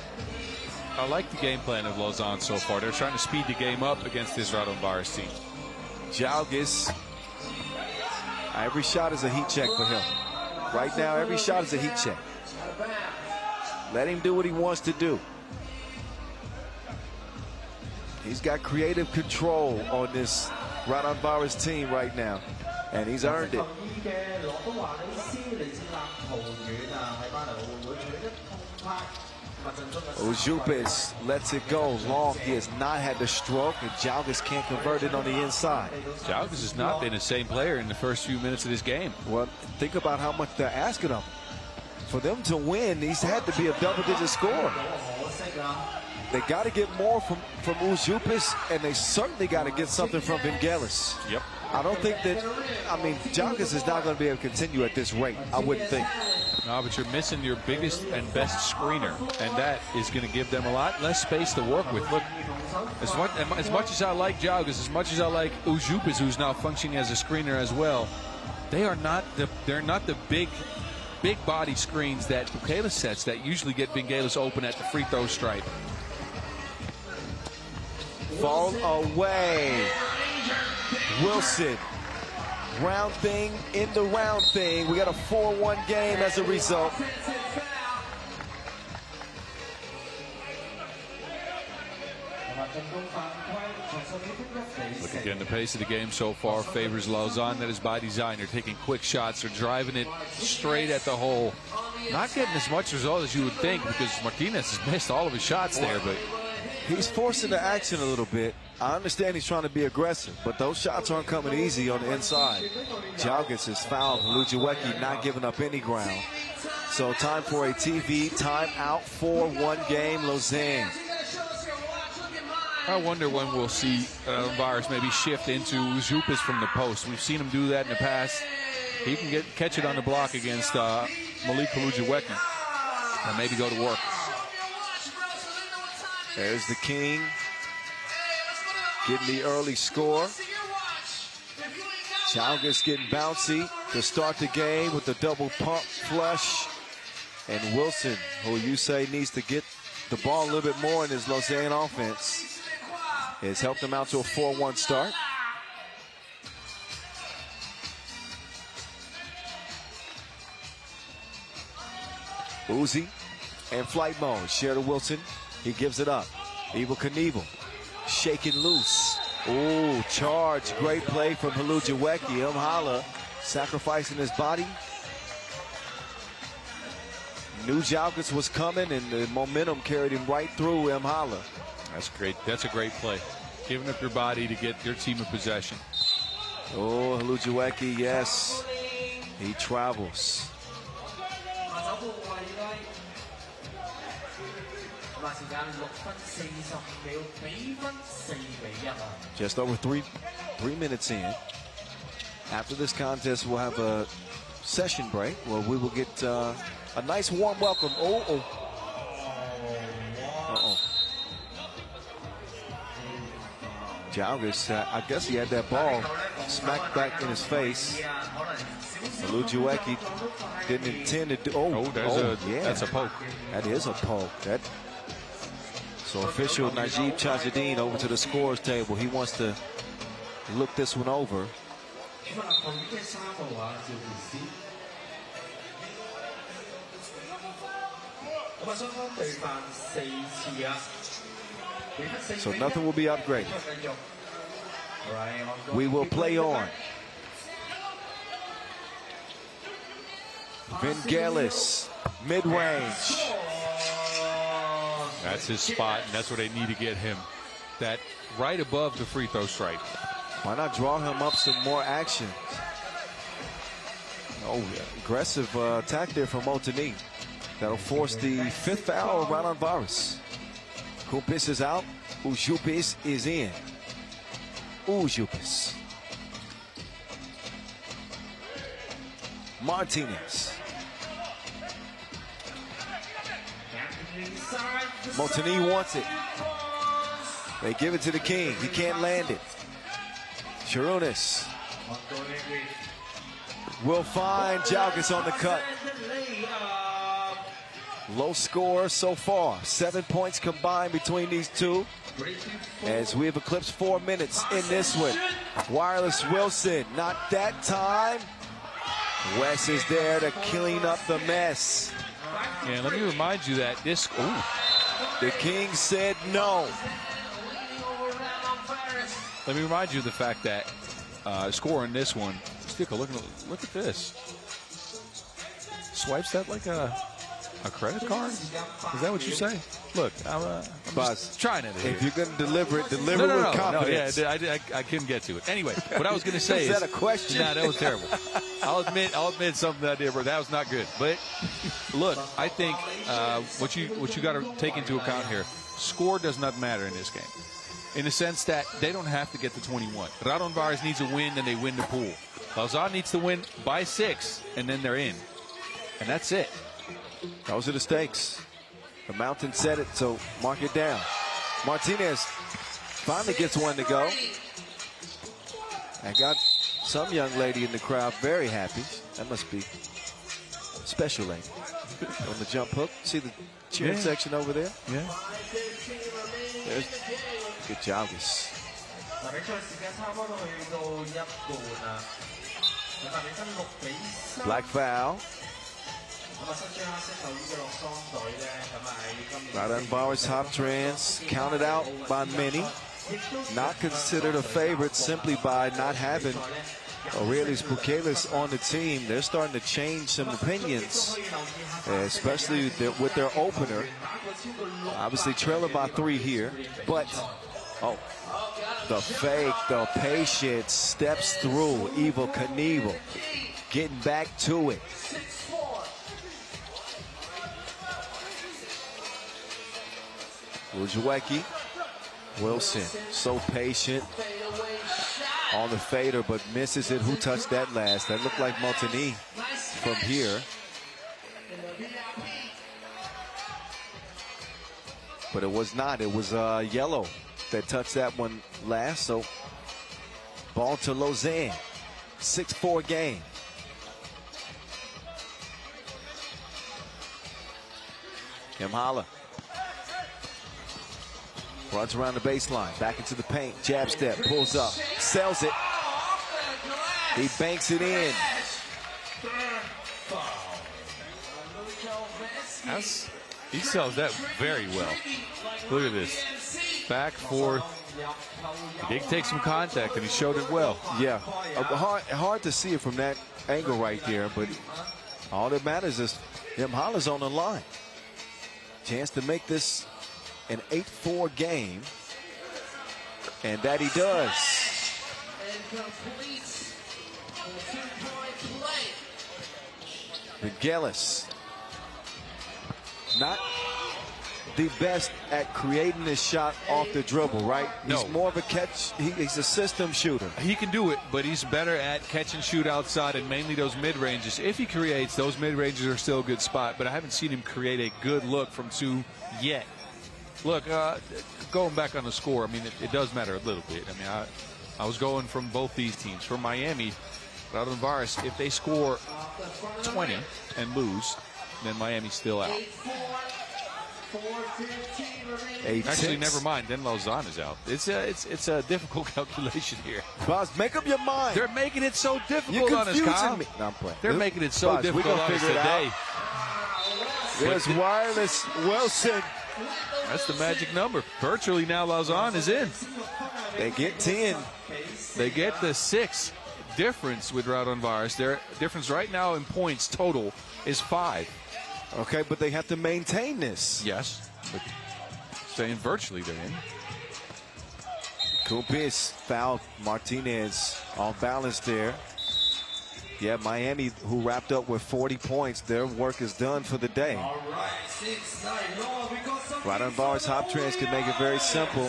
I like the game plan of Lausanne so far. They're trying to speed the game up against this Raudondvaris team. Jalgis. Every shot is a heat check for him. Right now, every shot is a heat check. Let him do what he wants to do. He's got creative control on this Raudondvaris team right now, and he's earned it. Ujupis lets it go long. He has not had the stroke, and Jalgis can't convert it on the inside. Jalgis has not been the same player in the first few minutes of this game. Well, think about how much they're asking him. For them to win, he's had to be a double-digit scorer. They got to get more from Ujupis, and they certainly got to get something from Vingelis. Yep. I don't think that, Jalgis is not going to be able to continue at this rate, I wouldn't think. No, but you're missing your biggest and best screener, and that is going to give them a lot less space to work with. Look, as much as I like Jalgis, as much as I like Ujupis, who's now functioning as a screener as well, they're not the big body screens that Bukala sets that usually get Vingelis open at the free throw stripe. Fall away. Wilson. Round thing in the round thing. We got a 4-1 game as a result. Look again, the pace of the game so far favors Lausanne. That is by design. They're taking quick shots. They're driving it straight at the hole. Not getting as much result as you would think because Martinez has missed all of his shots there, but he's forcing the action a little bit. I understand he's trying to be aggressive, but those shots aren't coming easy on the inside. Jalgis has fouled Ulaanbaatar, not giving up any ground. So time for a TV timeout. 4-1 game, Lausanne. I wonder when we'll see Raudondvaris maybe shift into Ujupis from the post. We've seen him do that in the past. He can catch it on the block against Malik Ulaanbaatar and maybe go to work. There's the King getting the early score. Jalgis getting bouncy to start the game with the double pump flush. And Wilson, who you say needs to get the ball a little bit more in his Lausanne offense, has helped them out to a 4-1 start. Uzi and flight mode. Share to Wilson. He gives it up. Evel Knievel shaking loose. Ooh, charge. Great play from Ulaanbaatar. Hala sacrificing his body. Knew Jalgis was coming, and the momentum carried him right through Hala. That's great. That's a great play. Giving up your body to get your team in possession. Oh, Ulaanbaatar, yes. He travels. Just over three minutes in. After this contest, we'll have a session break where we will get a nice warm welcome. Jalgis, I guess he had that ball smacked back in his face. Ulaanbaatar didn't intend to do. That's a poke. That is a poke. So official Najib Chajadeen over to the scores table. He wants to look this one over. So nothing will be upgraded. We will play on. Vangelis, mid-range. That's his spot, and that's where they need to get him. That right above the free throw stripe. Why not draw him up some more action? Oh, yeah. Aggressive attack there from Montenegro. That'll force the 5th foul of Raudondvaris. Kupis is out. Ujupis is in. Ujupis. Martinez. Montenegro wants it. They give it to the king. He can't land it. Sharunas will find Jalgis on the cut. Low score so far. 7 points combined between these two. As we have eclipsed 4 minutes in this one. Wireless Wilson, not that time. Wes is there to clean up the mess. And let me remind you that this. The king said no. Let me remind you of the fact that scoring this one. Stick a look at this. Swipes that like a credit card? Is that what you say? Look, I'm just trying it here. If you're going to deliver it, deliver with confidence. No, I couldn't get to it. Anyway, what I was going to say is that a question? Nah, that was terrible. I'll admit something that I did, but that was not good. But look, I think what you got to take into account here, score does not matter in this game. In the sense that they don't have to get to 21. Raudondvaris needs a win, then they win the pool. Lausanne needs to win by 6, and then they're in. And that's it. Those are the stakes. The mountain said it, so mark it down. Martinez finally gets one to go. And got some young lady in the crowd very happy. That must be a special lady. On the jump hook. See the cheering section over there? Yeah. There's good Jalgis. Black foul. Raudondvaris Hoptrans counted out by many. Not considered a favorite simply by not having Aurelius Bukelis on the team. They're starting to change some opinions, especially with their opener. Obviously trailing by 3 here, but the fake, the patience, steps through. Evel Knievel getting back to it. Ulaanbaatar, Wilson, so patient on the fader, but misses it. Who touched that last? That looked like Montenegro from here. But it was not. It was Yellow that touched that one last. So ball to Lausanne. 6-4 game. Imhala runs around the baseline, back into the paint, jab step, pulls up, sells it. He banks it in. He sells that very well. Look at this. Back, forth. He did take some contact, and he showed it well. Yeah, hard to see it from that angle right there, but all that matters is Imhala's on the line. Chance to make this an 8-4 game. And that he does. And completes the 2-point play. Vangelis, not the best at creating this shot off the dribble, right? No. He's more of a catch. He's a system shooter. He can do it, but he's better at catch and shoot outside and mainly those mid-ranges. If he creates, those mid-ranges are still a good spot, but I haven't seen him create a good look from 2 yet. Look, going back on the score, I mean, it does matter a little bit. I mean, I was going from both these teams. For Miami, Raudondvaris, if they score 20 and lose, then Miami's still out. 8-6. Actually, never mind. Then Lausanne is out. It's a difficult calculation here. Boz, make up your mind. They're making it so difficult You're on us, confusing Kyle. me. No, I'm playing. They're making it so Boz, difficult on us today. There's Wireless Wilson. That's the magic number. Virtually now Lausanne is in. They get 10. They get the 6 difference with Raudondvaris. Their difference right now in points total is 5. Okay, but they have to maintain this. Yes, but staying virtually they're in. Kupis fouled Martinez off balance there. Yeah, Miami, who wrapped up with 40 points, their work is done for the day. Raudondvaris Hoptrans can make it very simple.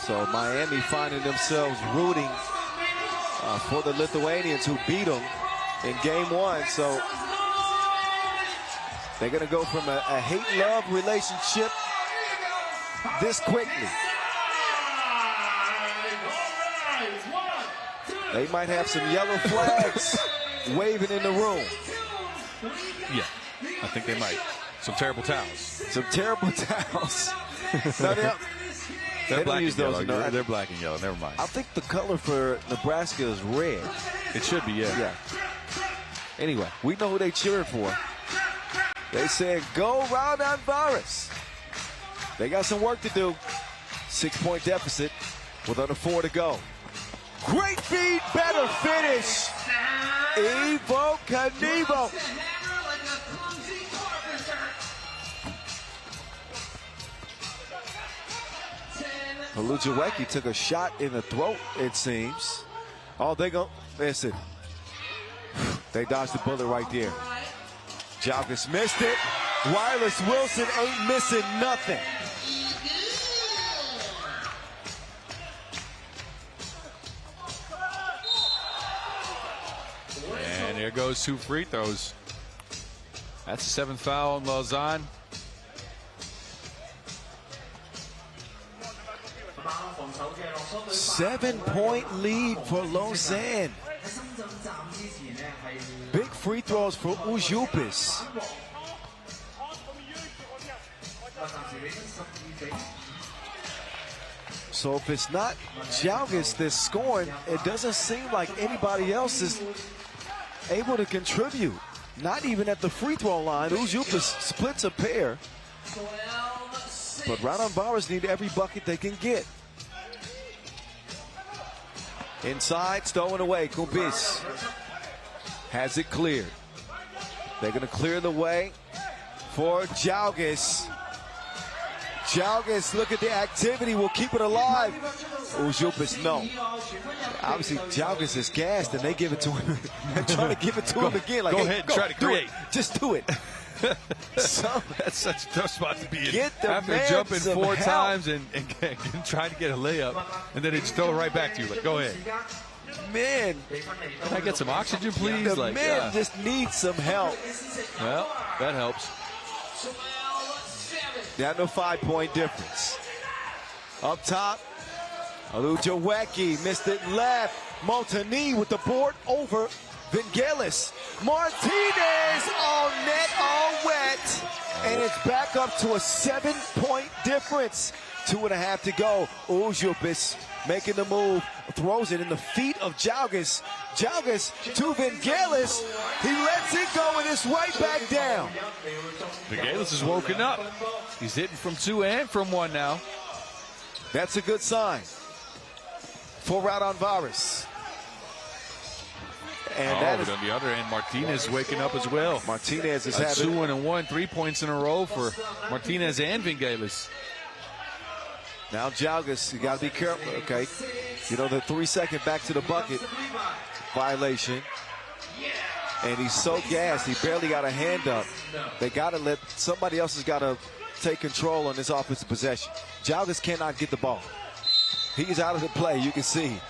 So Miami finding themselves rooting for the Lithuanians who beat them in game 1. So they're going to go from a hate-love relationship this quickly. They might have some yellow flags waving in the room. Yeah, I think they might. Some terrible towels. Some terrible towels. No, They're black use and yellow. those. No, They're black and yellow. Never mind. I think the color for Nebraska is red. It should be, yeah. Yeah. Anyway, we know who they cheered for. They said, go Raudondvaris. They got some work to do. 6-point deficit with under 4 to go. Great feed, better finish. Evo Knievel. Ulaanbaatar took a shot in the throat, it seems. Oh, listen. They dodged the bullet right there. Jalgis missed it. Wireless Wilson ain't missing nothing. And there goes 2 free throws. That's the 7th foul on Lausanne. Seven-point lead for Lausanne. Big free throws for Ulaanbaatar. So if it's not Jalgis that's scoring, it doesn't seem like anybody else is able to contribute. Not even at the free throw line. Ulaanbaatar splits a pair. But Raudondvaris need every bucket they can get. Inside, stolen away. Kupis has it cleared. They're going to clear the way for Jalgis. Jalgis, look at the activity. We'll keep it alive. Ulaanbaatar, no. Obviously, Jalgis is gassed, and they give it to him. They're trying to give it to him again. Like, go hey, ahead and try to create. Just do it. So, that's such a tough spot to be in. Get the after man jumping some 4 help. times and trying to get a layup, and then it's throw it right back to you. Like, go ahead. Man, Can I get some oxygen, please? the man just needs some help. Well, that helps. Down to a 5-point difference. Up top, Ulaanbaatar missed it left. Montani with the board over Vangelis. Martinez all net, all wet. And it's back up to a 7-point difference. 2.5 to go. Ulaanbaatar making the move. Throws it in the feet of Jalgis. Jalgis to Vangelis. He lets it go and it's right back down. Vangelis is woken up. He's hitting from 2 and from 1 now. That's a good sign for Raudondvaris. And that is, on the other end, Martinez waking up as well. Martinez has had 2-1, 3 points in a row for Martinez and Vangelis. Now Jalgis, you got to be careful, okay? You know, the 3-second back to the bucket violation. And he's so gassed, he barely got a hand up. They got to let, somebody else has got to take control on this offensive possession. Jalgis cannot get the ball. He's out of the play, you can see.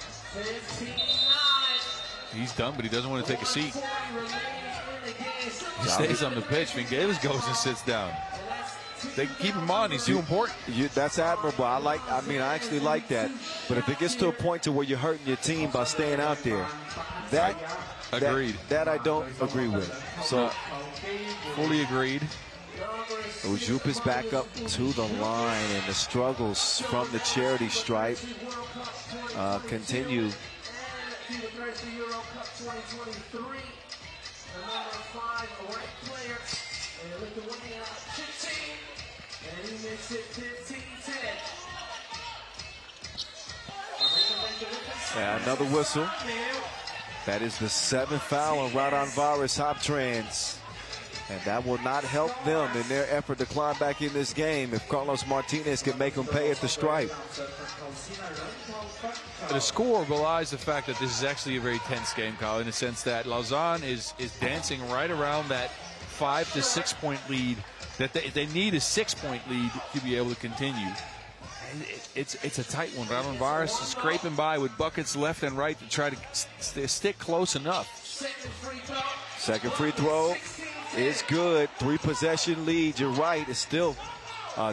He's done, but he doesn't want to take a seat. He stays on the pitch. Vingelis goes and sits down. They keep him on. He's too important. That's admirable. I actually like that. But if it gets to a point to where you're hurting your team by staying out there, agreed. That I don't agree with. So fully agreed. Ojup is back up to the line, and the struggles from the charity stripe continue. Yeah, another whistle. That is the 7th foul on Raudondvaris Hoptrans. And that will not help them in their effort to climb back in this game if Carlos Martinez can make them pay at the stripe. The score belies the fact that this is actually a very tense game, Kyle, in the sense that Lausanne is dancing right around that 5 to 6 point lead. That they need a 6-point lead to be able to continue. It's a tight one. Raudondvaris is scraping by with buckets left and right to try to stick close enough. Second free throw is good. 3-possession lead. You're right. It's still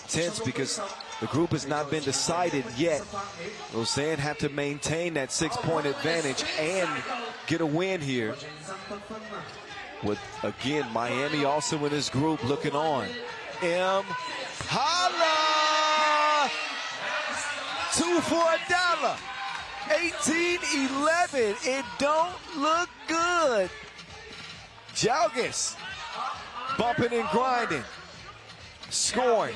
tense because the group has not been decided yet. Lausanne have to maintain that 6-point advantage and get a win here. With, again, Miami also in this group looking on. Holla! 2 for $1. 18-11. It don't look good. Jalgis bumping and grinding. Scoring.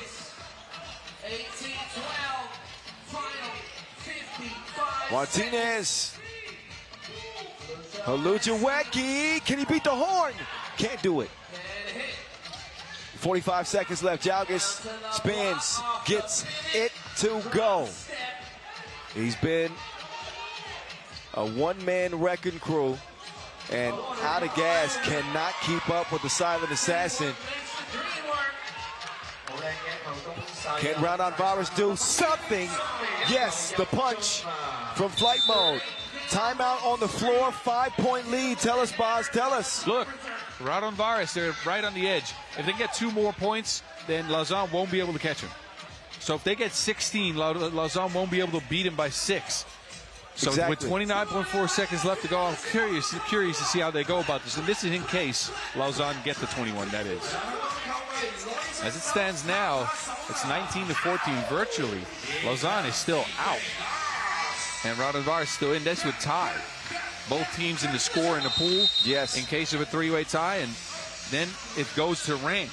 18-12. Martinez. Halujawecki, can he beat the horn? Can't do it. 45 seconds left. Jalgis spins, gets it to go. He's been a one-man wrecking crew and out of gas, cannot keep up with the silent assassin. Can Raudondvaris do something? Yes, the punch from flight mode. Timeout on the floor, 5-point lead. Tell us, Boz, tell us. Look, Raudondvaris, they're right on the edge. If they get 2 more points, then Lausanne won't be able to catch him. So if they get 16, Lausanne won't be able to beat him by 6. So exactly. With 29.4 seconds left to go, I'm curious to see how they go about this. And this is in case Lausanne get the 21, that is. As it stands now, it's 19-14 virtually. Lausanne is still out. And Raudondvaris still in. That's with tie. Both teams in the score in the pool. Yes. In case of a 3-way tie. And then it goes to rank.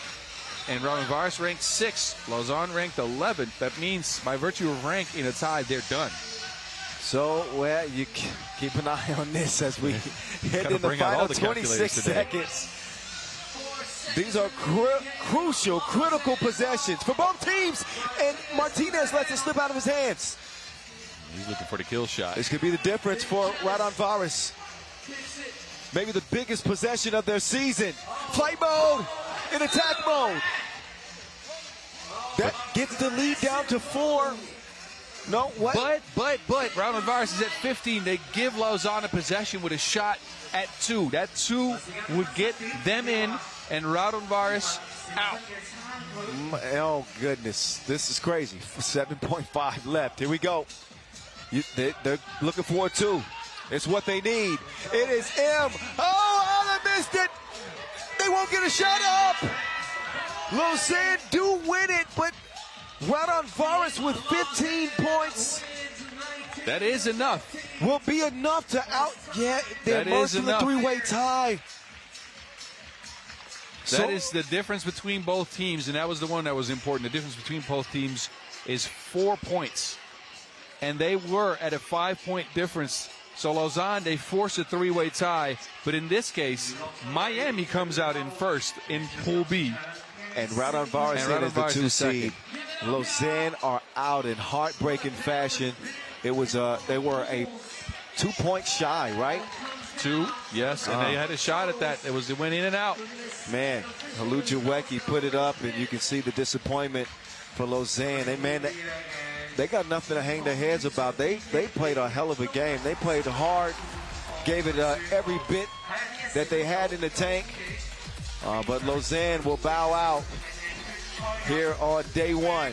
And Raudondvaris ranked 6th. Lausanne ranked 11th. That means by virtue of rank in a tie, they're done. So, well, you keep an eye on this as we head in the final 26 seconds. These are crucial, critical possessions for both teams. And Martinez lets it slip out of his hands. He's looking for the kill shot. This could be the difference for Raudondvaris. Maybe the biggest possession of their season. Flight mode in attack mode. That gets the lead down to 4. No, what? But Raudondvaris is at 15. They give Lausanne a possession with a shot at 2. That 2 would get them in and Raudondvaris out. Oh, goodness. This is crazy. 7.5 left. Here we go. They're looking for a 2. It's what they need. It is M. Oh, they missed it. They won't get a shot up. Lausanne do win it, but Raudondvaris with 15 points. That is enough. Will be enough to out. Yeah, they're marked for the 3-way tie. That is the difference between both teams, and that was the one that was important. The difference between both teams is 4 points. And they were at a 5-point difference. So Lausanne, they forced a 3-way tie. But in this case, Miami comes out in first in Pool B. And Raudondvaris is the 2 seed. Lausanne are out in heartbreaking fashion. It was they were a 2-point shy, right? 2, yes, and they had a shot at that. It went in and out. Man, Ulaanbaatar put it up, and you can see the disappointment for Lausanne. They got nothing to hang their heads about. They played a hell of a game. They played hard, gave it every bit that they had in the tank. But Lausanne will bow out here on day 1.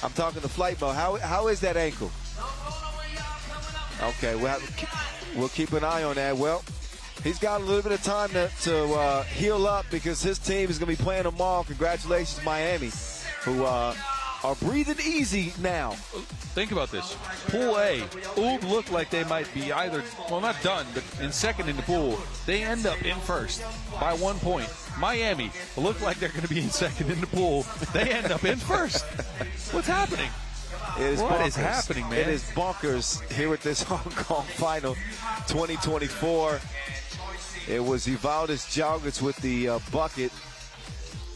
I'm talking to flight mode. How is that ankle? Okay, we'll keep an eye on that. Well, he's got a little bit of time to heal up because his team is going to be playing tomorrow. Congratulations, Miami, who are breathing easy now. Think about this. Pool A, Uld looked like they might be either, well, not done, but in second in the pool. They end up in first by 1 point. Miami look like they're going to be in second in the pool. They end up in first. What's happening? What is happening, man? It is bonkers here at this Hong Kong final 2024. It was Evaldis Jalgits with the bucket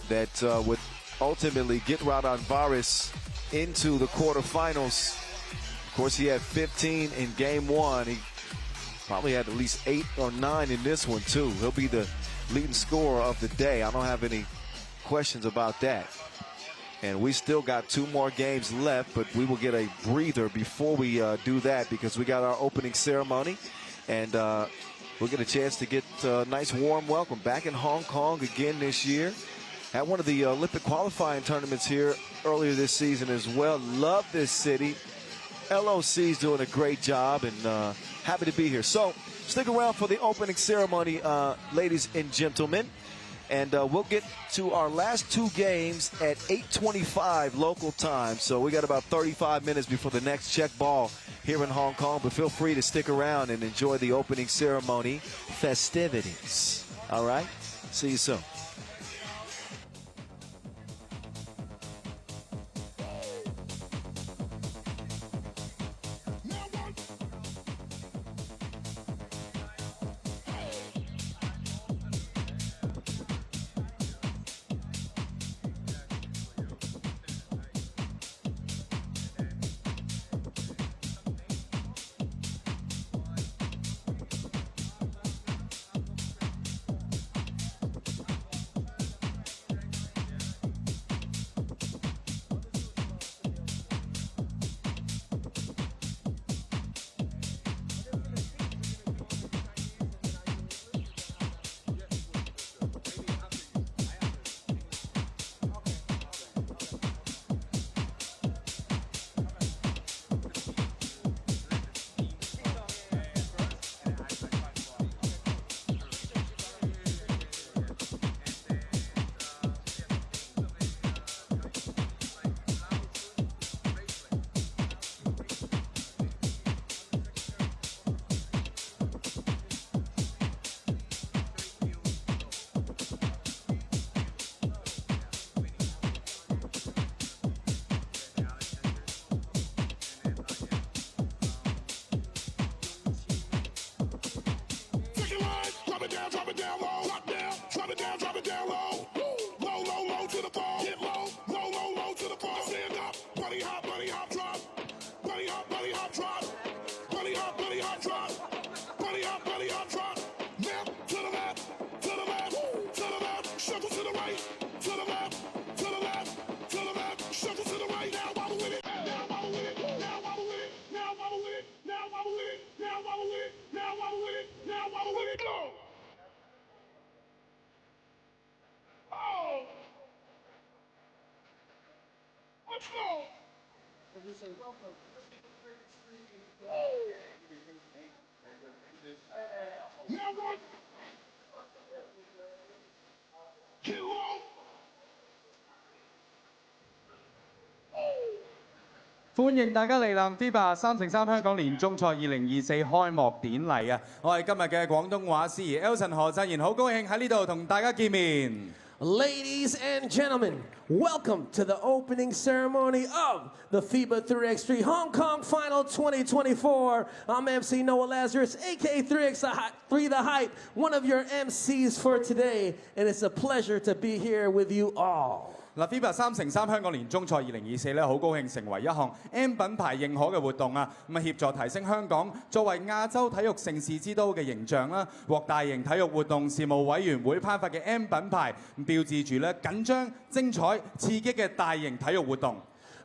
that would ultimately get Raudondvaris into the quarterfinals. Of course, he had 15 in game 1. He probably had at least 8 or 9 in this one, too. He'll be the leading scorer of the day. I don't have any questions about that. And we still got 2 more games left, but we will get a breather before we do that because we got our opening ceremony. And we'll get a chance to get a nice warm welcome back in Hong Kong again this year. Had one of the Olympic qualifying tournaments here earlier this season as well. Love this city. LOC's doing a great job and happy to be here. So stick around for the opening ceremony, ladies and gentlemen. And we'll get to our last 2 games at 8:25 local time. So we got about 35 minutes before the next check ball here in Hong Kong. But feel free to stick around and enjoy the opening ceremony festivities. All right? See you soon.歡迎大家嚟臨 FIBA 3x3香港年中賽2024開幕典禮啊！我係今日嘅廣東話司儀 Elson 何振賢，好高興喺呢度同大家見面。Ladies and gentlemen, welcome to the opening ceremony of the FIBA 3x3 Hong Kong Final 2024. I'm MC Noah Lazarus, aka 3x3 The Hype, one of your MCs for today, and it's a pleasure to be here with you all.嗱，FIBA 3x3香港年中賽2024咧，好高興成為一項 M 品牌認可嘅活動啊！咁協助提升香港作為亞洲體育盛事之都嘅形象啦，獲大型體育活動事務委員會頒發嘅 M 品牌，標誌住咧緊張、精彩、刺激嘅大型體育活動。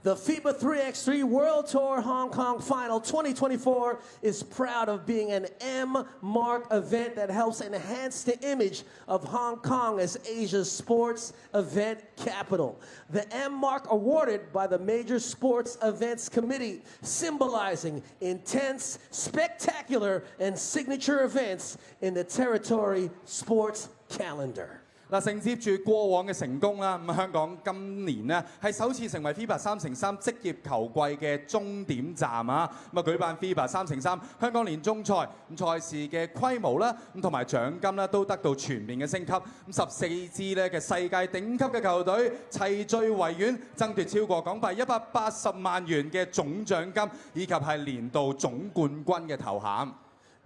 The FIBA 3x3 World Tour Hong Kong Final 2024 is proud of being an M-Mark event that helps enhance the image of Hong Kong as Asia's sports event capital. The M-Mark awarded by the Major Sports Events Committee, symbolizing intense, spectacular, and signature events in the territory sports calendar. 嗱，承接住過往嘅成功啦，咁香港今年呢係首次成為 FIBA 3x3職業球季嘅終點站啊！咁舉辦 FIBA 3x3香港年中賽，賽事嘅規模啦，同埋獎金啦都得到全面嘅升級。14支咧嘅世界頂級嘅球隊齊聚維園，爭奪超過港幣180萬元嘅總獎金，以及係年度總冠軍嘅頭銜。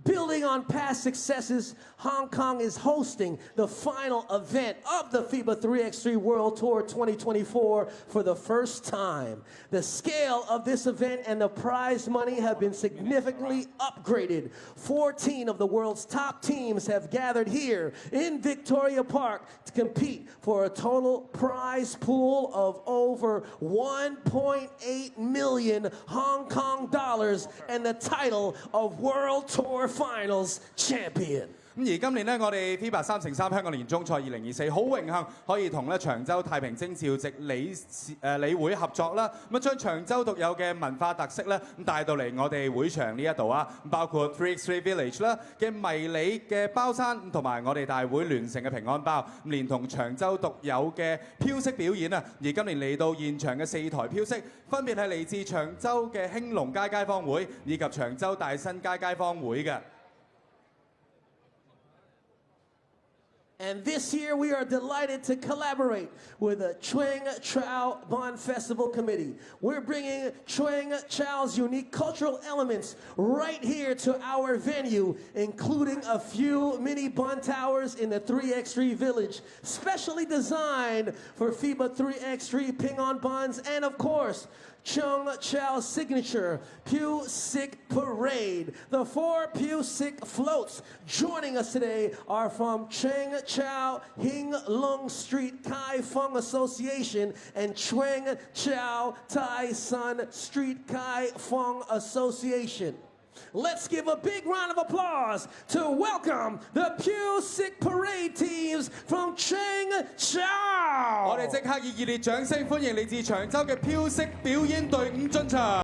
Building on past successes, Hong Kong is hosting the final event of the FIBA 3x3 World Tour 2024 for the first time. The scale of this event and the prize money have been significantly upgraded. 14 of the world's top teams have gathered here in Victoria Park to compete for a total prize pool of over 1.8 million Hong Kong dollars and the title of World Tour Finals champion. 咁而今年呢，我哋 FIBA 3x3香港年中賽2024好榮幸可以同咧長洲太平清醮值理會合作啦，咁將長洲獨有嘅文化特色咧咁帶到嚟我哋會場呢一度啊，包括 3x3 Village 啦嘅迷你嘅包餐，同埋我哋大會聯成嘅平安包，連同長洲獨有嘅飄色表演啊！而今年嚟到現場嘅4台飄色，分別係嚟自長洲嘅興隆街街坊會以及長洲大新街街坊會嘅。And this year we are delighted to collaborate with the Chuang Chau Bond Festival Committee. We're bringing Chuang Chau's unique cultural elements right here to our venue, including a few mini bun towers in the 3x3 Village, specially designed for FIBA 3x3 Ping On Buns, and of course, Chung Chau's signature Pew Sick Parade. The 4 Pew Sick floats joining us today are from Cheng Chau Hing Lung Street Kai Fung Association and Chuang Chau Tai Sun Street Kai Fung Association. Let's give a big round of applause to welcome the Pew Sick Parade teams from Cheng Chau. 我哋即刻以熱烈掌聲歡迎嚟自長洲嘅飄色表演隊伍進場。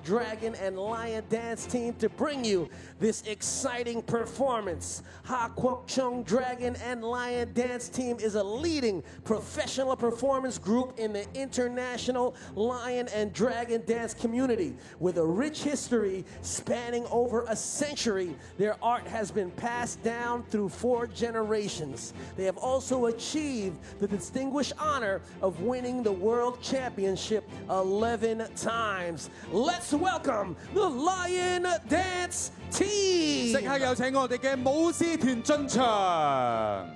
Dragon and Lion dance team to bring you this exciting performance. Ha Kwok Chung Dragon and Lion dance team is a leading professional performance group in the international Lion and Dragon dance community. With a rich history spanning over a century, their art has been passed down through 4 generations. They have also achieved the distinguished honor of winning the World Championship 11 times. Let's welcome the Lion Dance Team！ 即刻有請我哋嘅舞獅團進場。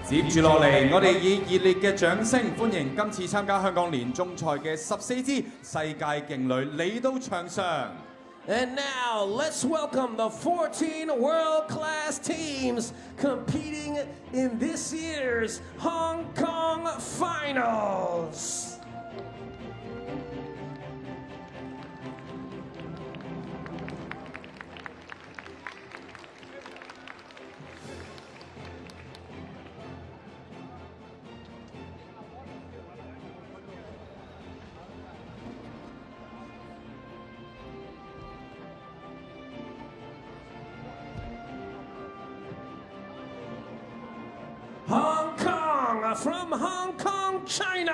接住落嚟，我哋以熱烈嘅掌聲歡迎今次參加香港年終賽嘅14支世界勁女嚟到場上。And now, let's welcome the 14 world-class teams competing in this year's Hong Kong Finals. Hong Kong from Hong Kong, China.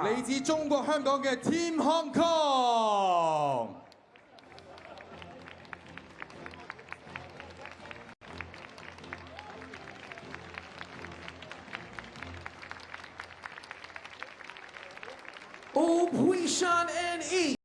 嚟自中國香港嘅 Team Hong Kong。Puishan and E.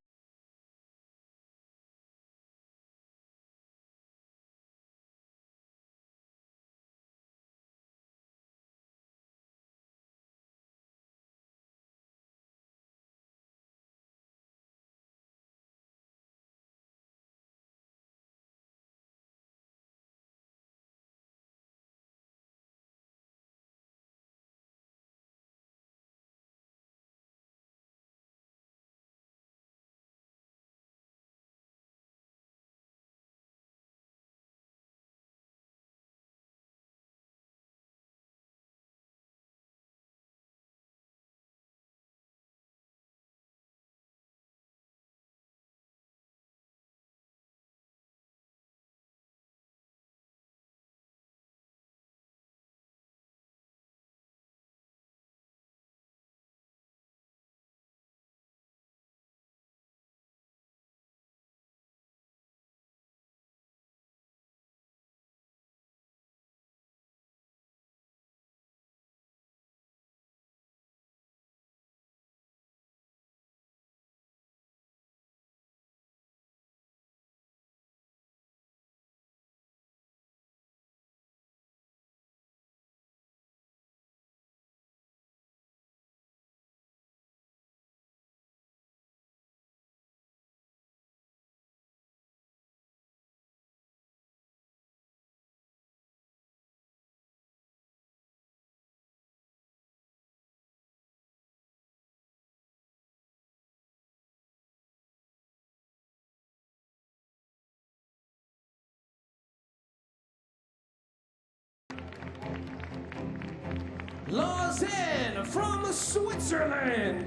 Lausanne from Switzerland.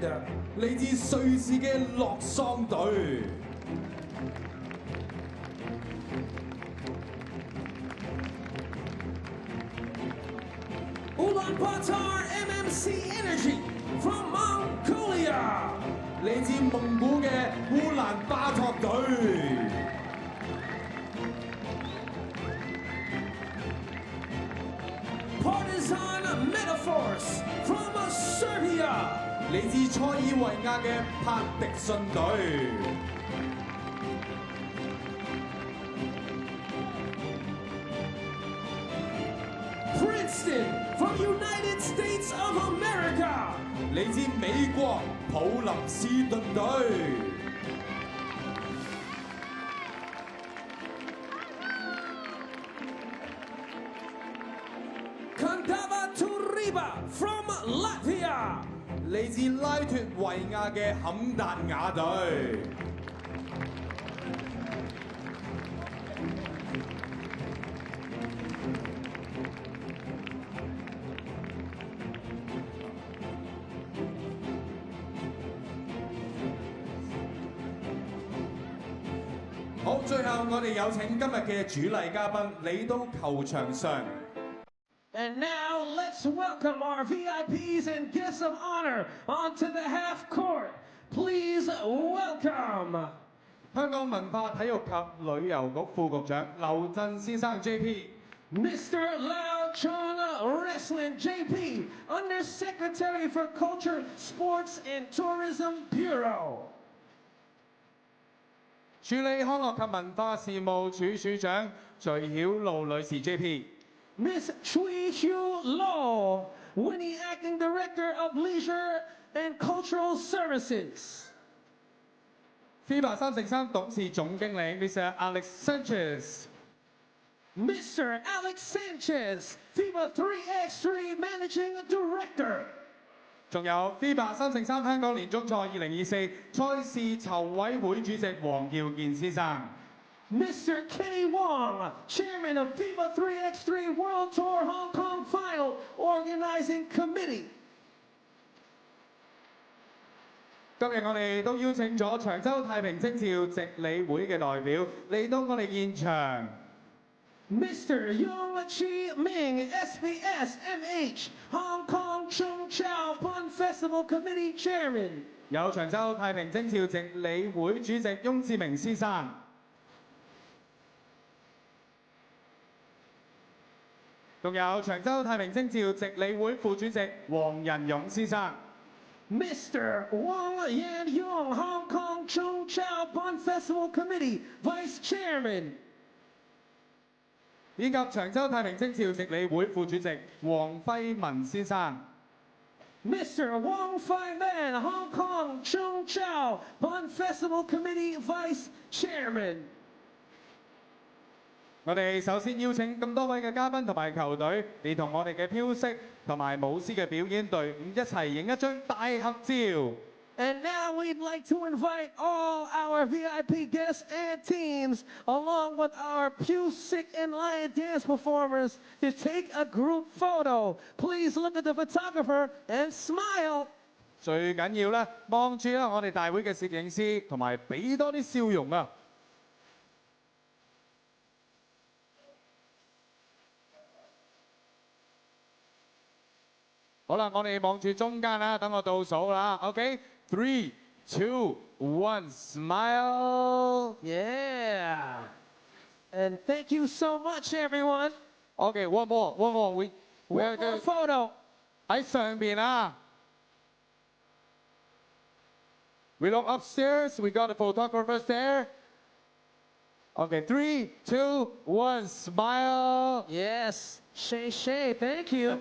嚟自瑞士嘅洛桑隊。Ulaanbaatar MMC Energy from Mongolia. 嚟自蒙古嘅烏蘭巴托隊。Partizan Metaforce from Serbia. 嚟自塞爾維亞嘅帕迪遜隊。Princeton from United States of America. 嚟自美國普林斯頓隊。From Latvia， 嚟自拉脱維亞嘅坎達瓦隊。好，最後我哋有請今日嘅主禮嘉賓嚟到球場上。And now let's welcome our VIPs and guests of honor onto the half court. Please welcome 香港文化體育及旅遊局副局長劉震先生 JP。 Mr. Lausanne Wrestling JP, Undersecretary for Culture, Sports and Tourism Bureau。 處理康樂及文化事務處處長徐曉露女士 JP。 Miss Chui Hu Lo, Winnie Acting Director of Leisure and Cultural Services。 FIBA 3x3董事總經理 Mr. Alex Sanchez。 Mr. Alex Sanchez, FIBA 3x3 Managing Director。 仲有 FIBA 3x3香港年終賽2024賽事籌委會主席黃耀健先生。 Mr. Kenny Wong, Chairman of FIBA 3x3 World Tour Hong Kong Final Organizing Committee。 今日我哋都邀請咗長洲太平清醮值理會嘅代表嚟到我哋現場。 Mr. Yong Chi Ming, SBS MH Hong Kong Chung Chau Bun Festival Committee Chairman。 有長洲太平清醮值理會主席翁志明先生。 仲有長洲太平清醮值理會副主席黃仁勇先生。 Mr. Wang Yan-yong, Hong Kong Chung Chau Bun Festival Committee Vice Chairman。 以及長洲太平清醮值理會副主席黃輝文先生。 Mr. Wang Fai-man, Hong Kong Chung Chau Bun Festival Committee Vice Chairman。 我哋首先邀請咁多位嘅嘉賓同埋球隊嚟同我哋嘅飄色同埋舞獅嘅表演隊伍一齊影一張大合照。 And now we'd like to invite all our VIP guests and teams, along with our Pusick and Lion dance performers, to take a group photo. Please look at the photographer and smile. 最緊要咧，望住啦我哋大會嘅攝影師，同埋俾多啲笑容啊！ 好啦，我哋望住中間啦，等我倒數啦。OK， 3, 2, 1, smile。 Yeah. And thank you so much, everyone. OK, one more. We One more photo. 喺上邊啊。We look upstairs. We got the photographers there. OK, 3, 2, 1, smile. Yes. Shay, thank you.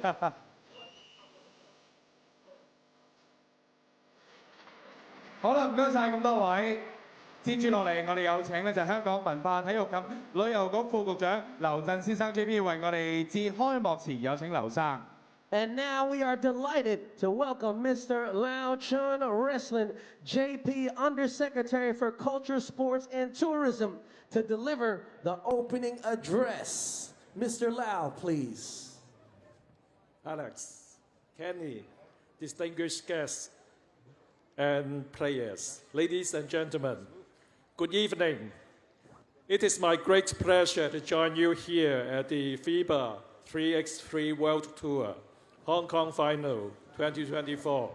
好啦，唔該晒咁多位。接住落嚟，我哋有請咧就係香港文化體育及旅遊局副局長劉震先生 JP 為我哋致開幕詞，有請劉生。 And now we are delighted to welcome Mr. Lausanne Wrestling JP, Undersecretary for Culture, Sports and Tourism, to deliver the opening address. Mr. Lau, please. Alex, Kenny, distinguished guests and players, ladies and gentlemen, good evening. It is my great pleasure to join you here at the FIBA 3x3 World Tour, Hong Kong Final 2024.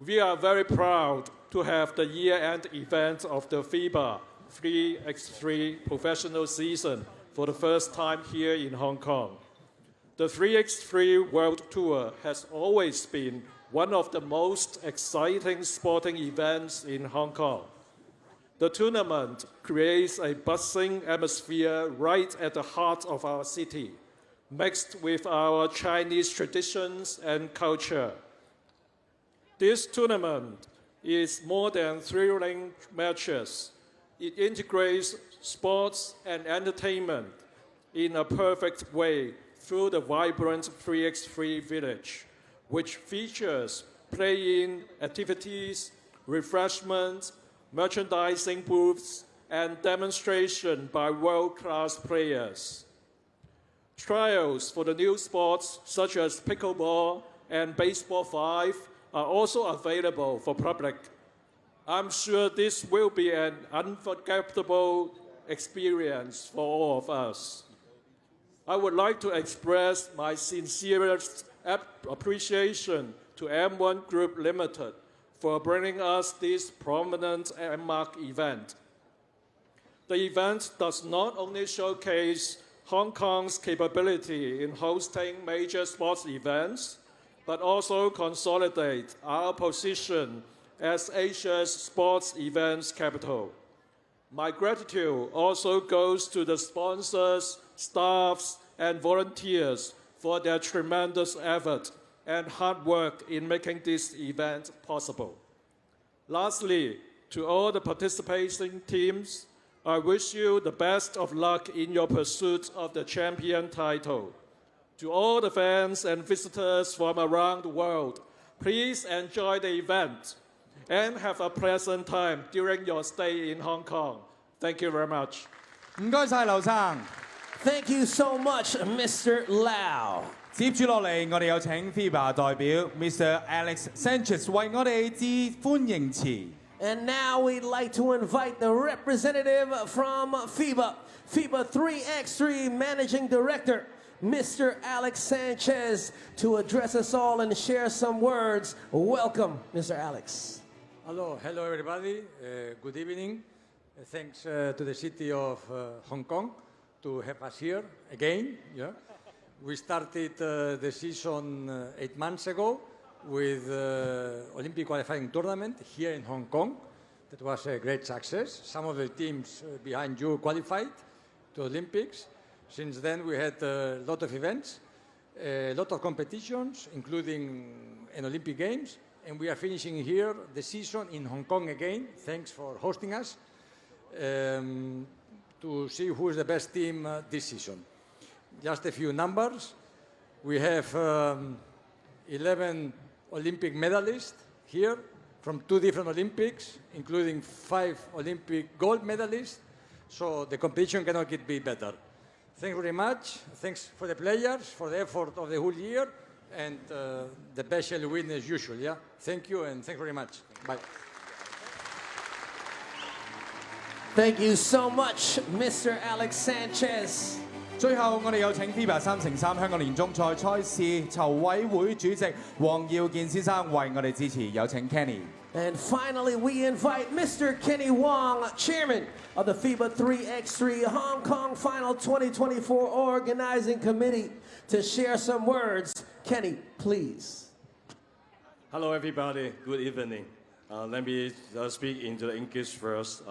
We are very proud to have the year-end event of the FIBA 3x3 professional season for the first time here in Hong Kong. The 3x3 World Tour has always been one of the most exciting sporting events in Hong Kong. The tournament creates a buzzing atmosphere right at the heart of our city, mixed with our Chinese traditions and culture. This tournament is more than thrilling matches. It integrates sports and entertainment in a perfect way through the vibrant 3x3 village, which features playing activities, refreshments, merchandising booths, and demonstration by world-class players. Trials for the new sports such as pickleball and baseball 5 are also available for public. I'm sure this will be an unforgettable experience for all of us. I would like to express my sincerest appreciation to M1 Group Limited for bringing us this prominent landmark event. The event does not only showcase Hong Kong's capability in hosting major sports events, but also consolidate our position as Asia's sports events capital. My gratitude also goes to the sponsors, staffs, and volunteers for their tremendous effort and hard work in making this event possible. Lastly, to all the participating teams, I wish you the best of luck in your pursuit of the champion title. To all the fans and visitors from around the world, please enjoy the event and have a pleasant time during your stay in Hong Kong. Thank you very much. 唔該晒劉生。 Thank you so much, Mr. Lau. 接住落嚟，我哋有請 FIBA 代表 Mr. Alex Sanchez 為我哋致歡迎詞。 And now we'd like to invite the representative from FIBA 3x3 Managing Director, Mr. Alex Sanchez, to address us all and share some words. Welcome, Mr. Alex. Hello everybody. Good evening. Thanks to the city of Hong Kong to have us here again. Yeah. We started the season 8 months ago with Olympic qualifying tournament here in Hong Kong. That was a great success. Some of the teams behind you qualified to Olympics. Since then we had a lot of events, a lot of competitions, including an Olympic Games. And we are finishing here the season in Hong Kong again. Thanks for hosting us to see who is the best team this season. Just a few numbers. We have 11 Olympic medalists here from 2 different Olympics, including 5 Olympic gold medalists. So the competition cannot be better. Thank you very much. Thanks for the players, for the effort of the whole year, and the best shall win as usual. Yeah. Thank you, and thank you very much. Bye. Thank you so much, Mr. Alex Sanchez. 最後，我哋有請 FIBA 3x3香港年終賽賽事籌委會主席黃耀健先生為我哋支持，有請 Kenny。 And finally, we invite Mr. Kenny Wong, Chairman of the FIBA 3x3 Hong Kong Final 2024 Organizing Committee, to share some words. Kenny, please. Hello, everybody. Good evening. Let me speak into the English first.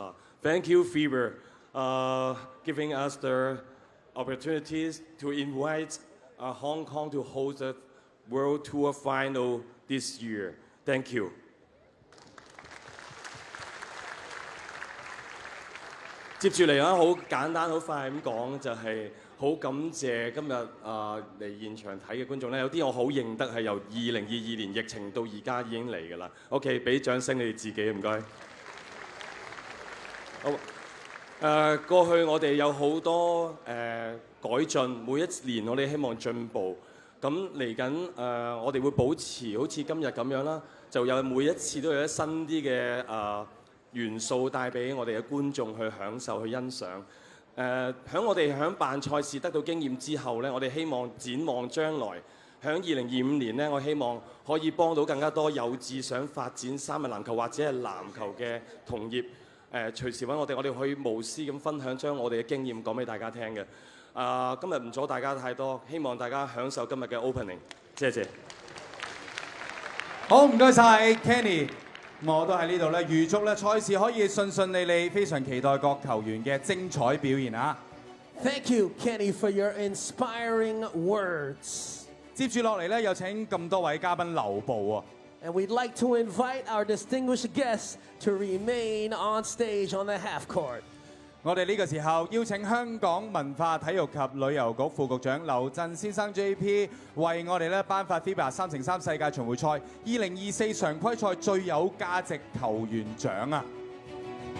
Thank you, FIBA, giving us the opportunities to invite Hong Kong to host the World Tour Final this year. Thank you. 接住嚟好簡單好快咁講，就係好感謝今日嚟現場睇嘅觀眾咧，有啲我好認得係由2022年疫情到而家已經嚟㗎啦。OK， 俾掌聲你哋自己，唔該。好。過去我哋有好多改進，每一年我哋希望進步。咁嚟緊我哋會保持好似今日咁樣啦，就有每一次都有一新啲嘅元素帶俾我哋嘅觀眾去享受、去欣賞。喺我哋喺辦賽事得到經驗之後咧，我哋希望展望將來，喺2025年咧，我希望可以幫到更加多有志想發展三日籃球或者係籃球嘅同業。隨時揾我哋可以無私咁分享，將我哋嘅經驗講俾大家聽嘅。今日唔阻大家太多，希望大家享受今日嘅 opening。謝謝。好，唔該晒 Kenny， 我都喺呢度咧，預祝咧賽事可以順順利利，非常期待各球員嘅精彩表現啊！ Thank you, Kenny, for your inspiring words. 接住落嚟咧，有請咁多位嘉賓留步啊！ And we'd like to invite our distinguished guests to remain on stage on the half court. 我哋呢個時候邀請香港文化體育及旅遊局副局長劉振先生 JP 為我哋咧頒發 FIBA 3x3 世界巡迴賽2024常規賽最有價值球員獎啊！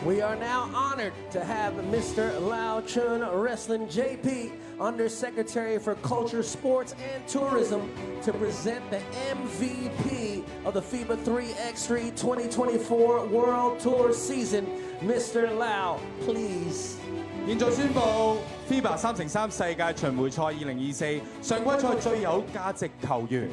We are now honored to have Mr. Lao Chun Wrestling JP, Undersecretary for Culture, Sports, and Tourism, to present the MVP of the FIBA 3x3 2024 World Tour season. Mr. Lao, please. 現在宣布 FIBA 3x3 世界巡迴賽2024常規賽最有價值球員。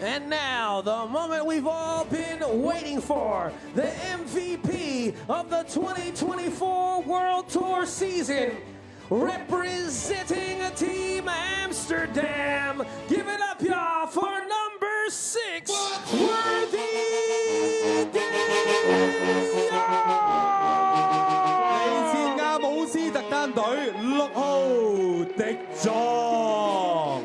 And now, the moment we've all been waiting for, the MVP of the 2024 World Tour season, representing Team Amsterdam. Give it up, y'all, for number 6, Worthy Day. 嚟自阿姆斯特丹隊6號迪莊。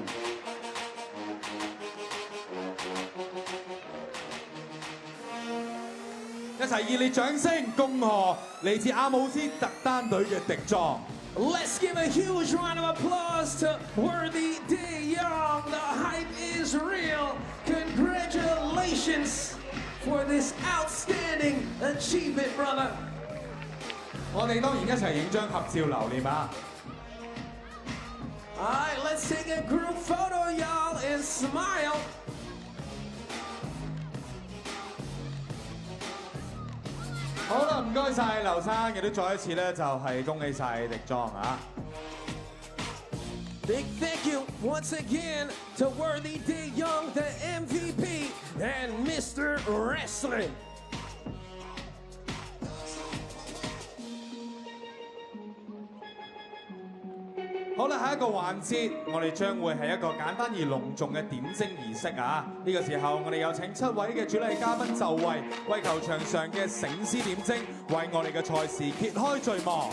一齊熱烈掌聲恭賀嚟自阿姆斯特丹隊嘅迪莊。 Let's give a huge round of applause to Worthy De Young. The hype is real. Congratulations for this outstanding achievement, brother. 我哋當然一齊影張合照留念啊！ All right, let's take a group photo, y'all, and smile. 好啦，唔該晒劉生，亦都再一次咧就係恭喜晒迪莊啊！ Big thank you once again to Worthy De Young, the MVP, and Mr. Wrestling. 好啦，下一個環節，我哋將會係一個簡單而隆重嘅點睛儀式啊！呢個時候，我哋有請7位嘅主禮嘉賓就位，為球場上嘅醒獅點睛，為我哋嘅賽事揭開序幕。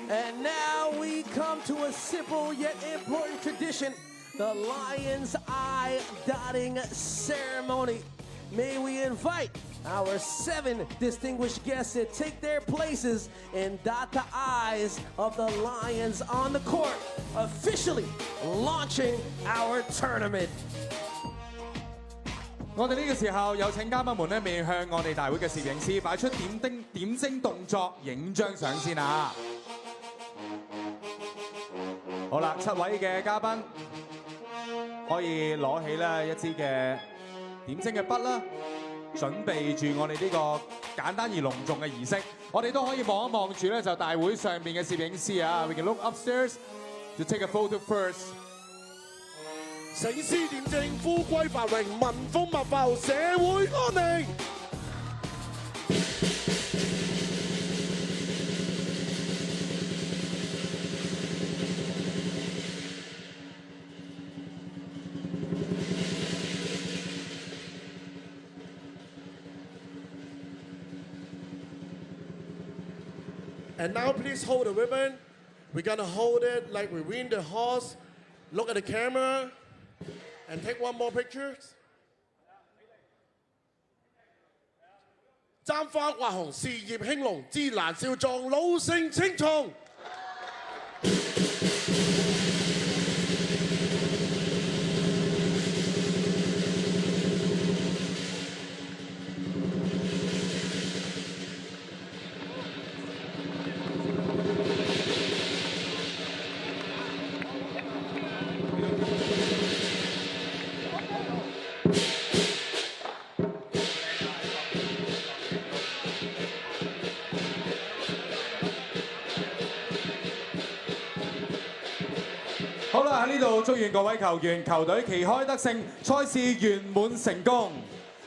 And now we come to a simple yet important tradition, the Lion's Eye Dotting Ceremony. May we invite our 7 distinguished guests to take their places and dot the I's of the Lions on the court, officially launching our tournament. 我哋呢個時候有請嘉賓們咧，面向我哋大會嘅攝影師擺出點睛動作，影張相先啊！好啦，7位嘅嘉賓可以攞起咧一支嘅點睛嘅筆啦，準備住我哋呢個簡單而隆重嘅儀式。我哋都可以望一望住咧，就大會上面嘅攝影師啊。We can look upstairs to take a photo first. 醒獅點睛，富貴繁榮，民風物阜，社會安寧。And now please hold the ribbon. We're gonna hold it like we win the horse. Look at the camera and take one more picture. 簪花掛紅，事業興隆，芝蘭少壯，老成青松。好啦，喺呢度祝願各位球員、球隊旗開得勝，賽事圓滿成功。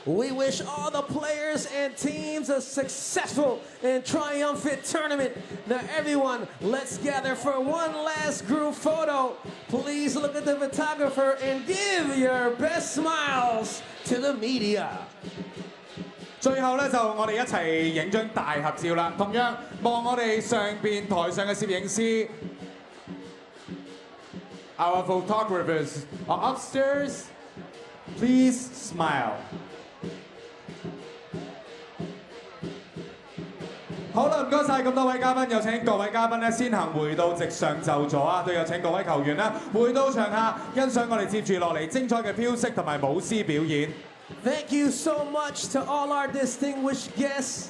We wish all the players and teams a successful and triumphant tournament. Now everyone, let's gather for one last group photo. Please look at the photographer and give your best smiles to the media. 最後咧就我哋一齊影張大合照啦。同樣望我哋上邊台上嘅攝影師。Our photographers are upstairs. Please smile. 好啦，唔該晒咁多位嘉賓，有請各位嘉賓咧先行回到席上就座啊！都有請各位球員咧回到場下，欣賞我哋接住落嚟精彩嘅飄色同埋舞獅表演。Thank you so much to all our distinguished guests.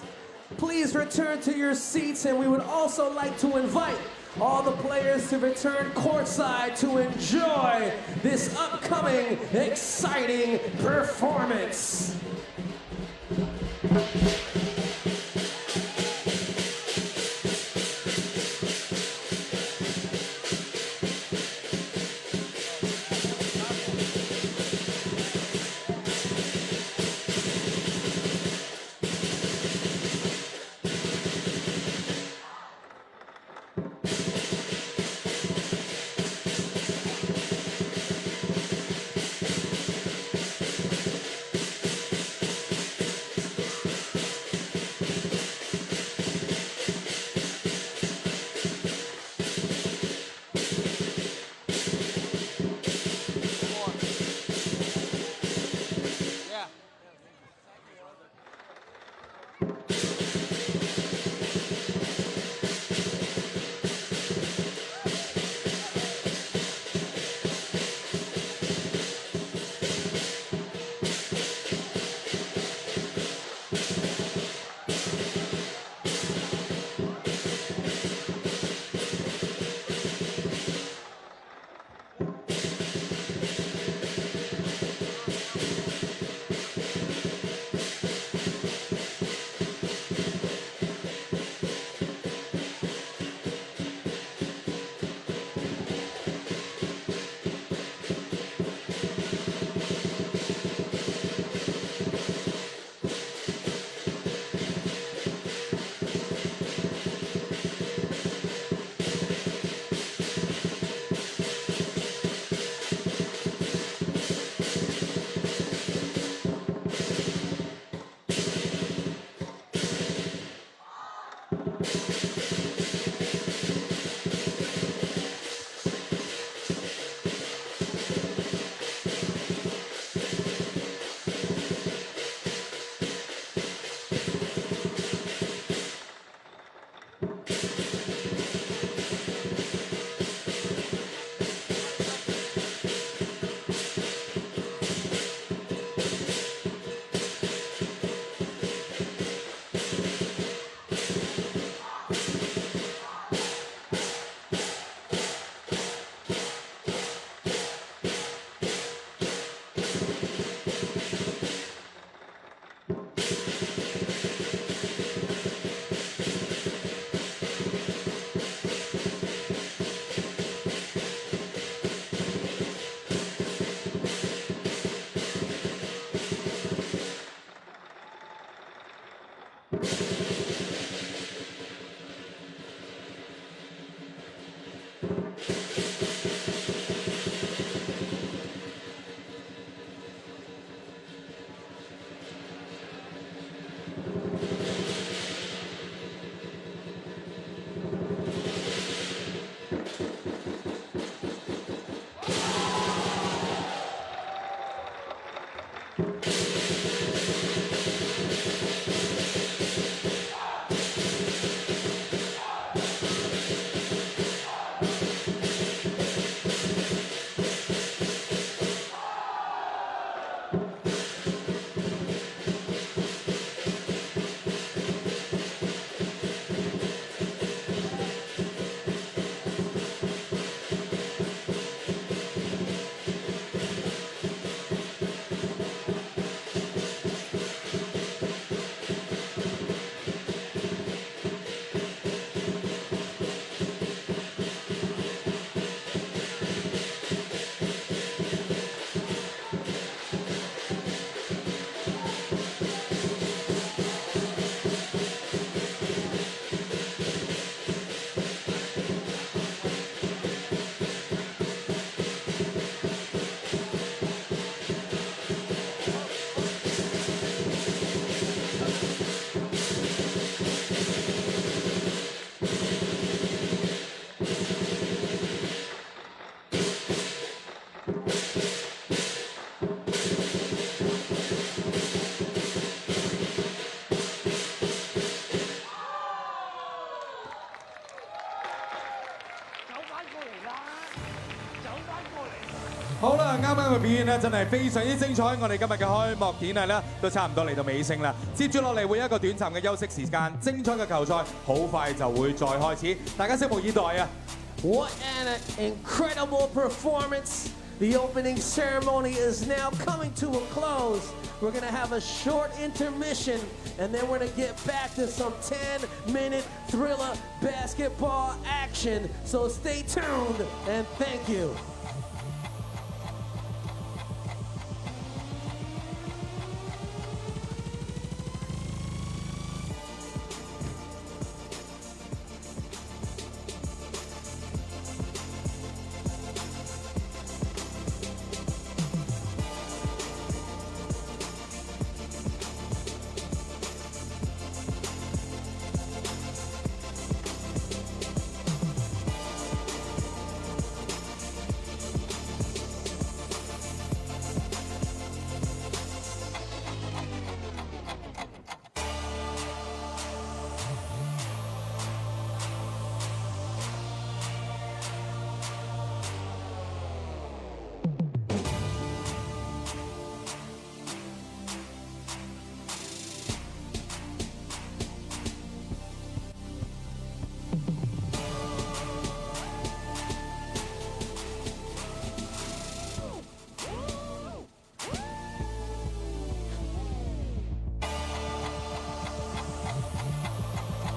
Please return to your seats, and we would also like to invite all the players to return courtside to enjoy this upcoming exciting performance. 好啦，啱啱嘅表演咧真係非常之精彩，我哋今日嘅開幕典禮咧都差唔多嚟到尾聲啦。接住落嚟會有一個短暫嘅休息時間，精彩嘅球賽好快就會再開始，大家拭目以待啊 What an incredible performance! The opening ceremony is now coming to a close. We're going to have a short intermission, and then we're going to get back to some 10-minute thriller basketball action. So stay tuned, and thank you.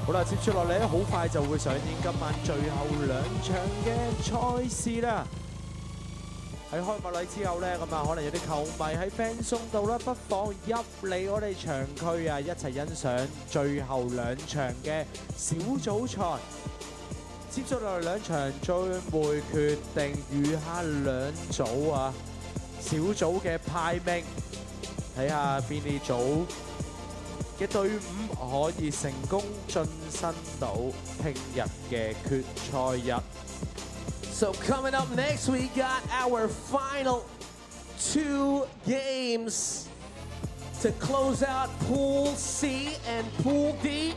好啦，接住落嚟好快就會上演今晚最後兩場嘅賽事啦。喺開幕禮之後咧，咁啊可能有啲球迷喺 fan zone 度啦，不妨入嚟我哋場區啊，一齊欣賞最後兩場嘅小組賽。接住落嚟兩場將會決定餘下兩組啊小組嘅排名，睇下邊啲組嘅隊伍可以成功晉身到聽日嘅決賽日。So coming up next, we got our final 2 games to close out Pool C and Pool D.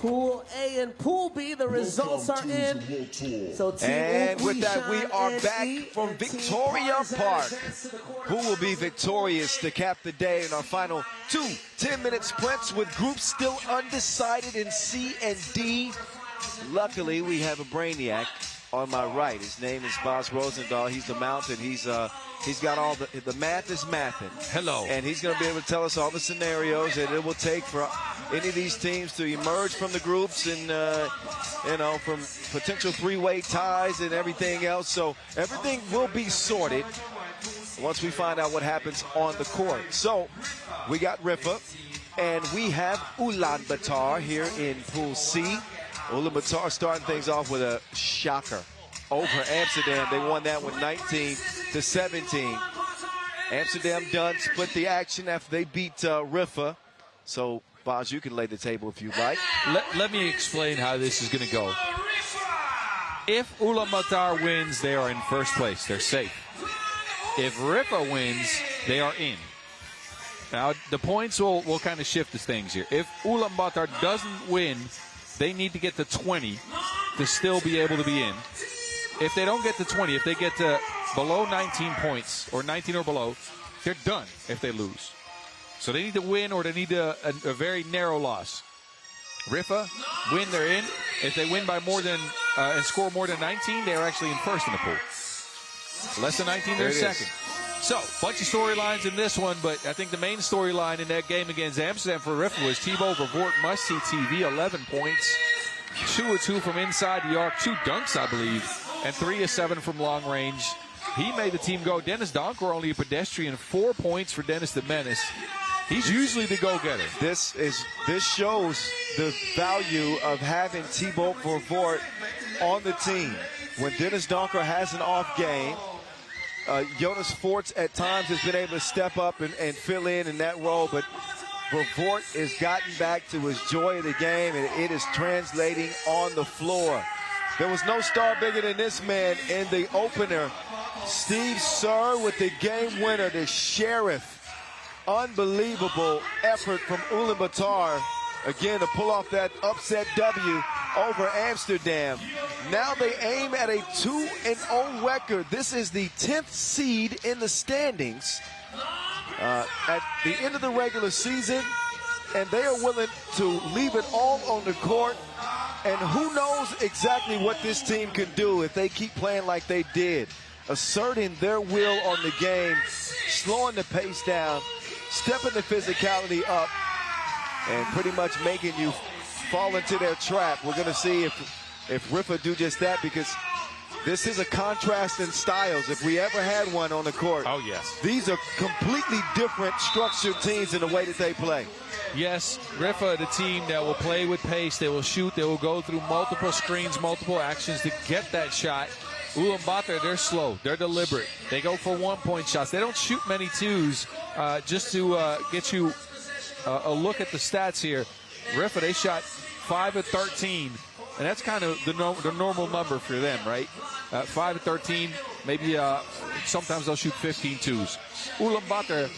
Pool A and Pool B, the results are in. So and with that, we are back from Victoria Park. Who will be victorious to cap the day in our final 2 10-minute sprints with groups still undecided in C and D? Luckily, we have a brainiac on my right. His name is Bas Rosendahl. He's the mountain. He's got all the math is mathing. Hello. And he's going to be able to tell us all the scenarios that it will take for any of these teams to emerge from the groups and, from potential 3-way ties and everything else. So everything will be sorted once we find out what happens on the court. So we got Riffa and we have Ulaanbaatar here in Pool C. Ulaanbaatar starting things off with a shocker over Amsterdam. They won that one 19-17. Amsterdam done split the action after they beat Riffa. So, Baz, you can lay the table if you'd like. Let me explain how this is going to go. If Ulaanbaatar wins, they are in first place. They're safe. If Riffa wins, they are in. Now, the points will kind of shift the things here. If Ulaanbaatar doesn't win, they need to get to 20 to still be able to be in. If they don't get to 20, if they get to below 19 points or 19 or below, they're done if they lose. So they need to win or they need a very narrow loss. Riffa, win, they're in. If they win by more than and score more than 19, they're actually in first in the pool. Less than 19, they're second. So, bunch of storylines in this one, but I think the main storyline in that game against Amsterdam for Riffa was Thibaut Vervoort, must-see TV, 11 points, 2 of 2 from inside the arc, 2 dunks, I believe, and 3 of 7 from long range. He made the team go. Dennis Donker only a pedestrian, 4 points for Dennis the Menace. He's usually the go-getter. This shows the value of having Thibaut Vervoort on the team. When Dennis Donker has an off game, Jonas Forts at times has been able to step up and fill in that role, but Vervoort has gotten back to his joy of the game, and it is translating on the floor. There was no star bigger than this man in the opener. Steve Kerr with the game winner, the Sheriff. Unbelievable effort from Ulaanbaatar, again, to pull off that upset W over Amsterdam. Now they aim at a 2-0 record. This is the 10th seed in the standings at the end of the regular season, and they are willing to leave it all on the court. And who knows exactly what this team can do if they keep playing like they did, asserting their will on the game, slowing the pace down, stepping the physicality up, and pretty much making you fall into their trap. We're going to see if Riffa do just that, because this is a contrast in styles. If we ever had one on the court. Oh, yes. These are completely different structured teams in the way that they play. Yes, Riffa, the team that will play with pace. They will shoot. They will go through multiple screens, multiple actions to get that shot. Ulaanbaatar, they're slow. They're deliberate. They go for one-point shots. They don't shoot many twos. Just to get you a look at the stats here, Riffa, they shot 5 of 13, and that's kind of the normal number for them, right? 5 of 13, maybe sometimes they'll shoot 15 twos. Ulaanbaatar,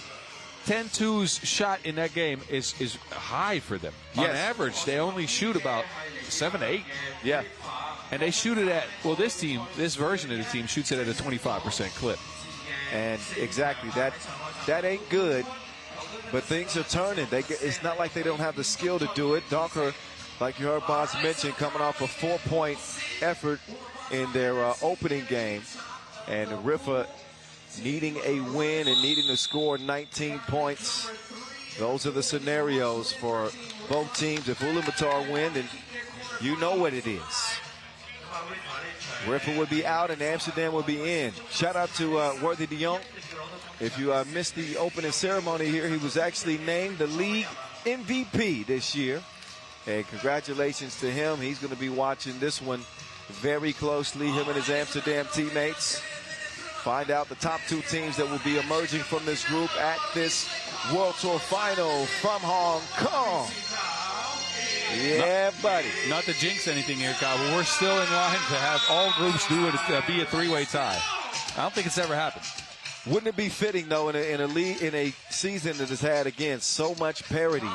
10 twos shot in that game is high for them. Yes. On average, they only shoot about 7 to 8. Yeah. And they shoot it at, well, this version of the team shoots it at a 25% clip. And exactly, that ain't good, but things are turning. It's not like they don't have the skill to do it. Donker, like you heard Boz mention, coming off a 4-point effort in their opening game. And Riffa needing a win and needing to score 19 points. Those are the scenarios for both teams. If Ulaanbaatar win, then you know what it is. Riffa would be out and Amsterdam would be in. Shout out to Worthy de Jong. If you missed the opening ceremony here, he was actually named the league MVP this year. And congratulations to him. He's going to be watching this one very closely, him and his Amsterdam teammates. Find out the top 2 teams that will be emerging from this group at this World Tour final from Hong Kong. Yeah, buddy. Not to jinx anything here, Kyle, but we're still in line to have all groups be a 3-way tie. I don't think it's ever happened. Wouldn't it be fitting, though, in a season that has had, again, so much parity,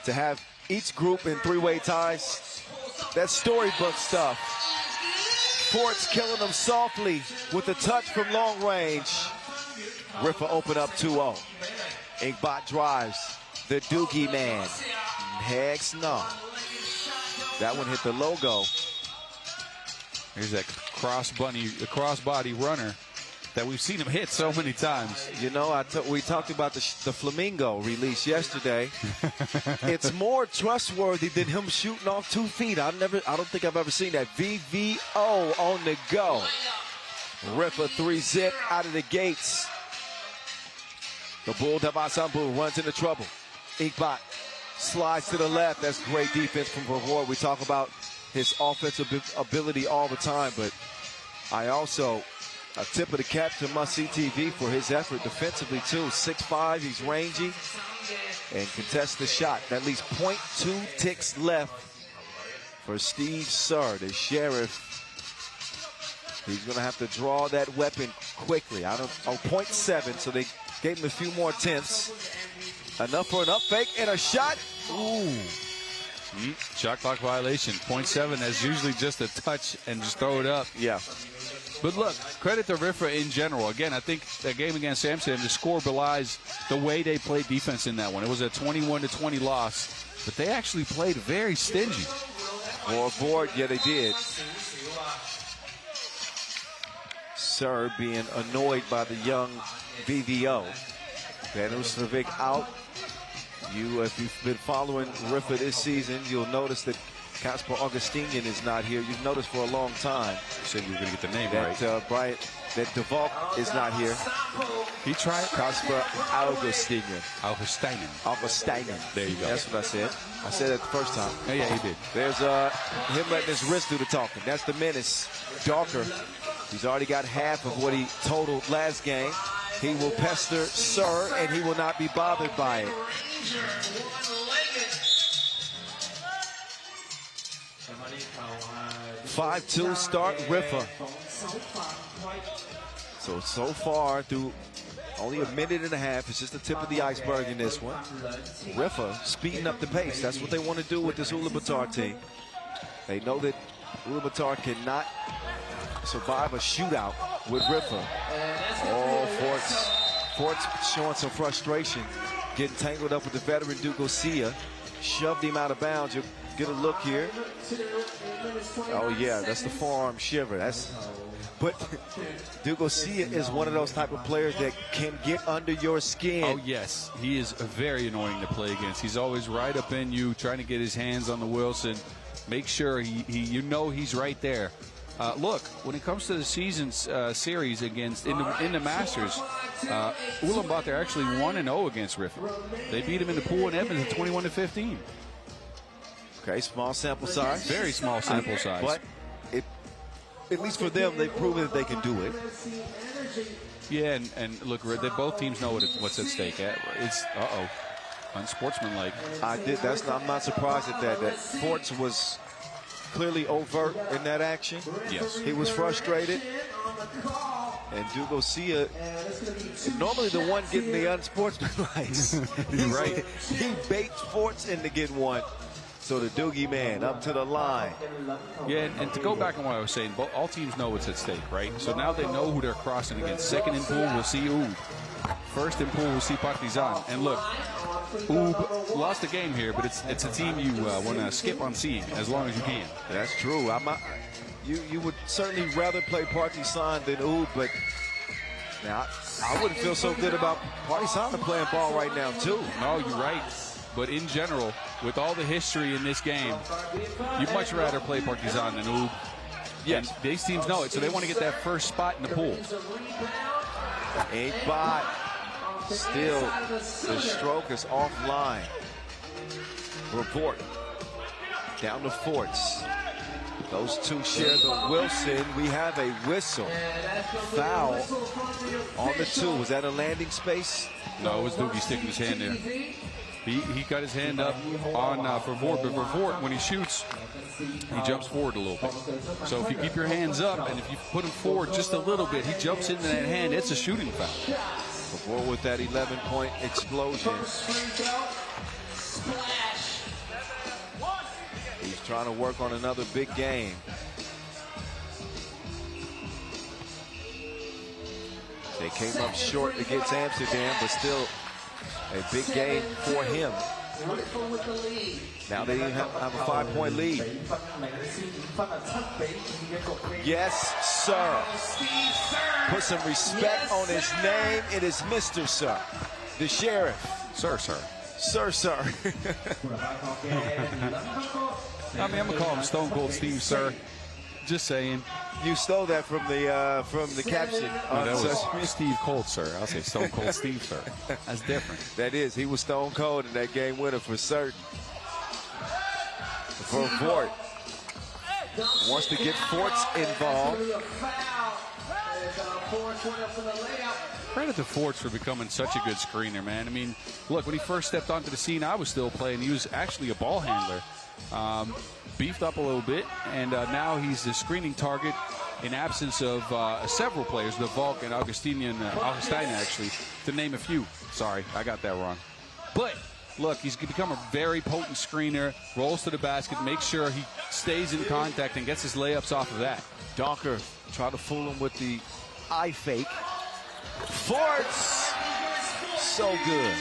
to have each group in 3-way ties? That's storybook stuff. Fort's killing them softly with a touch from long range. Riffa open up 2-0. Inkbot drives. The Doogie man. Heck no. That one hit the logo. Here's that crossbody runner that we've seen him hit so many times. You know, we talked about the Flamingo release yesterday. It's more trustworthy than him shooting off 2 feet. I don't think I've ever seen that. VVO on the go. Riffa 3-zip out of the gates. The Bull Davasambu runs into trouble. Inkbot slides to the left. That's great defense from Vervoort. We talk about his offensive ability all the time, but I also a tip of the cap to Must-See TV for his effort defensively too. 6'5", he's rangy and contests the shot. That leaves 0.2 ticks left for Steve Sir, the sheriff. He's going to have to draw that weapon quickly. 0.7, so they gave him a few more tenths. Enough for an up fake and a shot. Ooh. Shot clock violation. 0.7, that's usually just a touch and just throw it up. Yeah. But look, credit to Riffa in general. Again, I think that game against Amsterdam, the score belies the way they played defense in that one. It was a 21-20 loss, but they actually played very stingy. Board, yeah, they did. Sir being annoyed by the young VVO. Van Oostvik out. If you've been following Riffa this season, you'll notice that Casper Augustinian is not here. You've noticed for a long time. You said you were going to get the name right. That DeValk is not here. He tried. Casper Augustinian. Augustinian. There you go. That's what I said. I said it the first time. Oh, yeah, he did. There's him letting his wrist do the talking. That's the menace. Darker. He's already got half of what he totaled last game. He will pester Sir, and he will not be bothered by it. 5-2 start, Riffa. So far, through only a minute and a half, it's just the tip of the iceberg in this one. Riffa speeding up the pace. That's what they want to do with this Ulaanbaatar team. They know that Ulaanbaatar cannot survive a shootout with Riffa. Oh, Fort's showing some frustration, getting tangled up with the veteran Dugosia. Shoved him out of bounds. You'll get a look here. Oh yeah, that's the forearm shiver. But Dugosia is one of those type of players that can get under your skin. Oh yes, he is very annoying to play against. He's always right up in you, trying to get his hands on the Wilson. Make sure he's right there. Look, when it comes to the season's series against in the Masters, Ulaanbaatar actually 1-0 against Riffa. They beat him in the pool in Evans at 21-15. Okay, small sample size. Very small sample size. But at least for them, they've proven that they can do it. Yeah, and look, both teams know what's at stake. It's unsportsmanlike. I'm not surprised at that. That Forts was clearly overt in that action. Yes. He was frustrated. And Dugosia, normally the one getting the unsportsmanlike. You're right. He baits Forts into getting one. So the Doogie man up to the line. Yeah, and to go back on what I was saying, all teams know what's at stake, right? So now they know who they're crossing against. Second in pool, we'll see Ub. First in pool, we'll see Partizan. And look, Ub lost the game here, but it's a team you want to skip on seeing as long as you can. That's true. You would certainly rather play Partizan than Ub, but now I wouldn't feel so good about Partizan playing ball right now too. No, you're right. But in general, with all the history in this game, you'd much rather play Partizan than Ub. Yes, and these teams know it, so they want to get that first spot in the pool. 8-bot. Still, the stroke is offline. Report. Down to Forts. Those two share the Wilson. We have a whistle. Foul on the 2. Was that a landing space? No, it was Doogie sticking his hand there. He got his hand up on Vervoort, but Vervoort, when he shoots, he jumps forward a little bit. So if you keep your hands up and if you put him forward just a little bit, he jumps into that hand. It's a shooting foul. Vervoort with that 11-point explosion. He's trying to work on another big game. They came up short against Amsterdam, but still a big game for him. Now they have a 5-point lead. Yes, sir. Put some respect on his name. It is Mr. Sir, the sheriff. Sir. Sir. I mean, I'm gonna call him Stone Cold Steve, sir. Just saying. You stole that from the caption. No, that was Steve Cold, sir. I'll say Stone Cold Steve, sir. That's different. That is. He was Stone Cold in that game winner for certain. Vervoort wants to get Forts involved. Credit to Forts for becoming such a good screener, man. I mean, look, when he first stepped onto the scene, I was still playing. He was actually a ball handler. Beefed up a little bit, and now he's the screening target in absence of several players, the Volk and Augustine actually, to name a few. Sorry, I got that wrong. But look, he's become a very potent screener, rolls to the basket, makes sure he stays in contact and gets his layups off of that. Donker tried to fool him with the eye fake. Forts! So good.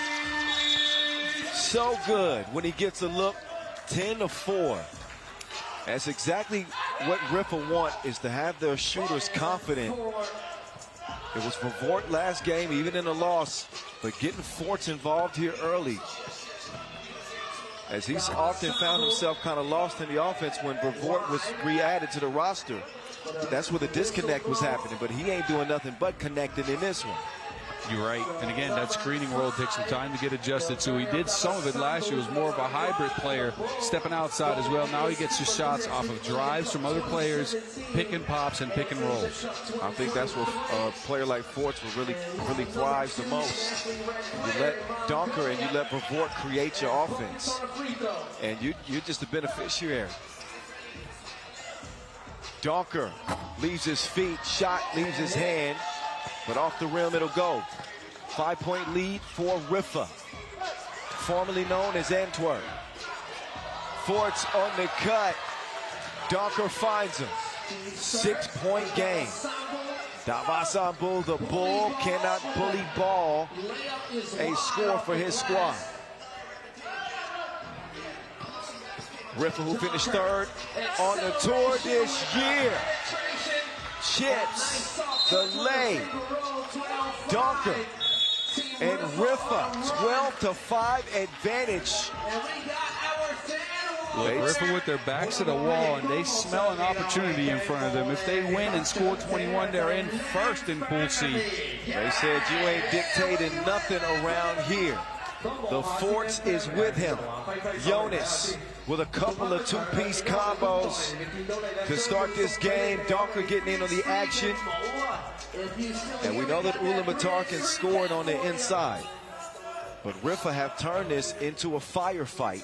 So good when he gets a look. 10-4. That's exactly what Riffa want, is to have their shooters confident. It was Vervoort last game, even in the loss, but getting Forts involved here early, as he's often found himself kind of lost in the offense when Vervoort was re-added to the roster. That's where the disconnect was happening, but he ain't doing nothing but connecting in this one. You're right. And again, that screening role takes some time to get adjusted to. He did some of it last year. He was more of a hybrid player, stepping outside as well. Now he gets his shots off of drives from other players, pick and pops and pick and rolls. I think that's where a player like Forts really thrives the most. You let Donker and you let Vervoort create your offense, and you're just a beneficiary. Donker leaves his feet, shot leaves his hand, but off the rim it'll go. 5-point lead for Riffa, formerly known as Antwerp. Forts on the cut. Donker finds him. 6-point game. Davasambu, the Bull, cannot bully ball. A score for his squad. Riffa, who finished third on the tour this year, chips the lay. Donker and Riffa, 12-5 advantage. Look, Riffa with their backs to the wall, and they smell an opportunity in front of them. If they win and score 21, they're in first in Pool C. They said, you ain't dictating nothing around here. The Forts is with him. Jonas with a couple of two-piece combos to start this game. Donker getting in on the action. And we know that Ulaanbaatar can score it on the inside. But Riffa have turned this into a firefight.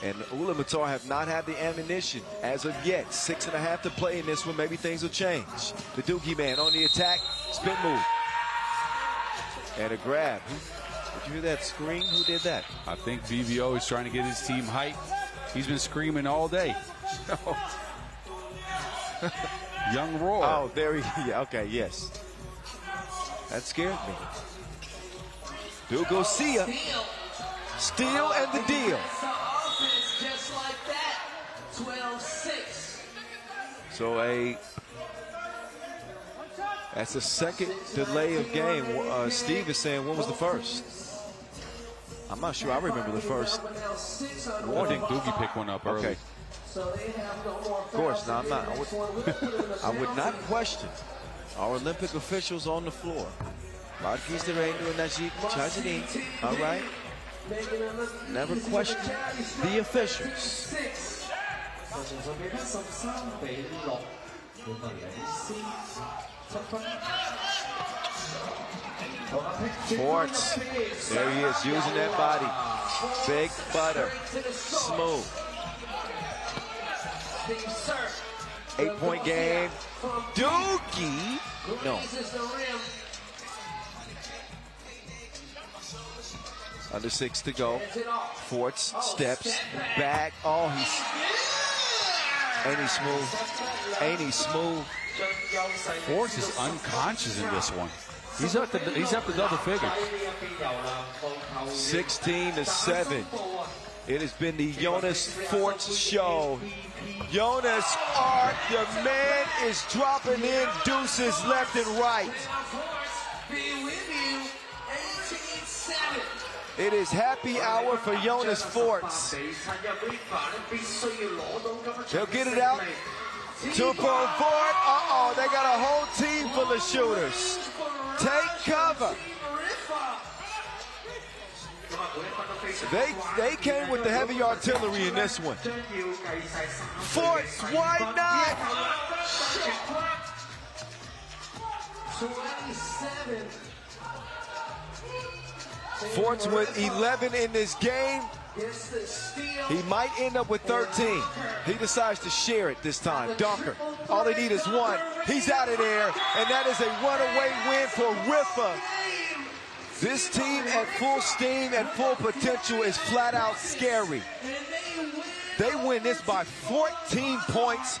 And Ulaanbaatar have not had the ammunition as of yet. 6.5 to play in this one. Maybe things will change. The Doogie man on the attack. Spin move. And a grab. Did you hear that scream? Who did that? I think VVO is trying to get his team hyped. He's been screaming all day. Young Roar. Oh, there he is. Yeah, okay, yes. That scared me. Do go see ya. Steal and the deal. Just like that. 12-6. So that's a second delay of game. Steve is saying, when was the first? I'm not sure. I remember the first. I think Doogie picked one up early. Okay. Of course. Now, I'm not. I would not question our Olympic officials on the floor. All right. Never question the officials. Forts, there he is, using that body. Big butter, smooth. 8-point game. Doogie. No. Under 6 to go. Forts steps back. Oh, ain't he smooth? Ain't he smooth? Forts is unconscious in this one. He's up to double figure. 16-7. It has been the Jonas Forts show. Jonas Art, the man is dropping in deuces left and right. It is happy hour for Jonas Forts. They'll get it out. 2 for Fort. Uh-oh, they got a whole team full of shooters. Take cover. They came with the heavy artillery in this one. Forts, why not? 27. Forts with 11 in this game. He might end up with 13. He decides to share it this time. Donker, all they need is 1. He's out of there, and that is a runaway win for Riffa. This team at full steam and full potential is flat out scary. They win this by 14 points.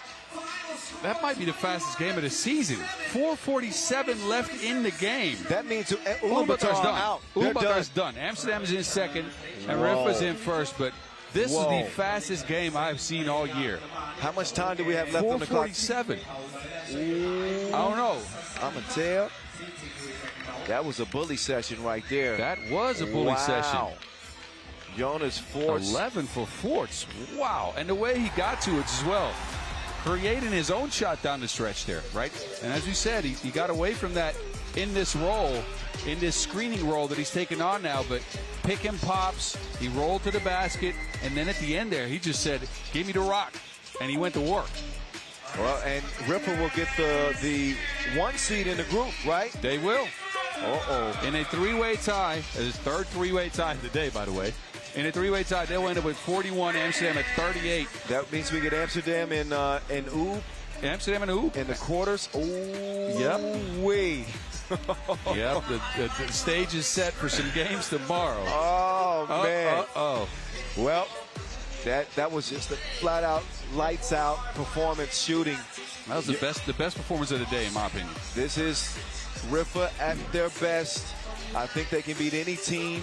That might be the fastest game of the season. 4:47 left in the game. That means Ulaanbaatar's done. Out. Ulaanbaatar's done. Amsterdam is in second, and Riffa's in first. But this is the fastest game I've seen all year. How much time do we have left on the clock? 4:47. I don't know. I'm going to tell. That was a bully session right there. That was a bully session. Jonas Forts. 11 for Forts. Wow. And the way he got to it as well. Creating his own shot down the stretch there, right? And as we said, he got away from that in this role, in this screening role that he's taken on now, but pick and pops, he rolled to the basket, and then at the end there, he just said, give me the rock, and he went to work. Well, and Riffa will get the 1 seed in the group, right? They will. Uh-oh. In a 3-way tie, his third 3-way tie of the day, by the way. In a 3-way tie, they'll end up with 41, Amsterdam at 38. That means we get Amsterdam and Oop. Amsterdam and Oop. In the quarters. Oh, yep. Wee. Yep, the stage is set for some games tomorrow. Oh, man. Uh-oh. Well, That was just a flat out, lights out performance shooting. That was the best performance of the day, in my opinion. This is Riffa at their best. I think they can beat any team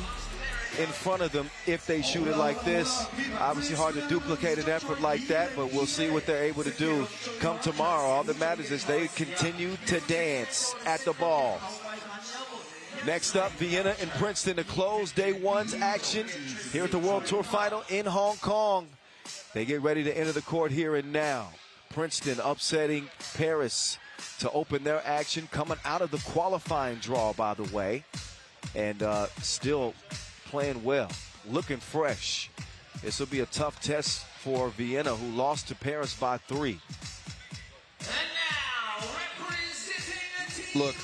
in front of them if they shoot it like this. Obviously hard to duplicate an effort like that, but we'll see what they're able to do come tomorrow. All that matters is they continue to dance at the ball. Next up, Vienna and Princeton to close day one's action here at the World Tour Final in Hong Kong. They get ready to enter the court here and now. Princeton upsetting Paris to open their action, coming out of the qualifying draw, by the way, and still playing well, looking fresh. This will be a tough test for Vienna, who lost to Paris by 3. Look,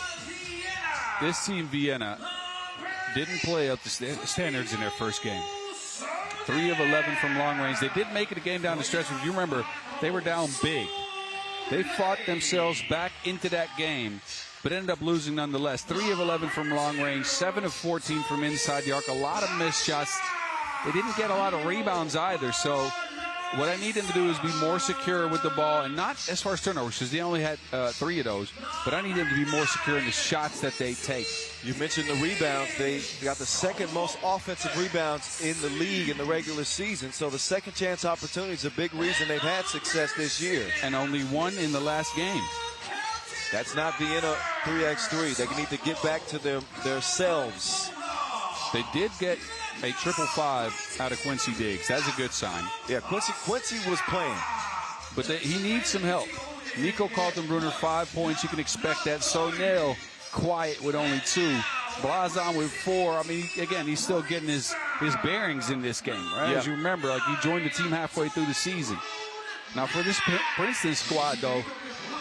this team, Vienna, didn't play up to standards in their first game. 3 of 11 from long range. They did make it a game down the stretch. If you remember, they were down big. They fought themselves back into that game, but ended up losing nonetheless. 3 of 11 from long range, 7 of 14 from inside the arc. A lot of missed shots. They didn't get a lot of rebounds either, so what I need them to do is be more secure with the ball, and not as far as turnovers, because they only had 3 of those, but I need them to be more secure in the shots that they take. You mentioned the rebounds. They got the second most offensive rebounds in the league in the regular season, so the second chance opportunity is a big reason they've had success this year. And only 1 in the last game. That's not Vienna 3x3. They need to get back to their selves. They did get a 555 out of Quincy Diggs. That's a good sign. Yeah, Quincy was playing. But he needs some help. Nico Kaltenbrunner, 5 points. You can expect that. So Nail, quiet with only 2. Blazon with 4. I mean, again, he's still getting his bearings in this game, right? Yeah. As you remember, like, he joined the team halfway through the season. Now, for this Princeton squad, though,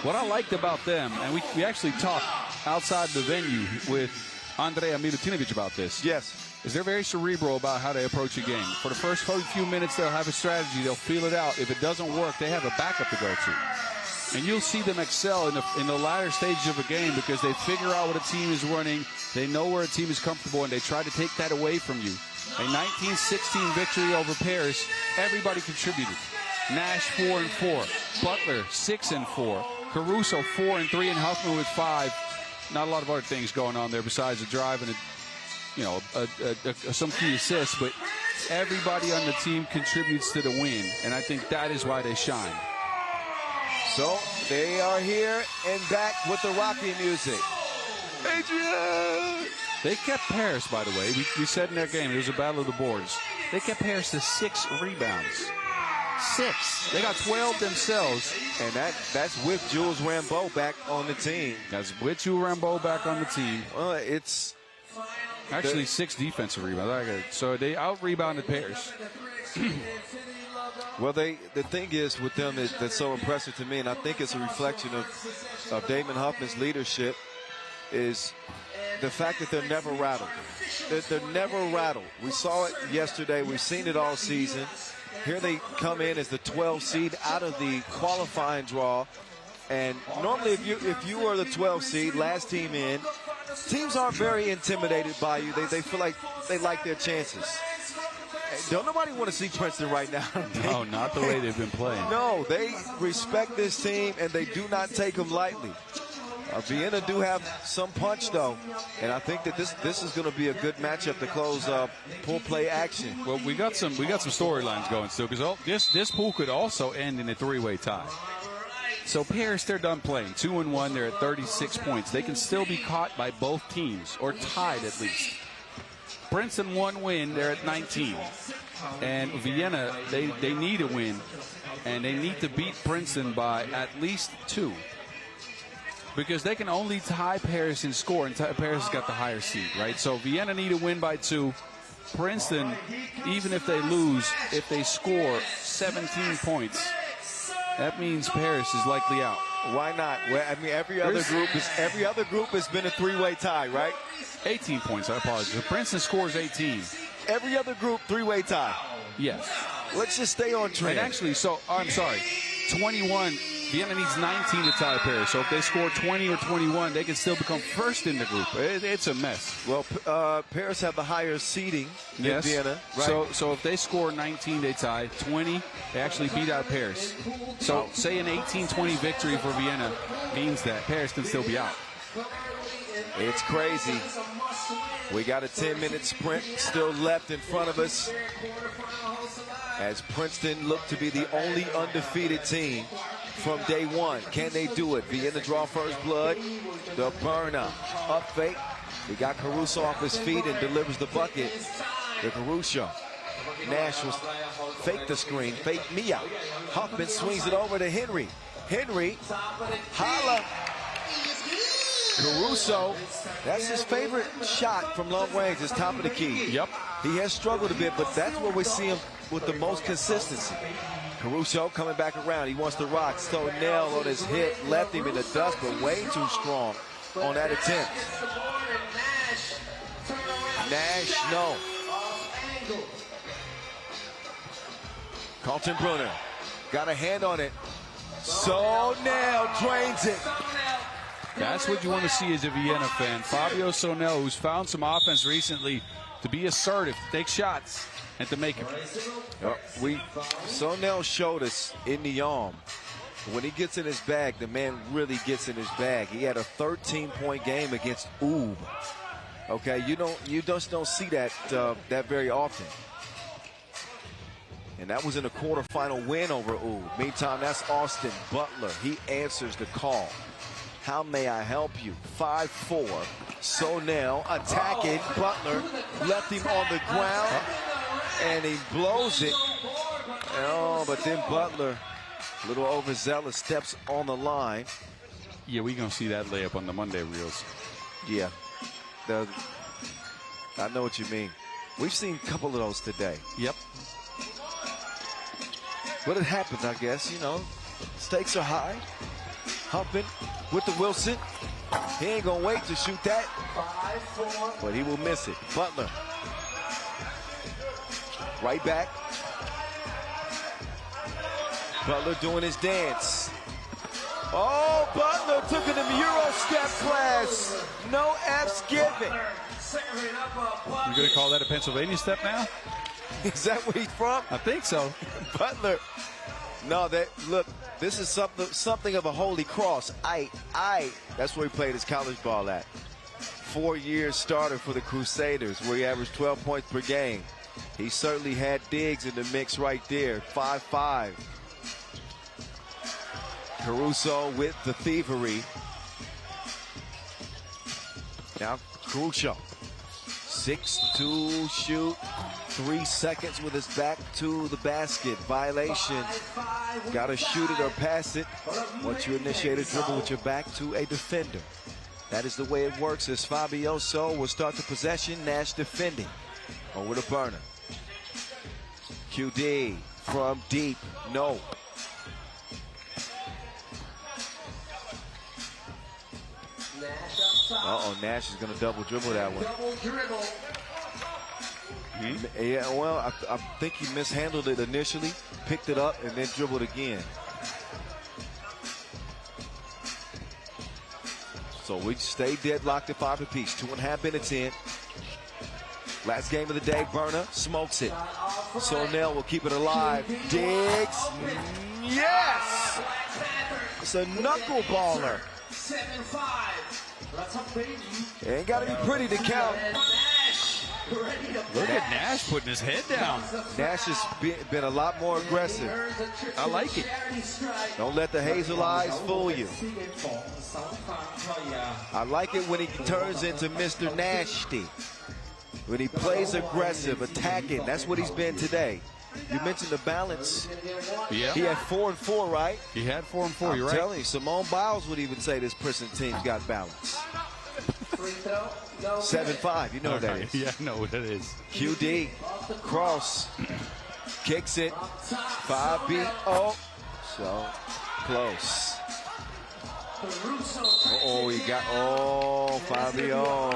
what I liked about them, and we actually talked outside the venue with Andrea Milutinovic about this. Yes. Is they're very cerebral about how they approach a game. For the first few minutes, they'll have a strategy. They'll feel it out. If it doesn't work, they have a backup to go to. And you'll see them excel in the latter stages of a game because they figure out what a team is running. They know where a team is comfortable, and they try to take that away from you. A 19-16 victory over Paris, everybody contributed. Nash 4 and 4, Butler 6 and 4, Caruso 4 and 3, and Huffman with 5. Not a lot of other things going on there besides the drive and some key assists, but everybody on the team contributes to the win, and I think that is why they shine. So they are here and back with the Rocky music. Adrian! They kept Paris, by the way. We said in their game, it was a battle of the boards. They kept Paris to 6 rebounds. 6. They got 12 themselves. And that's with Jules Rambeau back on the team. That's with Jules Rambeau back on the team. Well, it's actually 6 defensive rebounds. So they out-rebounded Paris. Well, the thing is with them that's so impressive to me, and I think it's a reflection of Damon Huffman's leadership, is the fact that they're never rattled. They're never rattled. We saw it yesterday. We've seen it all season. Here they come in as the 12 seed out of the qualifying draw. And normally if you were the 12 seed, last team in, teams aren't very intimidated by you. They feel like they like their chances. Don't nobody want to see Princeton right now. No, not the way they've been playing. No, they respect this team, and they do not take them lightly. Vienna do have some punch, though, and I think that this is going to be a good matchup to close pool play action. Well, we got some storylines going still, because this pool could also end in a 3-way tie. So Paris, they're done playing. 2-1, they're at 36 points. They can still be caught by both teams, or tied at least. Princeton 1 win, they're at 19. And Vienna, they need a win, and they need to beat Princeton by at least 2. Because they can only tie Paris in score, and Paris has got the higher seed, right? So Vienna need a win by 2. Princeton, even if they lose, if they score 17 points, that means Paris is likely out. Why not? Well, I mean, every other group has been a 3-way tie, right? 18 points, I apologize. If Princeton scores 18. Every other group, 3-way tie. Yes. Let's just stay on trend. And actually, I'm sorry, 21 Vienna needs 19 to tie Paris. So if they score 20 or 21, they can still become first in the group. It's a mess. Well, Paris have the higher seeding than Vienna. Right? So if they score 19, they tie. 20, they actually beat out Paris. So say an 18-20 victory for Vienna means that Paris can still be out. It's crazy. We got a 10-minute sprint still left in front of us as Princeton look to be the only undefeated team from day one. Can they do it? Vienna draw first blood. The burner. Up fake. We got Caruso off his feet and delivers the bucket. The Caruso. Nash will fake the screen. Fake Mia. Huffman swings it over to Henry. Henry. Holla. Caruso, that's his favorite shot from long range, is top of the key. Yep. He has struggled a bit, but that's where we see him with the most consistency. Caruso coming back around. He wants to rock. So nail on his hip, left him in the dust, but way too strong on that attempt. Nash, no. Carlton Brunner got a hand on it. So nail drains it. That's what you want to see as a Vienna fan. Fabio Sonel, who's found some offense recently, to be assertive, to take shots, and to make it. Sonel showed us in the arm. When he gets in his bag, the man really gets in his bag. He had a 13-point game against Oob. Okay, you just don't see that that very often. And that was in a quarterfinal win over Oob. Meantime, that's Austin Butler. He answers the call. How may I help you? 5'4". Sonel attacking. Butler left him on the ground, and he blows it. Oh, but then Butler, a little overzealous, steps on the line. Yeah, we're going to see that layup on the Monday reels. Yeah. I know what you mean. We've seen a couple of those today. Yep. But it happens, I guess. You know, stakes are high. Humping with the Wilson. He ain't gonna wait to shoot that, but he will miss it. Butler. Right back. Butler doing his dance. Oh, Butler took it in the Euro step class. No F's given. You're gonna call that a Pennsylvania step now? Is that where he's from? I think so. Butler. No, look, this is something of a holy cross. That's where he played his college ball at. 4-year starter for the Crusaders, where he averaged 12 points per game. He certainly had Diggs in the mix right there. 5'5". Caruso with the thievery. Now Caruso. 6'2" shoot. 3 seconds with his back to the basket. Violation. Got to shoot it or pass it. Once you initiate a dribble with your back to a defender. That is the way it works as Fabioso will start the possession. Nash defending over the burner. QD from deep. No. Nash is going to double dribble that one. Yeah, well, I think he mishandled it initially, picked it up, and then dribbled again. So we stay deadlocked at 5 apiece. 2.5 minutes in. Last game of the day, Burner smokes it. Sonel will keep it alive. Diggs. Yes! It's a knuckleballer. 7-5. Ain't got to be pretty to count. Look at Nash putting his head down. Nash has been a lot more aggressive. I like it. Don't let the hazel eyes fool you. I like it when he turns into Mr. Nasty. When he plays aggressive, attacking. That's what he's been today. You mentioned the balance. Yeah. He had 4 and 4, right? He had 4 and 4, you're right. I'm telling you, Simone Biles would even say this Princeton team's got balance. 7-5, you know what that is. Yeah, I know what that is. QD, cross, kicks it, 5B, oh, so close. Fabio.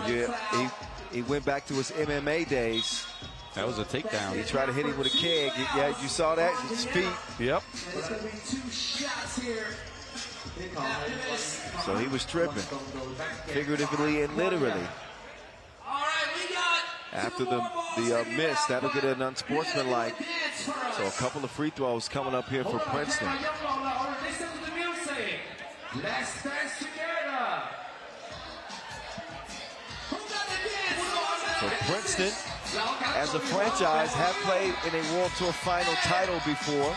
Yeah, he went back to his MMA days. That was a takedown. He tried to hit him with a keg. Yeah, you saw that? His feet. Yep. There's going to be 2 shots here. So he was tripping, figuratively and literally. All right, we got After the miss, that'll get an unsportsmanlike. So a couple of free throws coming up here for Princeton. Listen to the music. Let's dance together. So Princeton, as a franchise, have played in a World Tour final title before.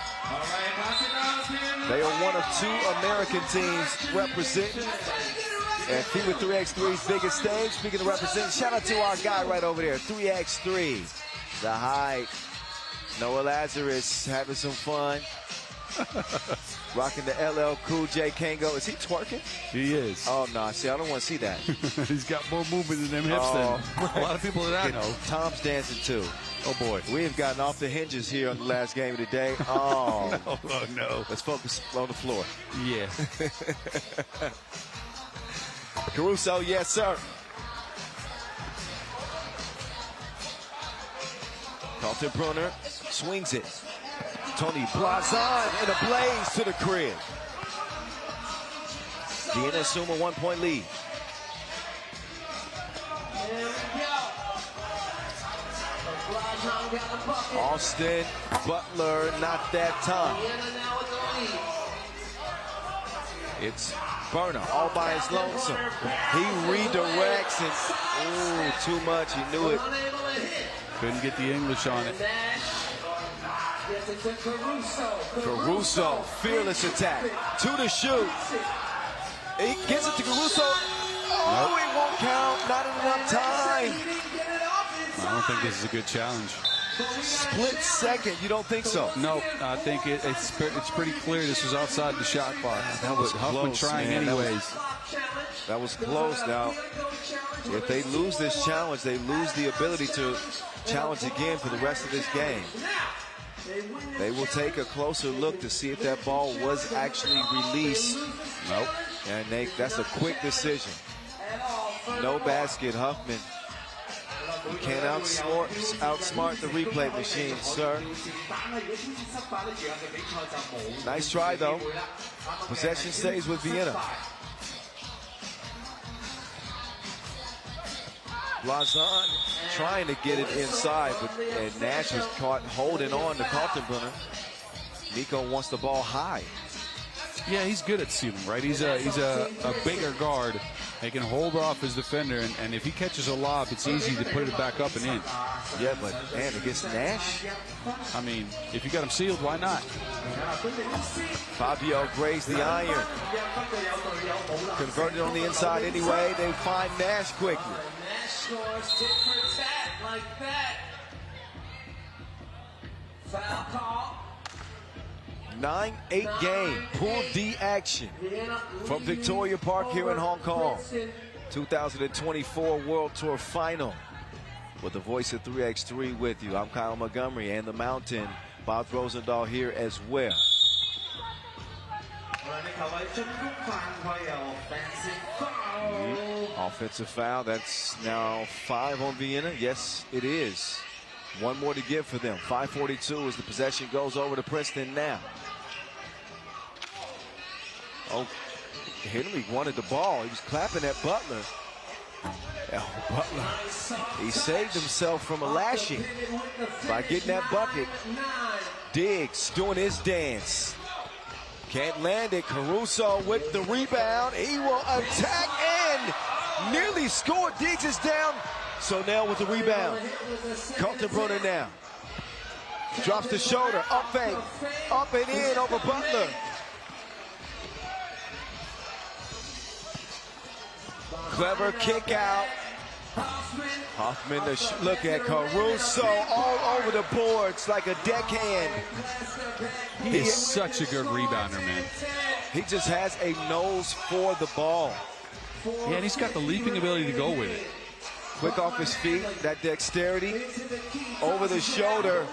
They are one of 2 American teams representing at FIBA 3x3's biggest stage. Speaking of representing, shout out to our guy right over there, 3x3. The height. Noah Lazarus having some fun. Rocking the LL Cool J Kango. Is he twerking? He is. Oh, no. See, I don't want to see that. He's got more movement than them hips than a lot of people that I know. Tom's dancing too. Oh, boy. We have gotten off the hinges here on the last game of the day. Oh, no. Let's focus on the floor. Yeah. Caruso, yes, sir. Carlton Brunner swings it. Tony Blazon in a blaze to the crib. Vienna assume a 1-point lead. Austin Butler, not that time. It's Burner all by his lonesome. He redirects and, ooh, too much. He knew it. Couldn't get the English on it. Caruso, fearless attack. To the shoot. He gets it to Caruso. Oh, it won't count. Not enough time. I don't think this is a good challenge. Split second. You don't think so? No, I think it's pretty clear this was outside the shot clock. That was Huffman close, trying man. anyways. That was close. Now, if they lose this challenge, they lose the ability to challenge again for the rest of this game. They will take a closer look to see if that ball was actually released. Nope. And that's a quick decision. No basket, Huffman. You can't outsmart the replay machine, sir. Nice try, though. Possession stays with Vienna. Blazon trying to get it inside, and Nash was caught holding on to Kaltenbrunner. Nico wants the ball high. Yeah, he's good at shooting, right? He's a bigger guard. He can hold off his defender, and if he catches a lob, it's easy to put it back up and in. Yeah, but, man, against Nash? I mean, if you got him sealed, why not? Fabio grazed the iron. Converted on the inside anyway. They find Nash quickly. Nash scores different that like that. Foul call. 9-8 game, Pool D action from Victoria Park here in Hong Kong. 2024 World Tour Final. With the voice of 3x3 with you. I'm Kyle Montgomery and the Mountain. Bob Rosendahl here as well. Offensive foul. That's now 5 on Vienna. Yes, it is. One more to give for them. 5:42 as the possession goes over to Princeton now. Oh, Henry wanted the ball. He was clapping at Butler. Oh, Butler, he saved himself from a lashing by getting that bucket. Diggs doing his dance. Can't land it. Caruso with the rebound. He will attack and nearly score. Diggs is down. So now with the rebound. Kaltenbrunner now. Drops the shoulder. Up fake. Up and in over Butler. Clever kick out. Hoffman, look at Caruso all over the boards like a deckhand. He is such a good rebounder, man. He just has a nose for the ball. Yeah, and he's got the leaping ability to go with it. Quick off his feet, that dexterity. Over the shoulder.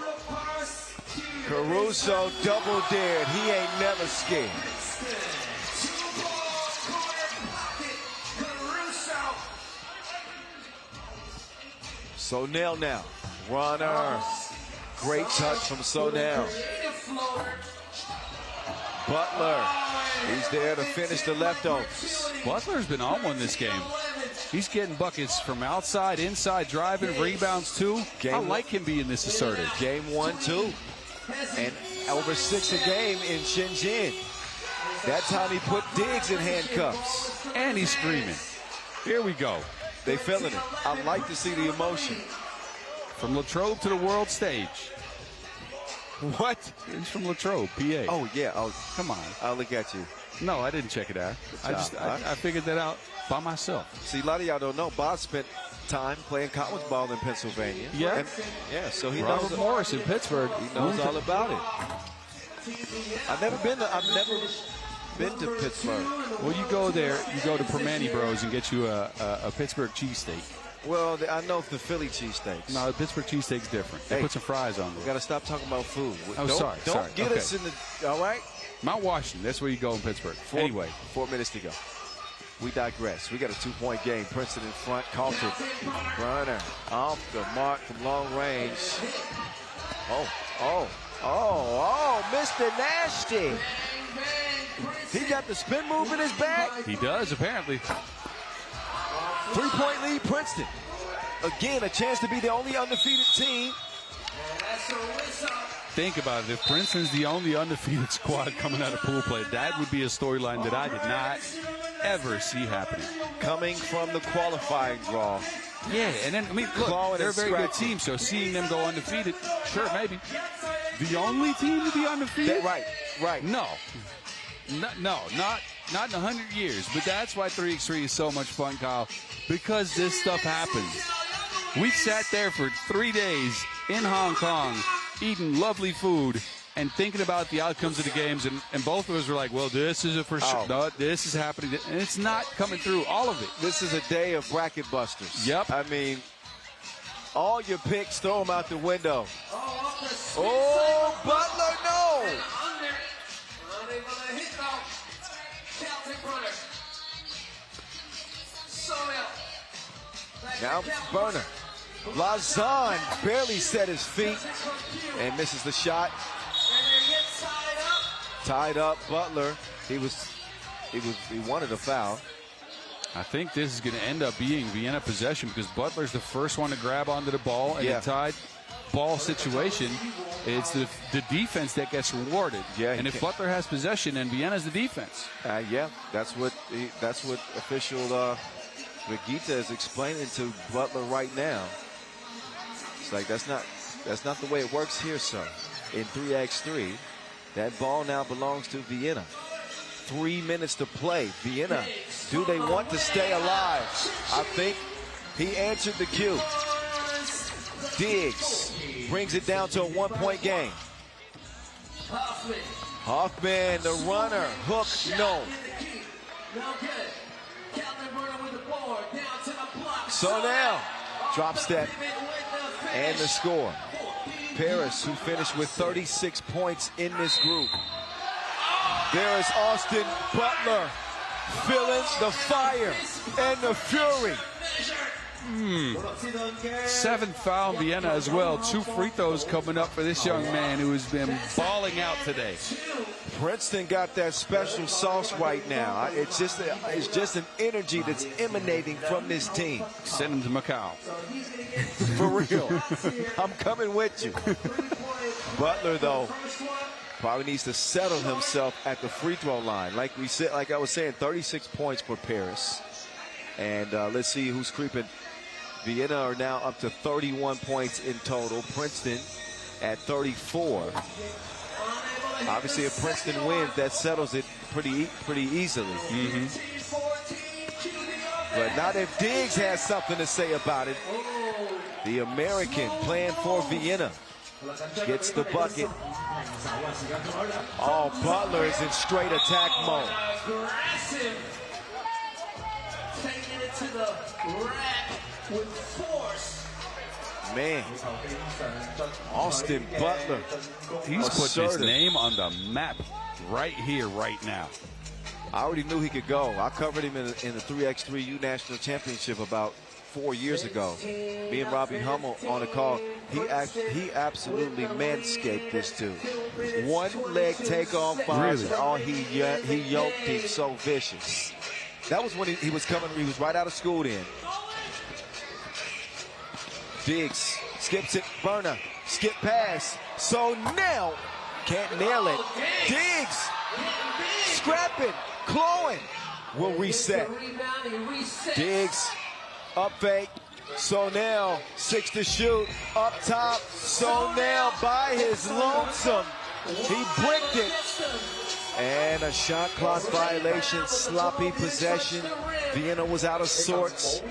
Caruso double dared. He ain't never scared. So now, Runner. Great touch from Sonell. Butler. He's there to finish the leftovers. Butler's been on one this game. He's getting buckets from outside, inside, driving, rebounds too. I like him being this assertive. Game 1, too. And over 6 a game in Shenzhen. That time he put Diggs in handcuffs. And he's screaming. Here we go. They feeling it. I like to see the emotion. From Latrobe to the world stage. What? He's from Latrobe, PA. Oh, yeah. Oh, come on. I'll look at you. No, I didn't check it out. I figured that out by myself. See, a lot of y'all don't know. Bob spent time playing college ball in Pennsylvania. Yeah. And, yeah, so he Robert knows. Morris in Pittsburgh. He knows all about it. I've never been to Pittsburgh. Well, you go there, you go to Permane Bros and get you a Pittsburgh cheesesteak. Well, I know the Philly cheesesteaks. No, the Pittsburgh cheesesteak's different. They put some fries on there. We got to stop talking about food. Oh, sorry. Don't get us in the. All right. Mount Washington. That's where you go in Pittsburgh. Anyway, 4 minutes to go. We digress. We got a 2-point game. Princeton in front. Coulter. Runner off the mark from long range. Oh, Mr. Nasty. He got the spin move in his back. He does, apparently. 3-point lead, Princeton. Again, a chance to be the only undefeated team. Think about it. If Princeton's the only undefeated squad coming out of pool play, that would be a storyline that I did not ever see happening. Coming from the qualifying draw. Yeah, and then, I mean, look, they're a very good team, so seeing them go undefeated, sure, maybe. The only team to be undefeated? Right. No, not in 100 years. But that's why 3x3 is so much fun, Kyle, because this stuff happens. We sat there for 3 days in Hong Kong, eating lovely food, and thinking about the outcomes of the games, and both of us were like, well, this is a for sure. No, this is happening. And it's not coming through, all of it. This is a day of bracket busters. Yep. I mean, all your picks, throw them out the window. Oh, Butler, no! Now, Burner. Lausanne barely set his feet and misses the shot. Tied up, Butler. He wanted a foul. I think this is going to end up being Vienna possession because Butler's the first one to grab onto the ball in a tied ball situation. It's the defense that gets rewarded. Yeah, and if Butler has possession, then Vienna's the defense. That's what official Regita is explaining to Butler right now. It's like that's not the way it works here, son. In 3x3, that ball now belongs to Vienna. 3 minutes to play. Vienna, do they want to stay alive? I think he answered the cue. Diggs brings it down to a 1-point game. Hoffman, the runner, hook, no. So now, drop step, and the score. Paris, who finished with 36 points in this group. There is Austin Butler feeling the fire and the fury. 7th foul in Vienna as well. 2 free throws coming up for this young man who has been balling out today. Princeton got that special sauce right now. It's just an energy that's emanating from this team. Send him to Macau. For real. I'm coming with you. Butler, though, probably needs to settle himself at the free throw line. Like I was saying, 36 points for Paris. And let's see who's creeping. Vienna are now up to 31 points in total. Princeton at 34. Obviously, if Princeton wins, that settles it pretty easily. But not if Diggs has something to say about it. The American playing for Vienna gets the bucket. Oh, Butler is in straight attack mode. Taking it to the rack with force. Man, Austin Butler. He's put his name on the map right here, right now. I already knew he could go. I covered him in the 3x3 U National Championship about 4 years ago. Me and Robbie Hummel on the call. He absolutely manscaped this dude. One leg takeoff bars. Really? Oh, he yoked him so vicious. That was when he was coming. He was right out of school then. Diggs skips it. Burner. Skip pass. So now can't nail it. Diggs scrapping, clawing. Will reset. Diggs up fake. So now 6 to shoot. Up top. So now by his lonesome. He bricked it. And a shot clock violation. Sloppy possession. Vienna was out of sorts.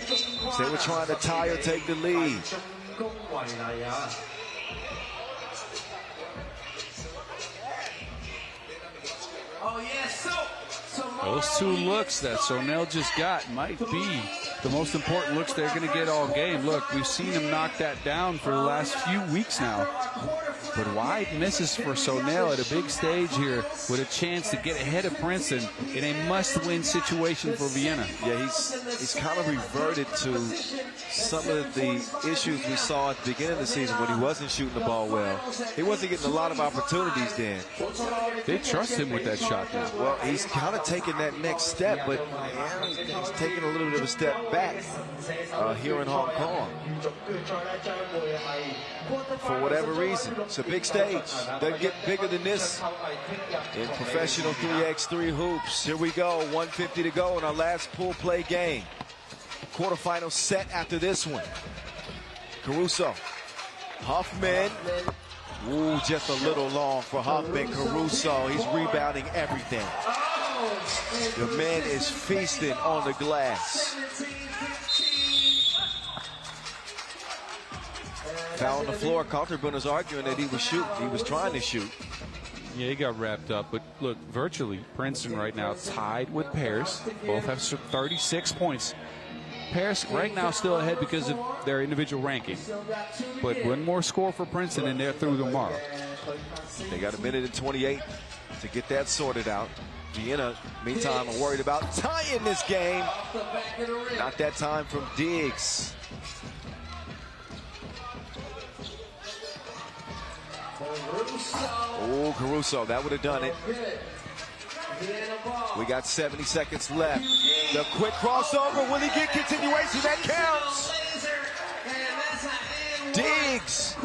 So they were trying to tie or take the lead. Those 2 looks that Sonell just got might be the most important looks they're going to get all game. Look, we've seen him knock that down for the last few weeks now. But wide misses for Sonell at a big stage here with a chance to get ahead of Princeton in a must-win situation for Vienna. Yeah, he's kind of reverted to some of the issues we saw at the beginning of the season when he wasn't shooting the ball well. He wasn't getting a lot of opportunities then. They trust him with that shot now. Well, he's kind of taking that next step, but he's taking a little bit of a step back here in Hong Kong. For whatever reason. It's a big stage. Doesn't get bigger than this in professional 3x3 hoops. Here we go. 1:50 to go in our last pool play game. Quarterfinal set after this one. Caruso. Huffman. Ooh, just a little long for Huffman. Caruso, he's rebounding everything. The man is feasting on the glass. Foul on the floor. Kaltenbrunner's arguing that he was shooting. He was trying to shoot. Yeah, he got wrapped up. But look, virtually Princeton right now tied with Paris. Both have 36 points. Paris right now still ahead because of their individual ranking. But one more score for Princeton and they're through tomorrow. They got 1:28 to get that sorted out. Vienna, meantime, are worried about tying this game. Not that time from Diggs. Oh, Caruso, that would have done it. We got 70 seconds left. The quick crossover, will he get continuation? That counts. Diggs.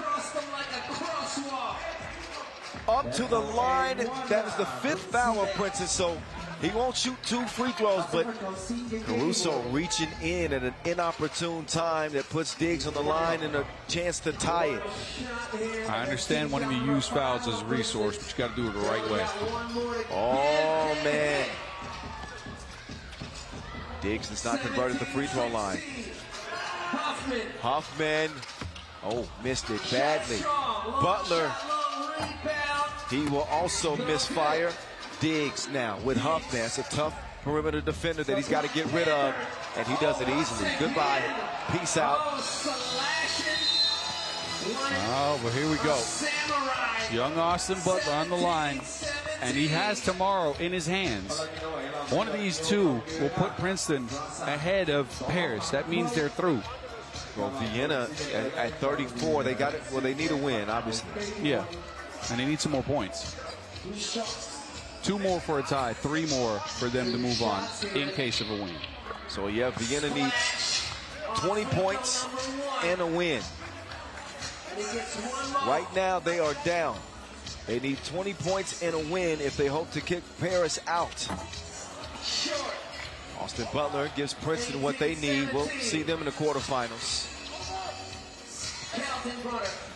Up to the line. That is the 5th foul of Princeton, so he won't shoot 2 free throws, but Caruso reaching in at an inopportune time that puts Diggs on the line and a chance to tie it. I understand wanting to use fouls as a resource, but you got to do it the right way. Oh, man. Diggs has not converted the free throw line. Huffman. Oh, missed it badly. Butler. He will also misfire. Diggs now with Huffman. It's a tough perimeter defender that he's got to get rid of, and he does it easily. Goodbye. Peace out. Oh, well, here we go. Young Austin Butler on the line, and he has tomorrow in his hands. One of these 2 will put Princeton ahead of Paris. That means they're through. Well, Vienna at 34, they got it. Well, they need a win, obviously. Yeah, and they need some more points. 2 more for a tie, 3 more for them to move on in case of a win. So, yeah, Vienna needs 20 points and a win. Right now, they are down. They need 20 points and a win if they hope to kick Paris out. Austin Butler gives Princeton what they need. We'll see them in the quarterfinals.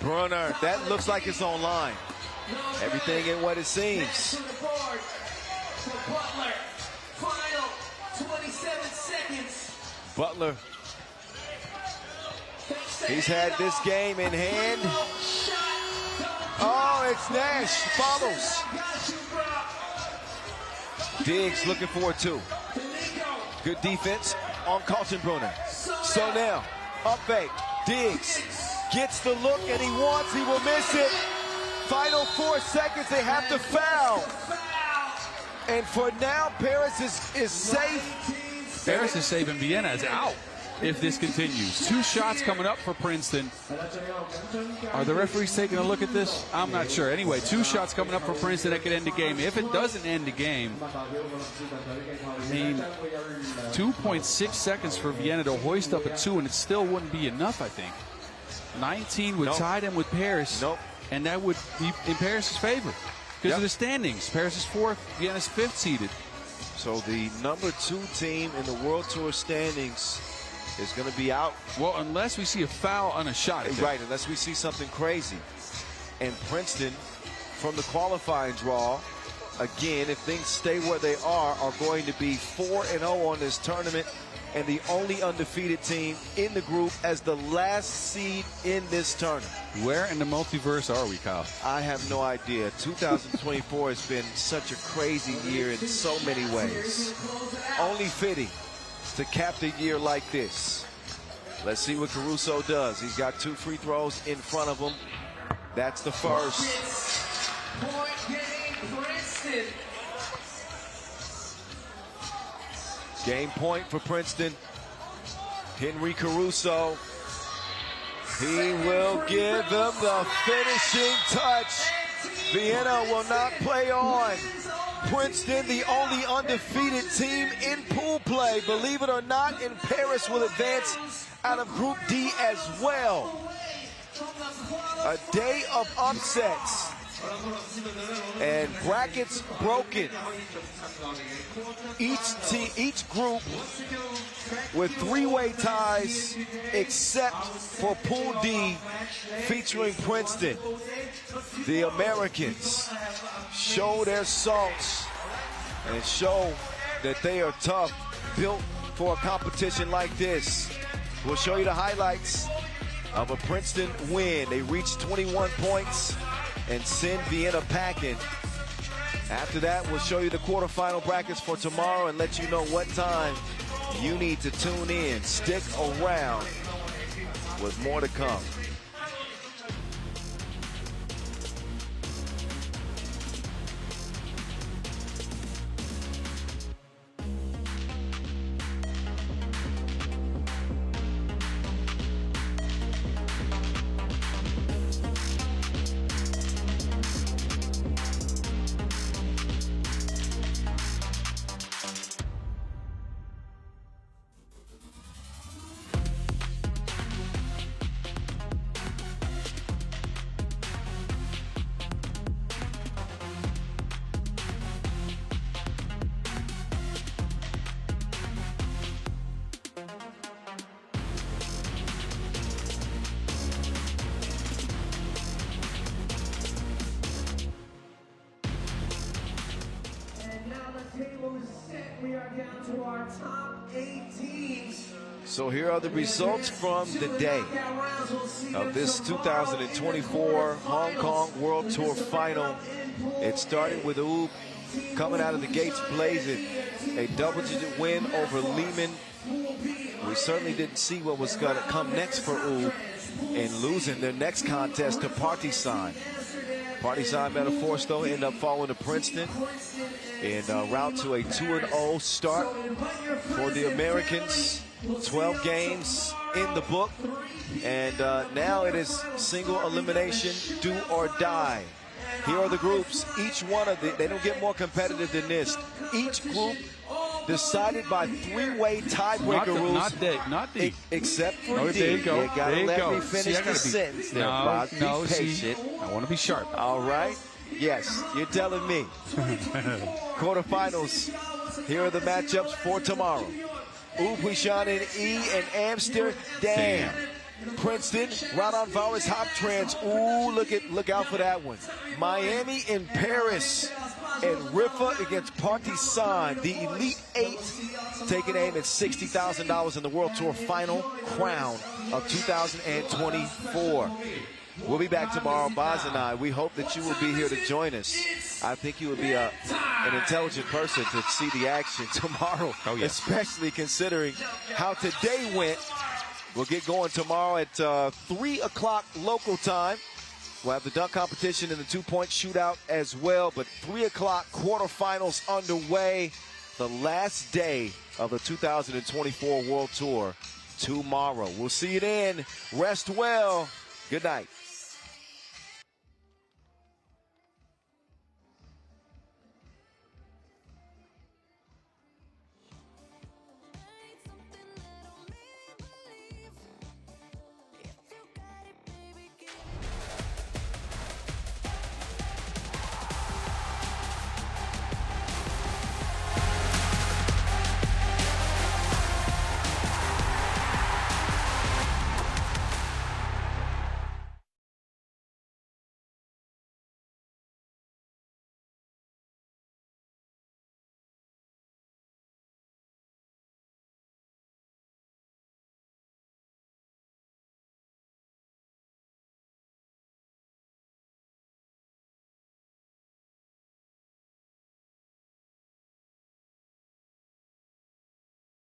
Brunner, that looks like it's online. Everything in what it seems. Butler. He's had this game in hand. Oh, it's Nash. Follows. Diggs looking for 2. Good defense on Kaltenbrunner. So now, up fake. Diggs gets the look and he will miss it. Final 4 seconds, they have to foul. And for now, Paris is safe. Paris is safe and Vienna is out. if this continues. 2 shots coming up for Princeton. Are the referees taking a look at this? I'm not sure. Anyway, 2 shots coming up for Princeton that could end the game. If it doesn't end the game, I mean, 2.6 seconds for Vienna to hoist up a 2, and it still wouldn't be enough, I think. 19 would tie them with Paris, and that would be in Paris' favor because of the standings. Paris is 4th, Vienna's 5th seeded. So the number 2 team in the World Tour standings is going to be out. Well, unless we see a foul on a shot. Right, unless we see something crazy. And Princeton, from the qualifying draw, again, if things stay where they are going to be 4-0 on this tournament and the only undefeated team in the group as the last seed in this tournament. Where in the multiverse are we, Kyle? I have no idea. 2024 has been such a crazy year in so many ways. Only fitting to cap the year like this. Let's see what Caruso does. He's got 2 free throws in front of him. That's the first. Point getting Princeton. Game point for Princeton. Henry Caruso. He will give them the finishing touch. Vienna will not play on. Princeton, the only undefeated team in pool play, believe it or not, and Paris will advance out of Group D as well. A day of upsets and brackets broken. Each group with 3-way ties except for Pool D featuring Princeton. The Americans show their salts and show that they are tough, built for a competition like this. We'll show you the highlights of a Princeton win. They reached 21 points and send Vienna packing. After that, we'll show you the quarterfinal brackets for tomorrow and let you know what time you need to tune in. Stick around with more to come. So here are the results from the day of this 2024 Hong Kong World Tour Final. It started with Ulaanbaatar coming out of the gates blazing. A double-digit win over Liman. We certainly didn't see what was going to come next for Ulaanbaatar in losing their next contest to Partizan. Partizan metaphors, though, end up falling to Princeton en route to a 2-0 start for the Americans. 12 games in the book, and now it is single elimination, do or die. Here are the groups. Each one of they don't get more competitive than this. Each group decided by 3-way tiebreaker rules. Not D. Except for D. There you go. You gotta let me finish the sentence there, Bob. Be patient. I want to be sharp. All right. Yes, you're telling me. Quarterfinals. Here are the matchups for tomorrow. Partizan in E and Amsterdam. Princeton, Raudondvaris, Hoptrans. Ooh, look out for that one. Miami in Paris. And Riffa against Partizan. The Elite 8 taking aim at $60,000 in the World Tour Final crown of 2024. We'll be back tomorrow, Boz and I. We hope that you will be here to join us. I think you would be an intelligent person to see the action tomorrow, especially considering how today went. We'll get going tomorrow at 3 o'clock local time. We'll have the dunk competition and the 2-point shootout as well, but 3 o'clock quarterfinals underway. The last day of the 2024 World Tour tomorrow. We'll see you then. Rest well. Good night.